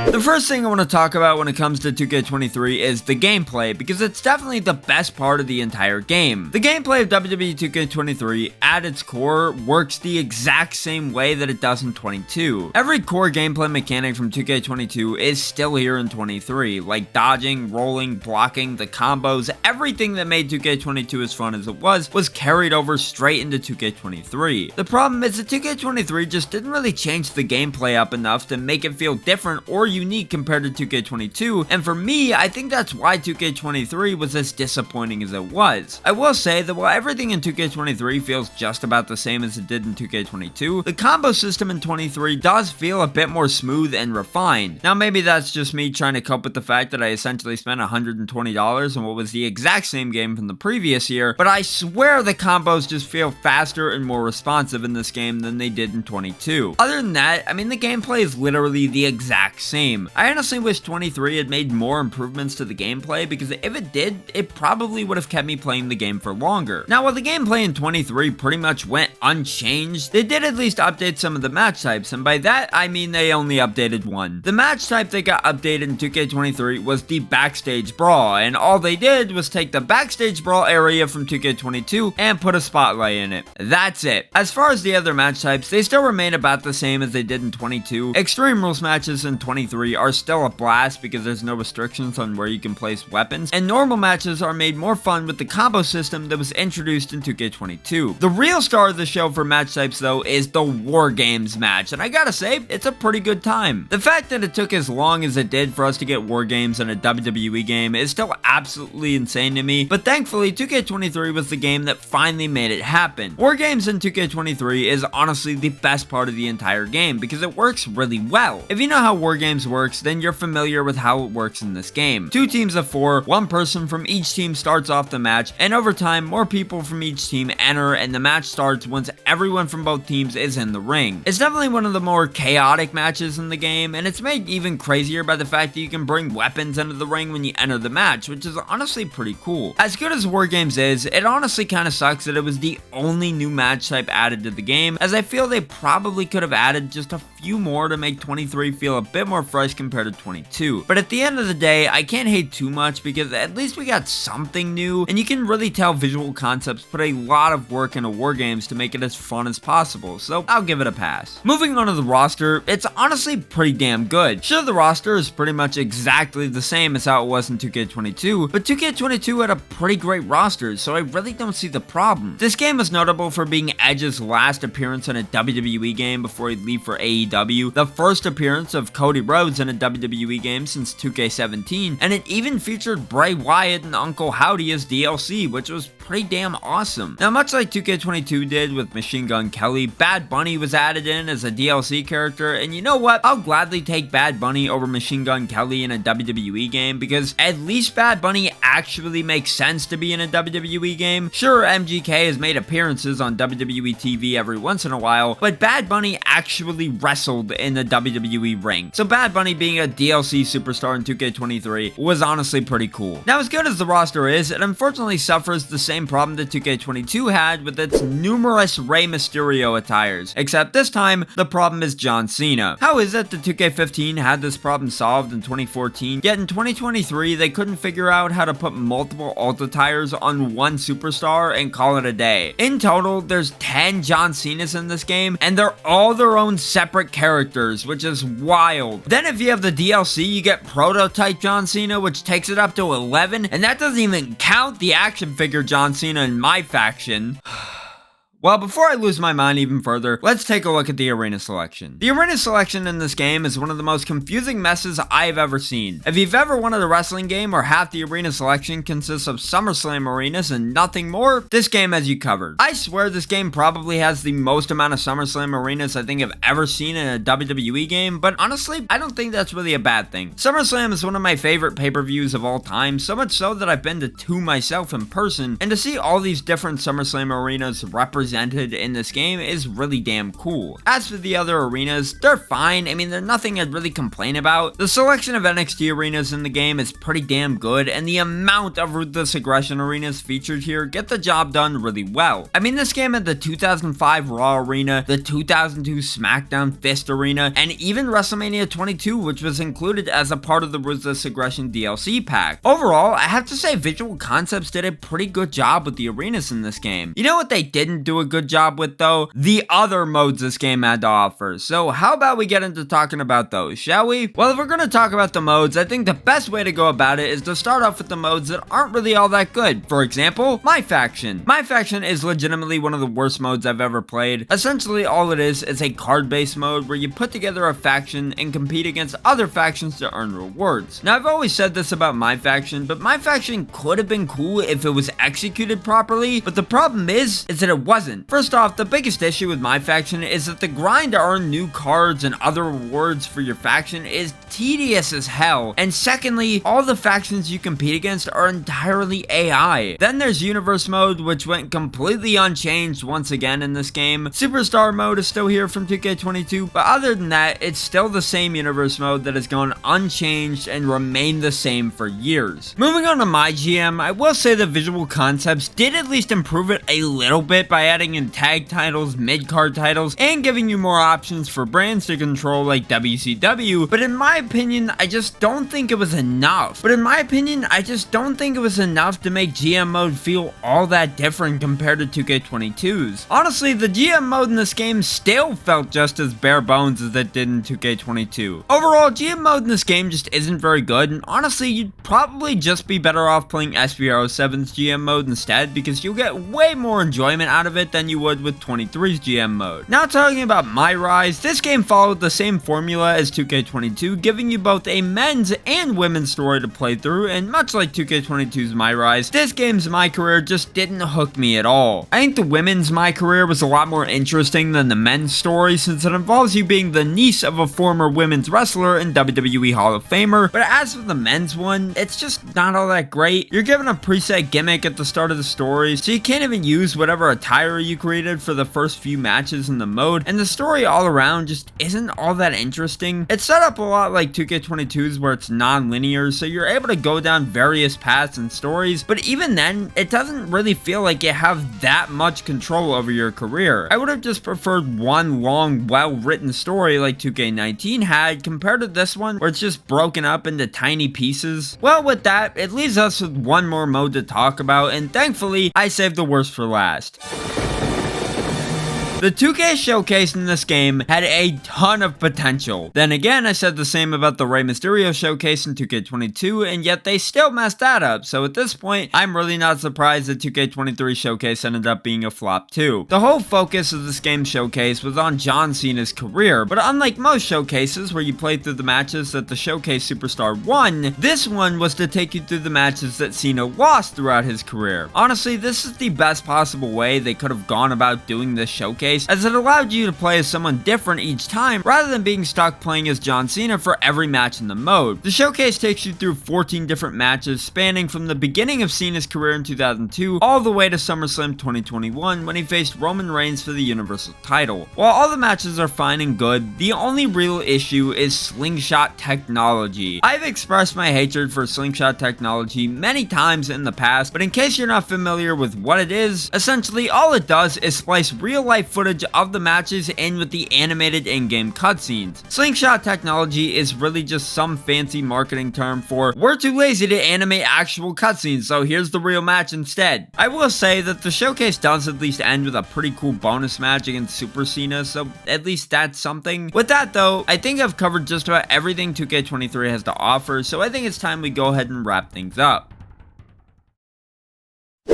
The first thing I want to talk about when it comes to 2K23 is the gameplay, because it's definitely the best part of the entire game. The gameplay of WWE 2K23 at its core works the exact same way that it does in 22. Every core gameplay mechanic from 2K22 is still here in 23, like dodging, rolling, blocking, the combos, everything that made 2K22 as fun as it was carried over straight into 2K23. The problem is that 2K23 just didn't really change the gameplay up enough to make it feel different or unique unique compared to 2K22, and for me, I think that's why 2K23 was as disappointing as it was. I will say that while everything in 2K23 feels just about the same as it did in 2K22, the combo system in 23 does feel a bit more smooth and refined. Now maybe that's just me trying to cope with the fact that I essentially spent $120 on what was the exact same game from the previous year, but I swear the combos just feel faster and more responsive in this game than they did in 22. Other than that, I mean, the gameplay is literally the exact same. I honestly wish 23 had made more improvements to the gameplay, because if it did, it probably would have kept me playing the game for longer. Now, while the gameplay in 23 pretty much went unchanged, they did at least update some of the match types, and by that, I mean they only updated one. The match type that got updated in 2K23 was the Backstage Brawl, and all they did was take the Backstage Brawl area from 2K22 and put a spotlight in it. That's it. As far as the other match types, they still remain about the same as they did in 22. Extreme Rules matches in 23 are still a blast because there's no restrictions on where you can place weapons, and normal matches are made more fun with the combo system that was introduced in 2K22. The real star of the show for match types though is the War Games match, and I gotta say, it's a pretty good time. The fact that it took as long as it did for us to get War Games in a WWE game is still absolutely insane to me, but thankfully 2K23 was the game that finally made it happen. War Games in 2K23 is honestly the best part of the entire game because it works really well. If you know how War Games works, then you're familiar with how it works in this game. 2 teams of 4, 1 person from each team starts off the match, and over time, more people from each team enter, and the match starts once everyone from both teams is in the ring. It's definitely one of the more chaotic matches in the game, and it's made even crazier by the fact that you can bring weapons into the ring when you enter the match, which is honestly pretty cool. As good as War Games is, it honestly kind of sucks that it was the only new match type added to the game, as I feel they probably could have added just a few more to make 23 feel a bit more fresh compared to 22. But at the end of the day, I can't hate too much because at least we got something new, and you can really tell Visual Concepts put a lot of work into War Games to make it as fun as possible, so I'll give it a pass. Moving on to the roster, it's honestly pretty damn good. Sure, the roster is pretty much exactly the same as how it was in 2K22, but 2K22 had a pretty great roster, so I really don't see the problem. This game is notable for being Edge's last appearance in a WWE game before he'd leave for AEW, the first appearance of Cody Rhodes in a WWE game since 2K17, and it even featured Bray Wyatt and Uncle Howdy as DLC, which was pretty damn awesome. Now, much like 2K22 did with Machine Gun Kelly, Bad Bunny was added in as a DLC character, and you know what? I'll gladly take Bad Bunny over Machine Gun Kelly in a WWE game, because at least Bad Bunny actually makes sense to be in a WWE game. Sure, MGK has made appearances on WWE TV every once in a while, but Bad Bunny actually wrestled in the WWE ring. So Bad Bunny being a DLC superstar in 2K23 was honestly pretty cool. Now, as good as the roster is, it unfortunately suffers the same problem that 2K22 had with its numerous Rey Mysterio attires, except this time, the problem is John Cena. How is it that 2K15 had this problem solved in 2014, yet in 2023 they couldn't figure out how to put multiple alt attires on one superstar and call it a day? In total, there's 10 John Cenas in this game, and they're all their own separate characters, which is wild. Then if you have the DLC, you get Prototype John Cena, which takes it up to 11, and that doesn't even count the action figure John Cena in my faction. Well, before I lose my mind even further, let's take a look at the arena selection. The arena selection in this game is one of the most confusing messes I've ever seen. If you've ever wanted a wrestling game where half the arena selection consists of SummerSlam arenas and nothing more, this game has you covered. I swear this game probably has the most amount of SummerSlam arenas I think I've ever seen in a WWE game, but honestly, I don't think that's really a bad thing. SummerSlam is one of my favorite pay-per-views of all time, so much so that I've been to 2 myself in person, and to see all these different SummerSlam arenas represented in this game is really damn cool. As for the other arenas, they're fine. I mean, they're nothing I'd really complain about. The selection of NXT arenas in the game is pretty damn good, and the amount of Ruthless Aggression arenas featured here get the job done really well. I mean, this game had the 2005 Raw arena, the 2002 SmackDown Fist arena, and even WrestleMania 22, which was included as a part of the Ruthless Aggression DLC pack. Overall, I have to say Visual Concepts did a pretty good job with the arenas in this game. You know what they didn't do do a good job with though, the other modes this game had to offer. So how about we get into talking about those, shall we? Well, if we're gonna talk about the modes, I think the best way to go about it is to start off with the modes that aren't really all that good. For example, My Faction. My Faction is legitimately one of the worst modes I've ever played. Essentially, all it is a card-based mode where you put together a faction and compete against other factions to earn rewards. Now, I've always said this about My Faction, but My Faction could have been cool if it was executed properly, but the problem is that it wasn't. First off, the biggest issue with My Faction is that the grind to earn new cards and other rewards for your faction is tedious as hell. And secondly, all the factions you compete against are entirely AI. Then there's Universe mode, which went completely unchanged once again in this game. Superstar mode is still here from 2K22, but other than that, it's still the same Universe mode that has gone unchanged and remained the same for years. Moving on to My GM, I will say the visual concepts did at least improve it a little bit by adding in tag titles, mid-card titles, and giving you more options for brands to control like WCW, but in my opinion, I just don't think it was enough. To make GM mode feel all that different compared to 2K22's. Honestly, the GM mode in this game still felt just as bare bones as it did in 2K22. Overall, GM mode in this game just isn't very good, and honestly, you'd probably just be better off playing SBR07's GM mode instead, because you'll get way more enjoyment out of it than you would with 23's GM mode. Now talking about My Rise, this game followed the same formula as 2K22, giving you both a men's and women's story to play through, and much like 2K22's My Rise, this game's My Career just didn't hook me at all. I think the women's My Career was a lot more interesting than the men's story, since it involves you being the niece of a former women's wrestler and WWE Hall of Famer, but as for the men's one, it's just not all that great. You're given a preset gimmick at the start of the story, so you can't even use whatever attire you created for the first few matches in the mode, and the story all around just isn't all that interesting. It's set up a lot like 2K22's where it's non-linear, so you're able to go down various paths and stories, but even then, it doesn't really feel like you have that much control over your career. I would have just preferred one long, well-written story like 2K19 had compared to this one where it's just broken up into tiny pieces. Well, with that, it leaves us with one more mode to talk about, and thankfully, I saved the worst for last. The 2K showcase in this game had a ton of potential. Then again, I said the same about the Rey Mysterio showcase in 2K22, and yet they still messed that up, so at this point, I'm really not surprised that 2K23 showcase ended up being a flop too. The whole focus of this game's showcase was on John Cena's career, but unlike most showcases where you play through the matches that the showcase superstar won, this one was to take you through the matches that Cena lost throughout his career. Honestly, this is the best possible way they could have gone about doing this showcase, as it allowed you to play as someone different each time rather than being stuck playing as John Cena for every match in the mode. The showcase takes you through 14 different matches spanning from the beginning of Cena's career in 2002 all the way to SummerSlam 2021 when he faced Roman Reigns for the Universal title. While all the matches are fine and good, the only real issue is slingshot technology. I've expressed my hatred for slingshot technology many times in the past, but in case you're not familiar with what it is, essentially all it does is splice real-life footage of the matches in with the animated in-game cutscenes. Slingshot technology is really just some fancy marketing term for we're too lazy to animate actual cutscenes, so here's the real match instead. I will say that the showcase does at least end with a pretty cool bonus match against Super Cena, so at least that's something. With that though, I think I've covered just about everything 2K23 has to offer, so I think it's time we go ahead and wrap things up.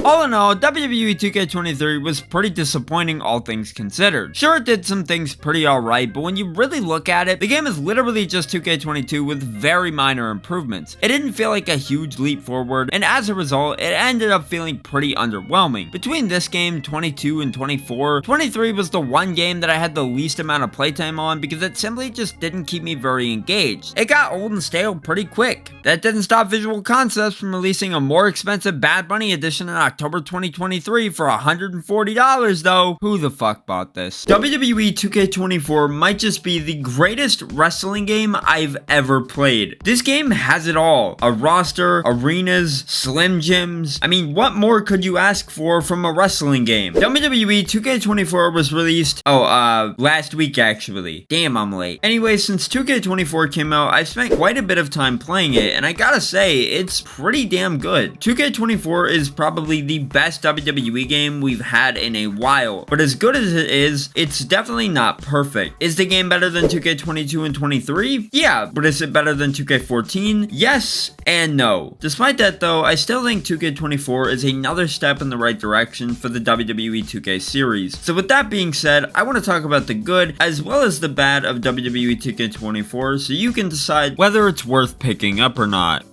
All in all, WWE 2K23 was pretty disappointing all things considered. Sure, it did some things pretty alright, but when you really look at it, the game is literally just 2K22 with very minor improvements. It didn't feel like a huge leap forward, and as a result, it ended up feeling pretty underwhelming. Between this game, 22 and 24, 23 was the one game that I had the least amount of playtime on because it simply just didn't keep me very engaged. It got old and stale pretty quick. That didn't stop Visual Concepts from releasing a more expensive Bad Bunny edition in October 2023 for $140 though. Who the fuck bought this? WWE 2K24 might just be the greatest wrestling game I've ever played. This game has it all. A roster, arenas, slim gyms. I mean, what more could you ask for from a wrestling game? WWE 2K24 was released, last week actually. Damn, I'm late. Anyway, since 2K24 came out, I've spent quite a bit of time playing it, and I gotta say, it's pretty damn good. 2K24 is probably easily the best WWE game we've had in a while, but as good as it is, it's definitely not perfect. Is the game better than 2K22 and 23? Yeah, but is it better than 2K14? Yes and no. Despite that though, I still think 2K24 is another step in the right direction for the WWE 2K series. So with that being said, I want to talk about the good as well as the bad of WWE 2K24 so you can decide whether it's worth picking up or not.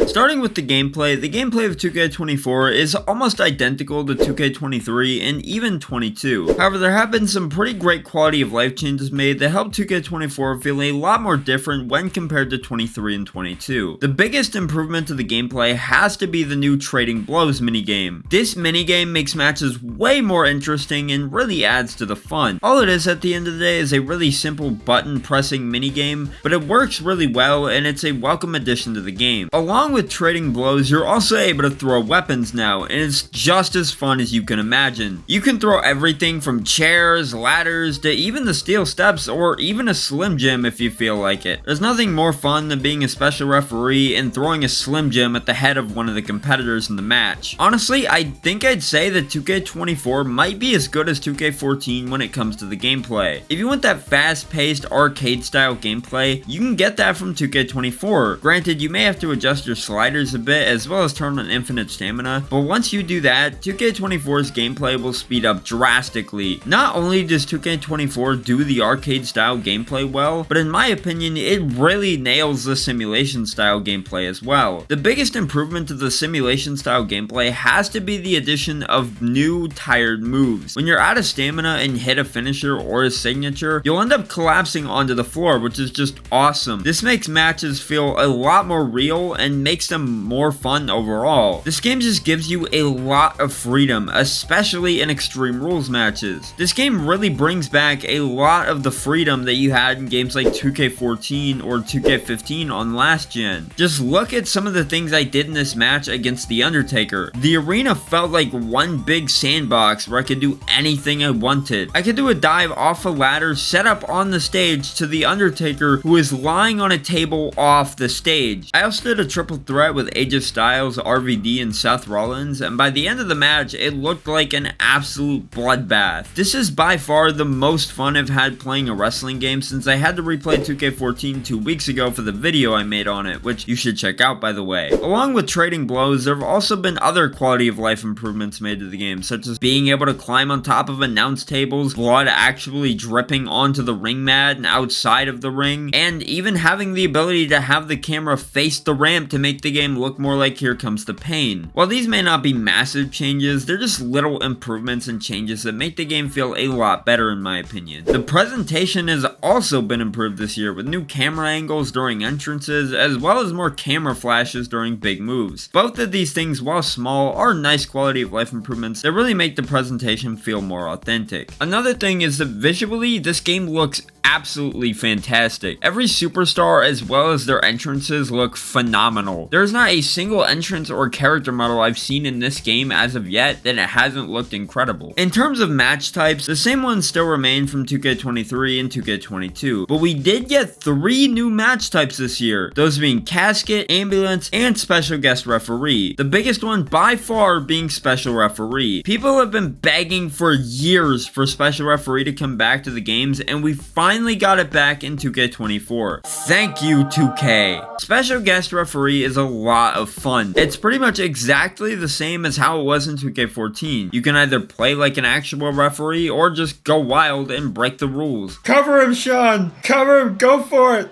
Starting with the gameplay of 2K24 is almost identical to 2K23 and even 22. However, there have been some pretty great quality of life changes made that help 2K24 feel a lot more different when compared to 23 and 22. The biggest improvement to the gameplay has to be the new Trading Blows minigame. This minigame makes matches way more interesting and really adds to the fun. All it is at the end of the day is a really simple button pressing minigame, but it works really well and it's a welcome addition to the game. Along with Trading Blows, you're also able to throw weapons now, and it's just as fun as you can imagine. You can throw everything from chairs, ladders, to even the steel steps, or even a Slim Jim if you feel like it. There's nothing more fun than being a special referee and throwing a Slim Jim at the head of one of the competitors in the match. Honestly, I think I'd say that 2K24 might be as good as 2K14 when it comes to the gameplay. If you want that fast-paced, arcade-style gameplay, you can get that from 2K24. Granted, you may have to adjust your sliders a bit as well as turn on infinite stamina, but once you do that, 2K24's gameplay will speed up drastically. Not only does 2K24 do the arcade style gameplay well, but in my opinion it really nails the simulation style gameplay as well. The biggest improvement to the simulation style gameplay has to be the addition of new tired moves. When you're out of stamina and hit a finisher or a signature, you'll end up collapsing onto the floor, which is just awesome. This makes matches feel a lot more real and makes them more fun overall. This game just gives you a lot of freedom, especially in Extreme Rules matches. This game really brings back a lot of the freedom that you had in games like 2K14 or 2K15 on last gen. Just look at some of the things I did in this match against The Undertaker. The arena felt like one big sandbox where I could do anything I wanted. I could do a dive off a ladder set up on the stage to The Undertaker, who is lying on a table off the stage. I also did a triple threat with AJ Styles, RVD, and Seth Rollins, and by the end of the match, it looked like an absolute bloodbath. This is by far the most fun I've had playing a wrestling game since I had to replay 2K14 2 weeks ago for the video I made on it, which you should check out by the way. Along with Trading Blows, there have also been other quality of life improvements made to the game, such as being able to climb on top of announce tables, blood actually dripping onto the ring mat and outside of the ring, and even having the ability to have the camera face the ramp to make the game look more like Here Comes the Pain. While these may not be massive changes, they're just little improvements and changes that make the game feel a lot better in my opinion. The presentation has also been improved this year with new camera angles during entrances as well as more camera flashes during big moves. Both of these things, while small, are nice quality of life improvements that really make the presentation feel more authentic. Another thing is that visually this game looks absolutely fantastic. Every superstar as well as their entrances look phenomenal. There's not a single entrance or character model I've seen in this game as of yet that it hasn't looked incredible. In terms of match types, the same ones still remain from 2K23 and 2K22, but we did get 3 new match types this year, those being Casket, Ambulance, and Special Guest Referee. The biggest one by far being Special Referee. People have been begging for years for Special Referee to come back to the games, and we finally got it back in 2K24. Thank you, 2K. Special Guest Referee is a lot of fun. It's pretty much exactly the same as how it was in 2K14. You can either play like an actual referee or just go wild and break the rules. Cover him, Sean! Cover him! Go for it!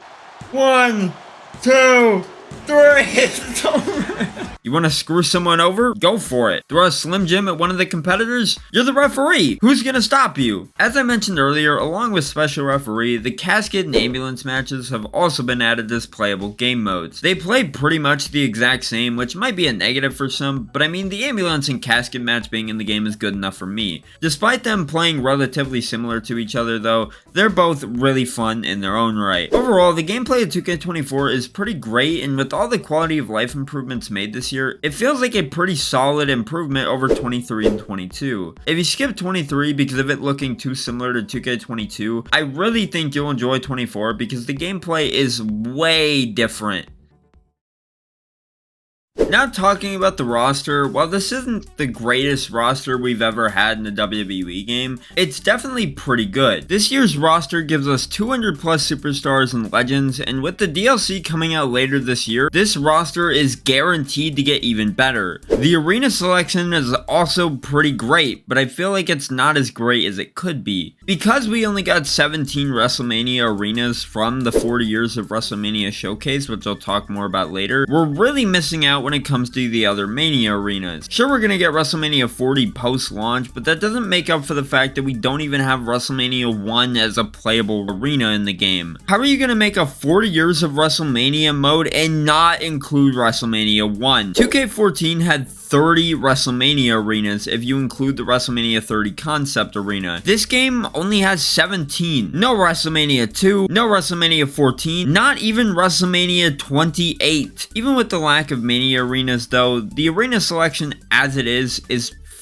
1, 2, 3! It's over! You want to screw someone over? Go for it. Throw a Slim Jim at one of the competitors? You're the referee. Who's gonna stop you? As I mentioned earlier, along with Special Referee, the Casket and Ambulance matches have also been added as playable game modes. They play pretty much the exact same, which might be a negative for some, but I mean the Ambulance and Casket match being in the game is good enough for me. Despite them playing relatively similar to each other though, they're both really fun in their own right. Overall, the gameplay of 2K24 is pretty great, and with all the quality of life improvements made this year, it feels like a pretty solid improvement over 23 and 22. If you skip 23 because of it looking too similar to 2K22, I really think you'll enjoy 24 because the gameplay is way different. Now talking about the roster, while this isn't the greatest roster we've ever had in a WWE game, it's definitely pretty good. This year's roster gives us 200 plus superstars and legends, and with the DLC coming out later this year, this roster is guaranteed to get even better. The arena selection is also pretty great, but I feel like it's not as great as it could be. Because we only got 17 WrestleMania arenas from the 40 years of WrestleMania Showcase, which I'll talk more about later, we're really missing out when it comes to the other Mania arenas. Sure, we're gonna get WrestleMania 40 post-launch, but that doesn't make up for the fact that we don't even have WrestleMania 1 as a playable arena in the game. How are you gonna make a 40 years of WrestleMania mode and not include WrestleMania 1? 2K14 had 30 WrestleMania arenas if you include the WrestleMania 30 concept arena. This game only has 17. No WrestleMania 2, no WrestleMania 14, not even WrestleMania 28. Even with the lack of Mania arenas though, the arena selection as it is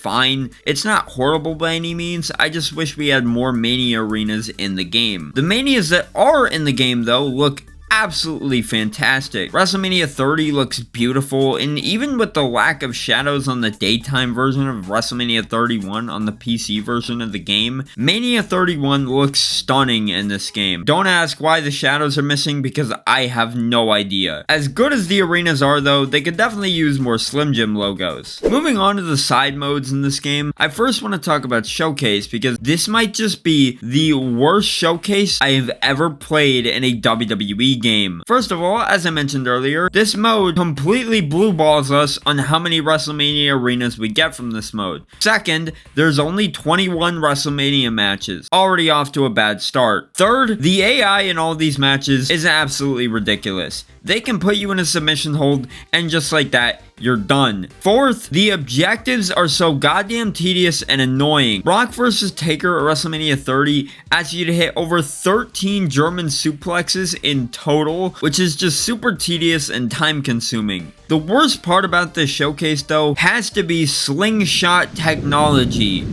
fine. It's not horrible by any means, I just wish we had more Mania arenas in the game. The Manias that are in the game though look absolutely fantastic. WrestleMania 30 looks beautiful, and even with the lack of shadows on the daytime version of WrestleMania 31 on the PC version of the game, Mania 31 looks stunning in this game. Don't ask why the shadows are missing because I have no idea. As good as the arenas are though, they could definitely use more Slim Jim logos. Moving on to the side modes in this game, I first want to talk about Showcase because this might just be the worst Showcase I have ever played in a WWE game. First of all, as I mentioned earlier, this mode completely blue balls us on how many WrestleMania arenas we get from this mode. Second, there's only 21 WrestleMania matches, already off to a bad start. Third, the AI in all these matches is absolutely ridiculous. They can put you in a submission hold, and just like that, you're done. Fourth, the objectives are so goddamn tedious and annoying. Brock vs. Taker at WrestleMania 30 asks you to hit over 13 German suplexes in total, which is just super tedious and time consuming. The worst part about this showcase though has to be slingshot technology.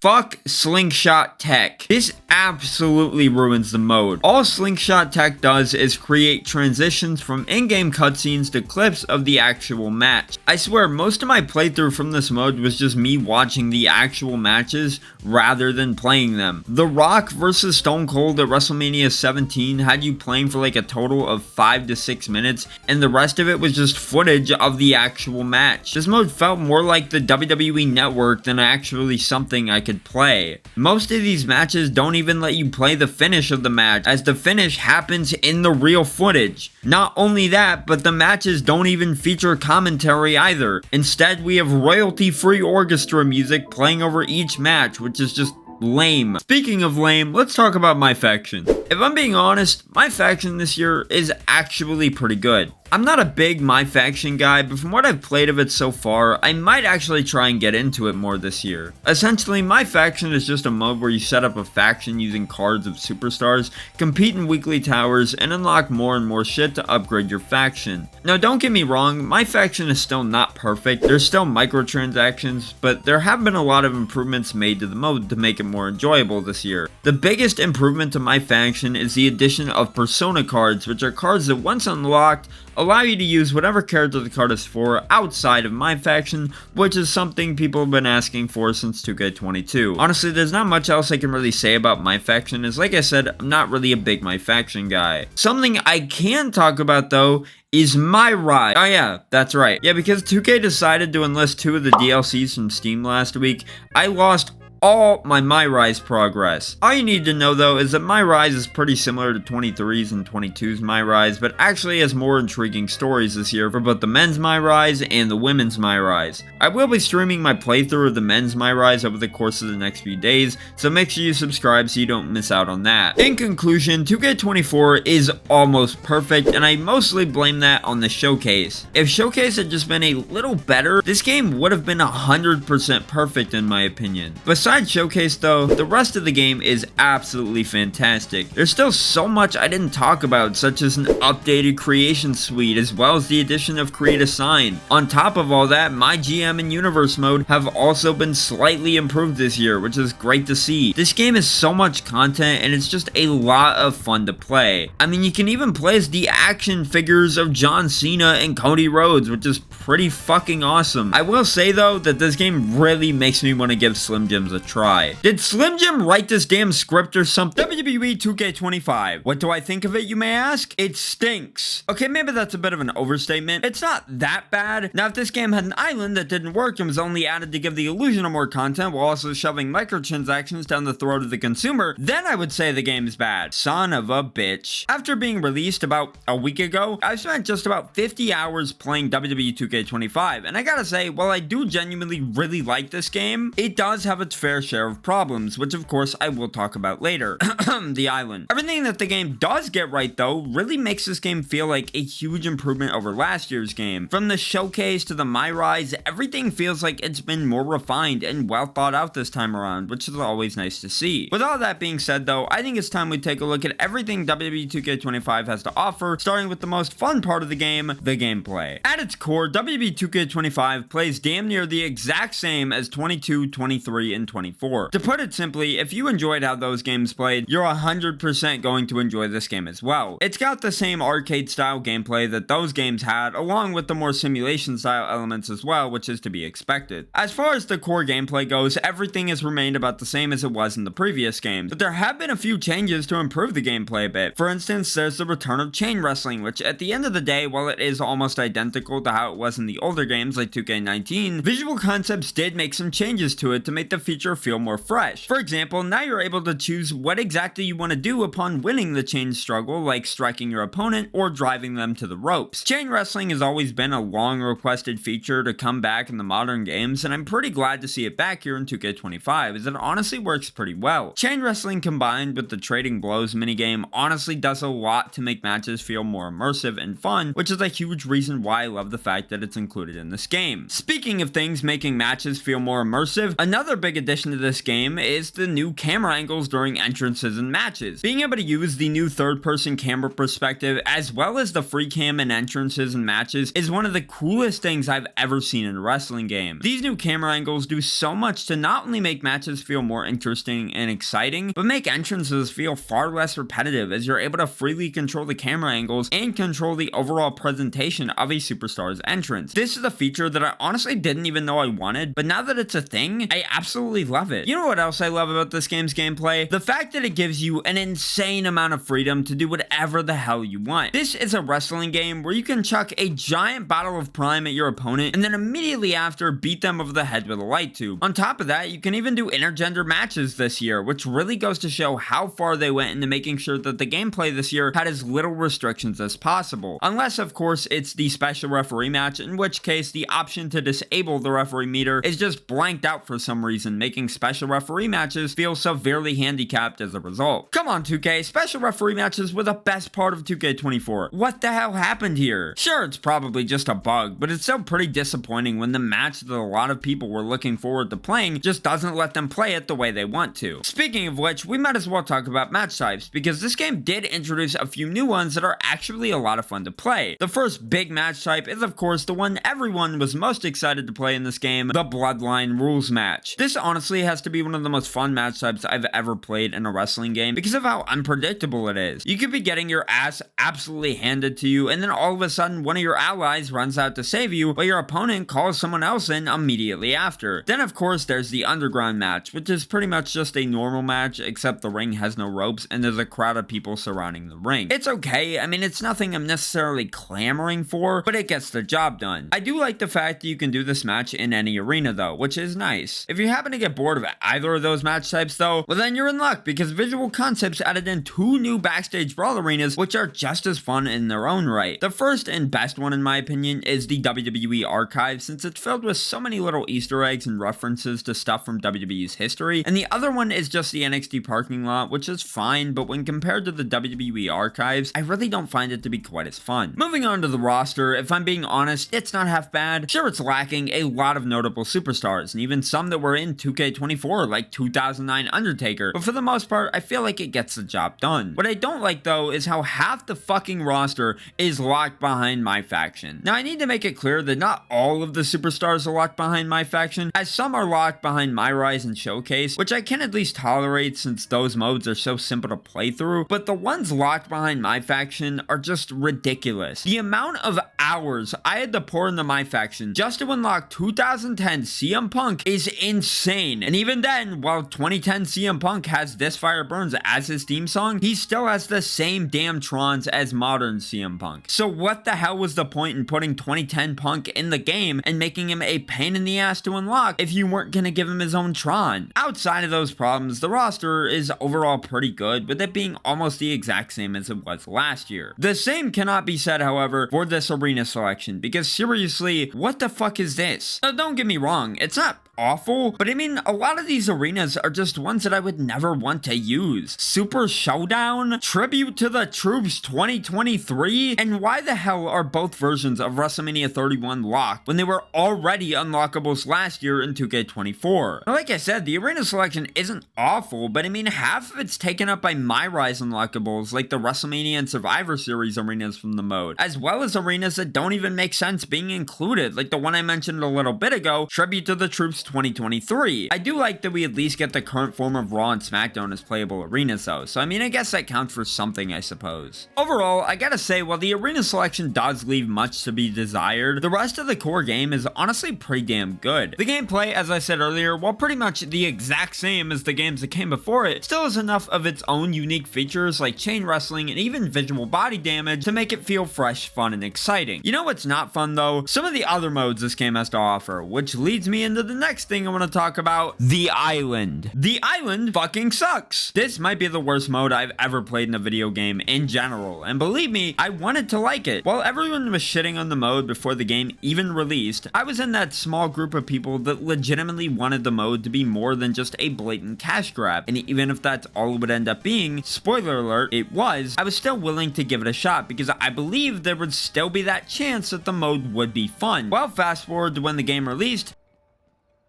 Fuck slingshot tech. This absolutely ruins the mode. All slingshot tech does is create transitions from in-game cutscenes to clips of the actual match. I swear most of my playthrough from this mode was just me watching the actual matches rather than playing them. The Rock vs. Stone Cold at WrestleMania 17 had you playing for like a total of 5 to 6 minutes, and the rest of it was just footage of the actual match. This mode felt more like the WWE Network than actually something I could play. Most of these matches don't even let you play the finish of the match, as the finish happens in the real footage. Not only that, but the matches don't even feature commentary either. Instead, we have royalty-free orchestra music playing over each match, which is just lame. Speaking of lame, let's talk about my faction. If I'm being honest, my faction this year is actually pretty good. I'm not a big My Faction guy, but from what I've played of it so far, I might actually try and get into it more this year. Essentially, My Faction is just a mode where you set up a faction using cards of superstars, compete in weekly towers, and unlock more and more shit to upgrade your faction. Now don't get me wrong, My Faction is still not perfect, there's still microtransactions, but there have been a lot of improvements made to the mode to make it more enjoyable this year. The biggest improvement to My Faction is the addition of Persona cards, which are cards that once unlocked, allow you to use whatever character the card is for outside of My Faction, which is something people have been asking for since 2K22. Honestly, there's not much else I can really say about My Faction, as like I said, I'm not really a big My Faction guy. Something I can talk about though is My Rise. Oh yeah, that's right. Yeah, because 2K decided to enlist 2 of the DLCs from Steam last week, I lost all my Rise progress. All you need to know though is that My Rise is pretty similar to 23's and 22's My Rise, but actually has more intriguing stories this year for both the men's My Rise and the women's My Rise. I will be streaming my playthrough of the men's My Rise over the course of the next few days, so make sure you subscribe so you don't miss out on that. In conclusion, 2K24 is almost perfect, and I mostly blame that on the showcase. If showcase had just been a little better, this game would have been 100% perfect in my opinion. Besides Besides Showcase though, the rest of the game is absolutely fantastic. There's still so much I didn't talk about, such as an updated creation suite, as well as the addition of Create a Sign. On top of all that, My GM and Universe mode have also been slightly improved this year, which is great to see. This game is so much content and it's just a lot of fun to play. I mean, you can even play as the action figures of John Cena and Cody Rhodes, which is pretty fucking awesome. I will say though that this game really makes me want to give Slim Jims a try. Did Slim Jim write this damn script or something? WWE 2K25. What do I think of it, you may ask? It stinks. Okay, maybe that's a bit of an overstatement. It's not that bad. Now, if this game had an island that didn't work and was only added to give the illusion of more content while also shoving microtransactions down the throat of the consumer, then I would say the game's bad. Son of a bitch. After being released about a week ago, I've spent just about 50 hours playing WWE 2K25, and I gotta say, while I do genuinely really like this game, it does have its fair share of problems, which of course I will talk about later. The island. Everything that the game does get right though really makes this game feel like a huge improvement over last year's game. From the Showcase to the My Rise, everything feels like it's been more refined and well thought out this time around, which is always nice to see. With all that being said though, I think it's time we take a look at everything WWE 2K25 has to offer, starting with the most fun part of the game, the gameplay. At its core, WWE 2K25 plays damn near the exact same as 22, 23, and 24. To put it simply, if you enjoyed how those games played, you're 100% going to enjoy this game as well. It's got the same arcade style gameplay that those games had, along with the more simulation style elements as well, which is to be expected. As far as the core gameplay goes, everything has remained about the same as it was in the previous games, but there have been a few changes to improve the gameplay a bit. For instance, there's the return of chain wrestling, which at the end of the day, while it is almost identical to how it was in the older games like 2K19, Visual Concepts did make some changes to it to make the feature feel more fresh. For example, now you're able to choose what exactly you want to do upon winning the chain struggle, like striking your opponent or driving them to the ropes. Chain wrestling has always been a long requested feature to come back in the modern games, and I'm pretty glad to see it back here in 2K25, as it honestly works pretty well. Chain wrestling combined with the trading blows minigame honestly does a lot to make matches feel more immersive and fun, which is a huge reason why I love the fact that it's included in this game. Speaking of things making matches feel more immersive, another big addition to this game is the new camera angles during entrances and matches. Being able to use the new third-person camera perspective as well as the free cam in entrances and matches is one of the coolest things I've ever seen in a wrestling game. These new camera angles do so much to not only make matches feel more interesting and exciting, but make entrances feel far less repetitive, as you're able to freely control the camera angles and control the overall presentation of a superstar's entrance. This is a feature that I honestly didn't even know I wanted, but now that it's a thing, I absolutely love it. You know what else I love about this game's gameplay? The fact that it gives you an insane amount of freedom to do whatever the hell you want. This is a wrestling game where you can chuck a giant bottle of Prime at your opponent and then immediately after beat them over the head with a light tube. On top of that, you can even do intergender matches this year, which really goes to show how far they went into making sure that the gameplay this year had as little restrictions as possible. Unless, of course, it's the special referee match, in which case the option to disable the referee meter is just blanked out for some reason, making special referee matches feel severely handicapped as a result. Come on 2K, special referee matches were the best part of 2K24. What the hell happened here? Sure, it's probably just a bug, but it's still pretty disappointing when the match that a lot of people were looking forward to playing just doesn't let them play it the way they want to. Speaking of which, we might as well talk about match types, because this game did introduce a few new ones that are actually a lot of fun to play. The first big match type is of course the one everyone was most excited to play in this game, the Bloodline Rules match. This honestly has to be one of the most fun match types I've ever played in a wrestling game because of how unpredictable it is. You could be getting your ass absolutely handed to you, and then all of a sudden one of your allies runs out to save you, while your opponent calls someone else in immediately after. Then of course there's the Underground match, which is pretty much just a normal match, except the ring has no ropes and there's a crowd of people surrounding the ring. It's okay, I mean it's nothing I'm necessarily clamoring for, but it gets the job done. I do like the fact that you can do this match in any arena though, which is nice. If you happen to get bored of either of those match types though, well then you're in luck, because Visual Concepts added in 2 new backstage brawl arenas which are just as fun in their own right. The first and best one in my opinion is the WWE Archive, since it's filled with so many little Easter eggs and references to stuff from WWE's history, and the other one is just the NXT parking lot, which is fine, but when compared to the WWE Archives, I really don't find it to be quite as fun. Moving on to the roster, if I'm being honest, it's not half bad. Sure, it's lacking a lot of notable superstars, and even some that were in 2K24 like 2009 Undertaker, but for the most part, I feel like it gets the job done. What I don't like though is how half the fucking roster is locked behind my faction. Now I need to make it clear that not all of the superstars are locked behind my faction, as some are locked behind My Rise and Showcase, which I can at least tolerate since those modes are so simple to play through, but the ones locked behind my faction are just ridiculous. The amount of hours I had to pour into my faction just to unlock 2010 CM Punk is insane, and even then, while 2010 CM Punk has This Fire Burns as his theme song, he still has the same damn trons as modern CM Punk. So what the hell was the point in putting 2010 Punk in the game and making him a pain in the ass to unlock if you weren't gonna give him his own tron? Outside of those problems, the roster is overall pretty good, with it being almost the exact same as it was last year. The same cannot be said, however, for this arena selection, because seriously, what the fuck is this? Now, don't get me wrong, it's not awful, but I mean, a lot of these arenas are just ones that I would never want to use. Super Showdown, Tribute to the Troops 2023, and why the hell are both versions of WrestleMania 31 locked when they were already unlockables last year in 2K24? Now, like I said, the arena selection isn't awful, but I mean, half of it's taken up by My Rise unlockables like the WrestleMania and Survivor Series arenas from the mode, as well as arenas that don't even make sense being included, like the one I mentioned a little bit ago, Tribute to the Troops 2023. I do like that we at least get the current form of Raw and SmackDown as playable arenas though, so I mean, I guess that counts for something, I suppose. Overall, I gotta say, while the arena selection does leave much to be desired, the rest of the core game is honestly pretty damn good. The gameplay, as I said earlier, while pretty much the exact same as the games that came before it, still has enough of its own unique features like chain wrestling and even visual body damage to make it feel fresh, fun, and exciting. You know what's not fun though? Some of the other modes this game has to offer, which leads me into the next thing I want to talk about, the island. The island fucking sucks. This might be the worst mode I've ever played in a video game in general, and believe me, I wanted to like it. While everyone was shitting on the mode before the game even released, I was in that small group of people that legitimately wanted the mode to be more than just a blatant cash grab, and even if that's all it would end up being, spoiler alert, it was, I was still willing to give it a shot because I believed there would still be that chance that the mode would be fun. Well, fast forward to when the game released.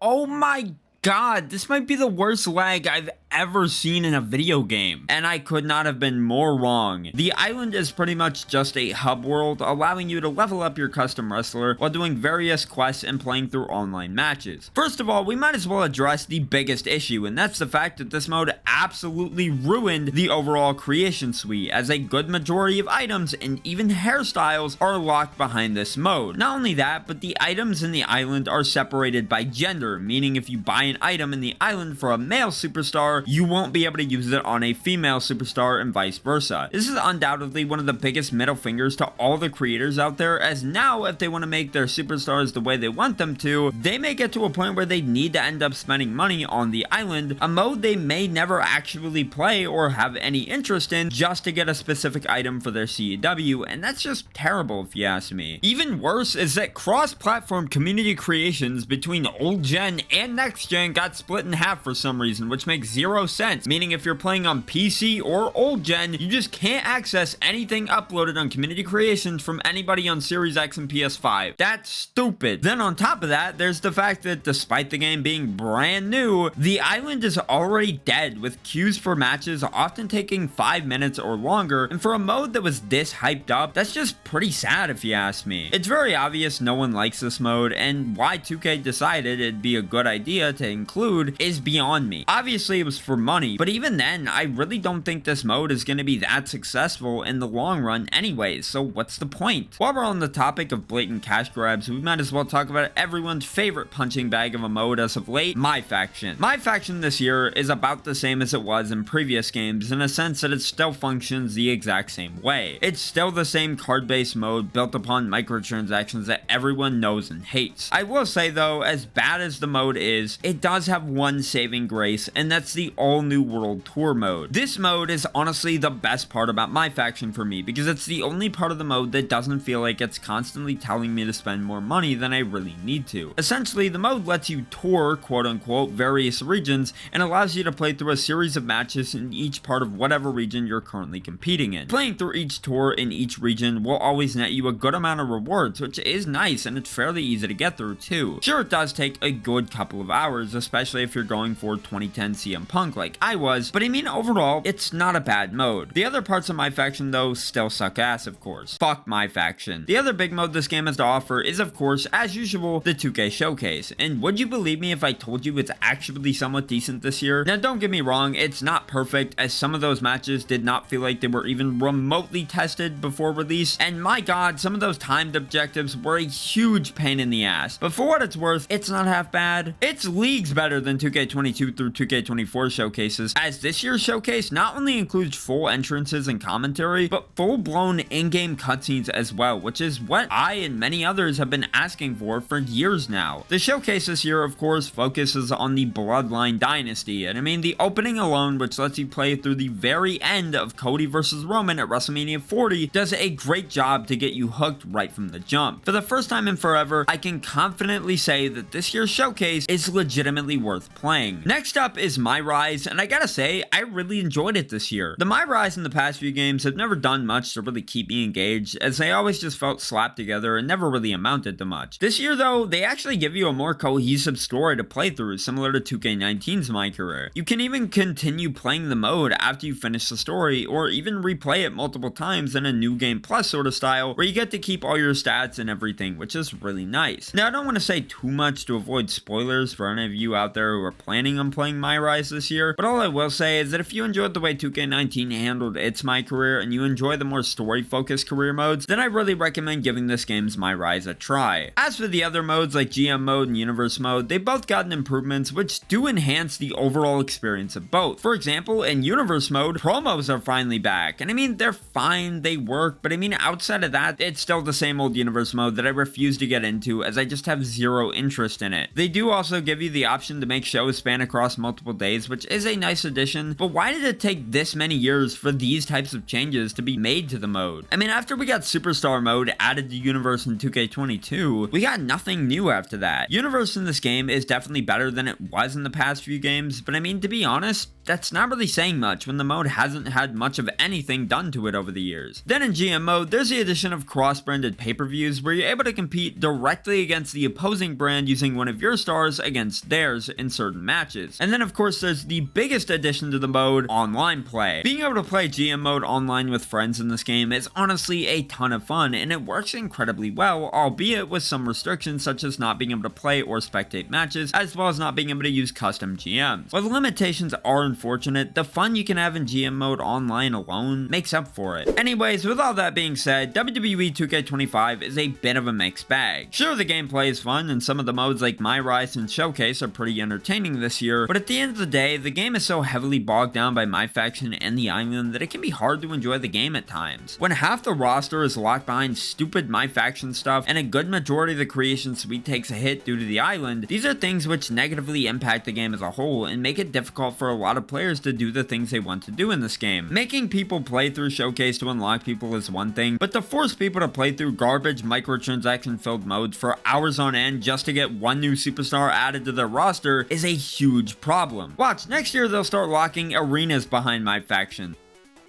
Oh my god, this might be the worst lag I've ever seen in a video game, and I could not have been more wrong. The island is pretty much just a hub world, allowing you to level up your custom wrestler while doing various quests and playing through online matches. First of all, we might as well address the biggest issue, and that's the fact that this mode absolutely ruined the overall creation suite, as a good majority of items and even hairstyles are locked behind this mode. Not only that, but the items in the island are separated by gender, meaning if you buy an item in the island for a male superstar, you won't be able to use it on a female superstar and vice versa. This is undoubtedly one of the biggest middle fingers to all the creators out there, as now if they want to make their superstars the way they want them to, they may get to a point where they need to end up spending money on the island, a mode they may never actually play or have any interest in, just to get a specific item for their CEW, and that's just terrible if you ask me. Even worse is that cross-platform community creations between old gen and next gen got split in half for some reason, which makes zero sense, meaning if you're playing on PC or old gen, you just can't access anything uploaded on community creations from anybody on Series X and PS5. That's stupid. Then on top of that, there's the fact that despite the game being brand new, the island is already dead, with queues for matches often taking 5 minutes or longer, and for a mode that was this hyped up, that's just pretty sad if you ask me. It's very obvious no one likes this mode, and why 2K decided it'd be a good idea to include is beyond me. Obviously it was for money, but even then, I really don't think this mode is going to be that successful in the long run anyways, so what's the point? While we're on the topic of blatant cash grabs, we might as well talk about everyone's favorite punching bag of a mode as of late, my faction. My faction this year is about the same as it was in previous games, in a sense that it still functions the exact same way. It's still the same card-based mode built upon microtransactions that everyone knows and hates. I will say though, as bad as the mode is, it does have one saving grace, and that's the the all-new World Tour mode. This mode is honestly the best part about my faction for me, because it's the only part of the mode that doesn't feel like it's constantly telling me to spend more money than I really need to. Essentially, the mode lets you tour, quote-unquote, various regions, and allows you to play through a series of matches in each part of whatever region you're currently competing in. Playing through each tour in each region will always net you a good amount of rewards, which is nice, and it's fairly easy to get through too. Sure, it does take a good couple of hours, especially if you're going for 2010 CM Punk like I was, but I mean overall, it's not a bad mode. The other parts of my faction though still suck ass, of course. Fuck my faction. The other big mode this game has to offer is, of course, as usual, the 2K Showcase, and would you believe me if I told you it's actually somewhat decent this year? Now don't get me wrong, it's not perfect, as some of those matches did not feel like they were even remotely tested before release, and my god, some of those timed objectives were a huge pain in the ass, but for what it's worth, it's not half bad. It's leagues better than 2K22 through 2K24 showcases, as this year's showcase not only includes full entrances and commentary, but full-blown in-game cutscenes as well, which is what I and many others have been asking for years now. The showcase this year, of course, focuses on the Bloodline Dynasty, and I mean, the opening alone, which lets you play through the very end of Cody versus Roman at WrestleMania 40, does a great job to get you hooked right from the jump. For the first time in forever, I can confidently say that this year's showcase is legitimately worth playing. Next up is My Rise, and I gotta say, I really enjoyed it this year. The My Rise in the past few games have never done much to really keep me engaged, as they always just felt slapped together and never really amounted to much. This year though, they actually give you a more cohesive story to play through, similar to 2K19's My Career. You can even continue playing the mode after you finish the story, or even replay it multiple times in a New Game Plus sort of style, where you get to keep all your stats and everything, which is really nice. Now, I don't want to say too much to avoid spoilers for any of you out there who are planning on playing My Rise this year, but all I will say is that if you enjoyed the way 2K19 handled its My Career, and you enjoy the more story-focused career modes, then I really recommend giving this game's My Rise a try. As for the other modes like GM mode and Universe mode, they've both gotten improvements which do enhance the overall experience of both. For example, in Universe mode, promos are finally back, and I mean, they're fine, they work, but I mean, outside of that, it's still the same old Universe mode that I refuse to get into, as I just have zero interest in it. They do also give you the option to make shows span across multiple days, which is a nice addition, but why did it take this many years for these types of changes to be made to the mode? I mean, after we got Superstar mode added to Universe in 2K22, we got nothing new after that. Universe in this game is definitely better than it was in the past few games, but I mean, to be honest, that's not really saying much when the mode hasn't had much of anything done to it over the years. Then in GM mode, there's the addition of cross-branded pay-per-views where you're able to compete directly against the opposing brand using one of your stars against theirs in certain matches. And then of course there's the biggest addition to the mode, online play. Being able to play GM mode online with friends in this game is honestly a ton of fun, and it works incredibly well, albeit with some restrictions such as not being able to play or spectate matches, as well as not being able to use custom GMs. While the limitations are unfortunate, the fun you can have in GM mode online alone makes up for it. Anyways, with all that being said, WWE 2K25 is a bit of a mixed bag. Sure, the gameplay is fun, and some of the modes like My Rise and Showcase are pretty entertaining this year, but at the end of the day, the game is so heavily bogged down by my faction and the island that it can be hard to enjoy the game at times. When half the roster is locked behind stupid my faction stuff, and a good majority of the creation suite takes a hit due to the island, these are things which negatively impact the game as a whole and make it difficult for a lot of players to do the things they want to do in this game. Making people play through Showcase to unlock people is one thing, but to force people to play through garbage microtransaction filled modes for hours on end just to get one new superstar added to their roster is a huge problem. Watch, next year they'll start locking arenas behind my faction.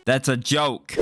That's a joke.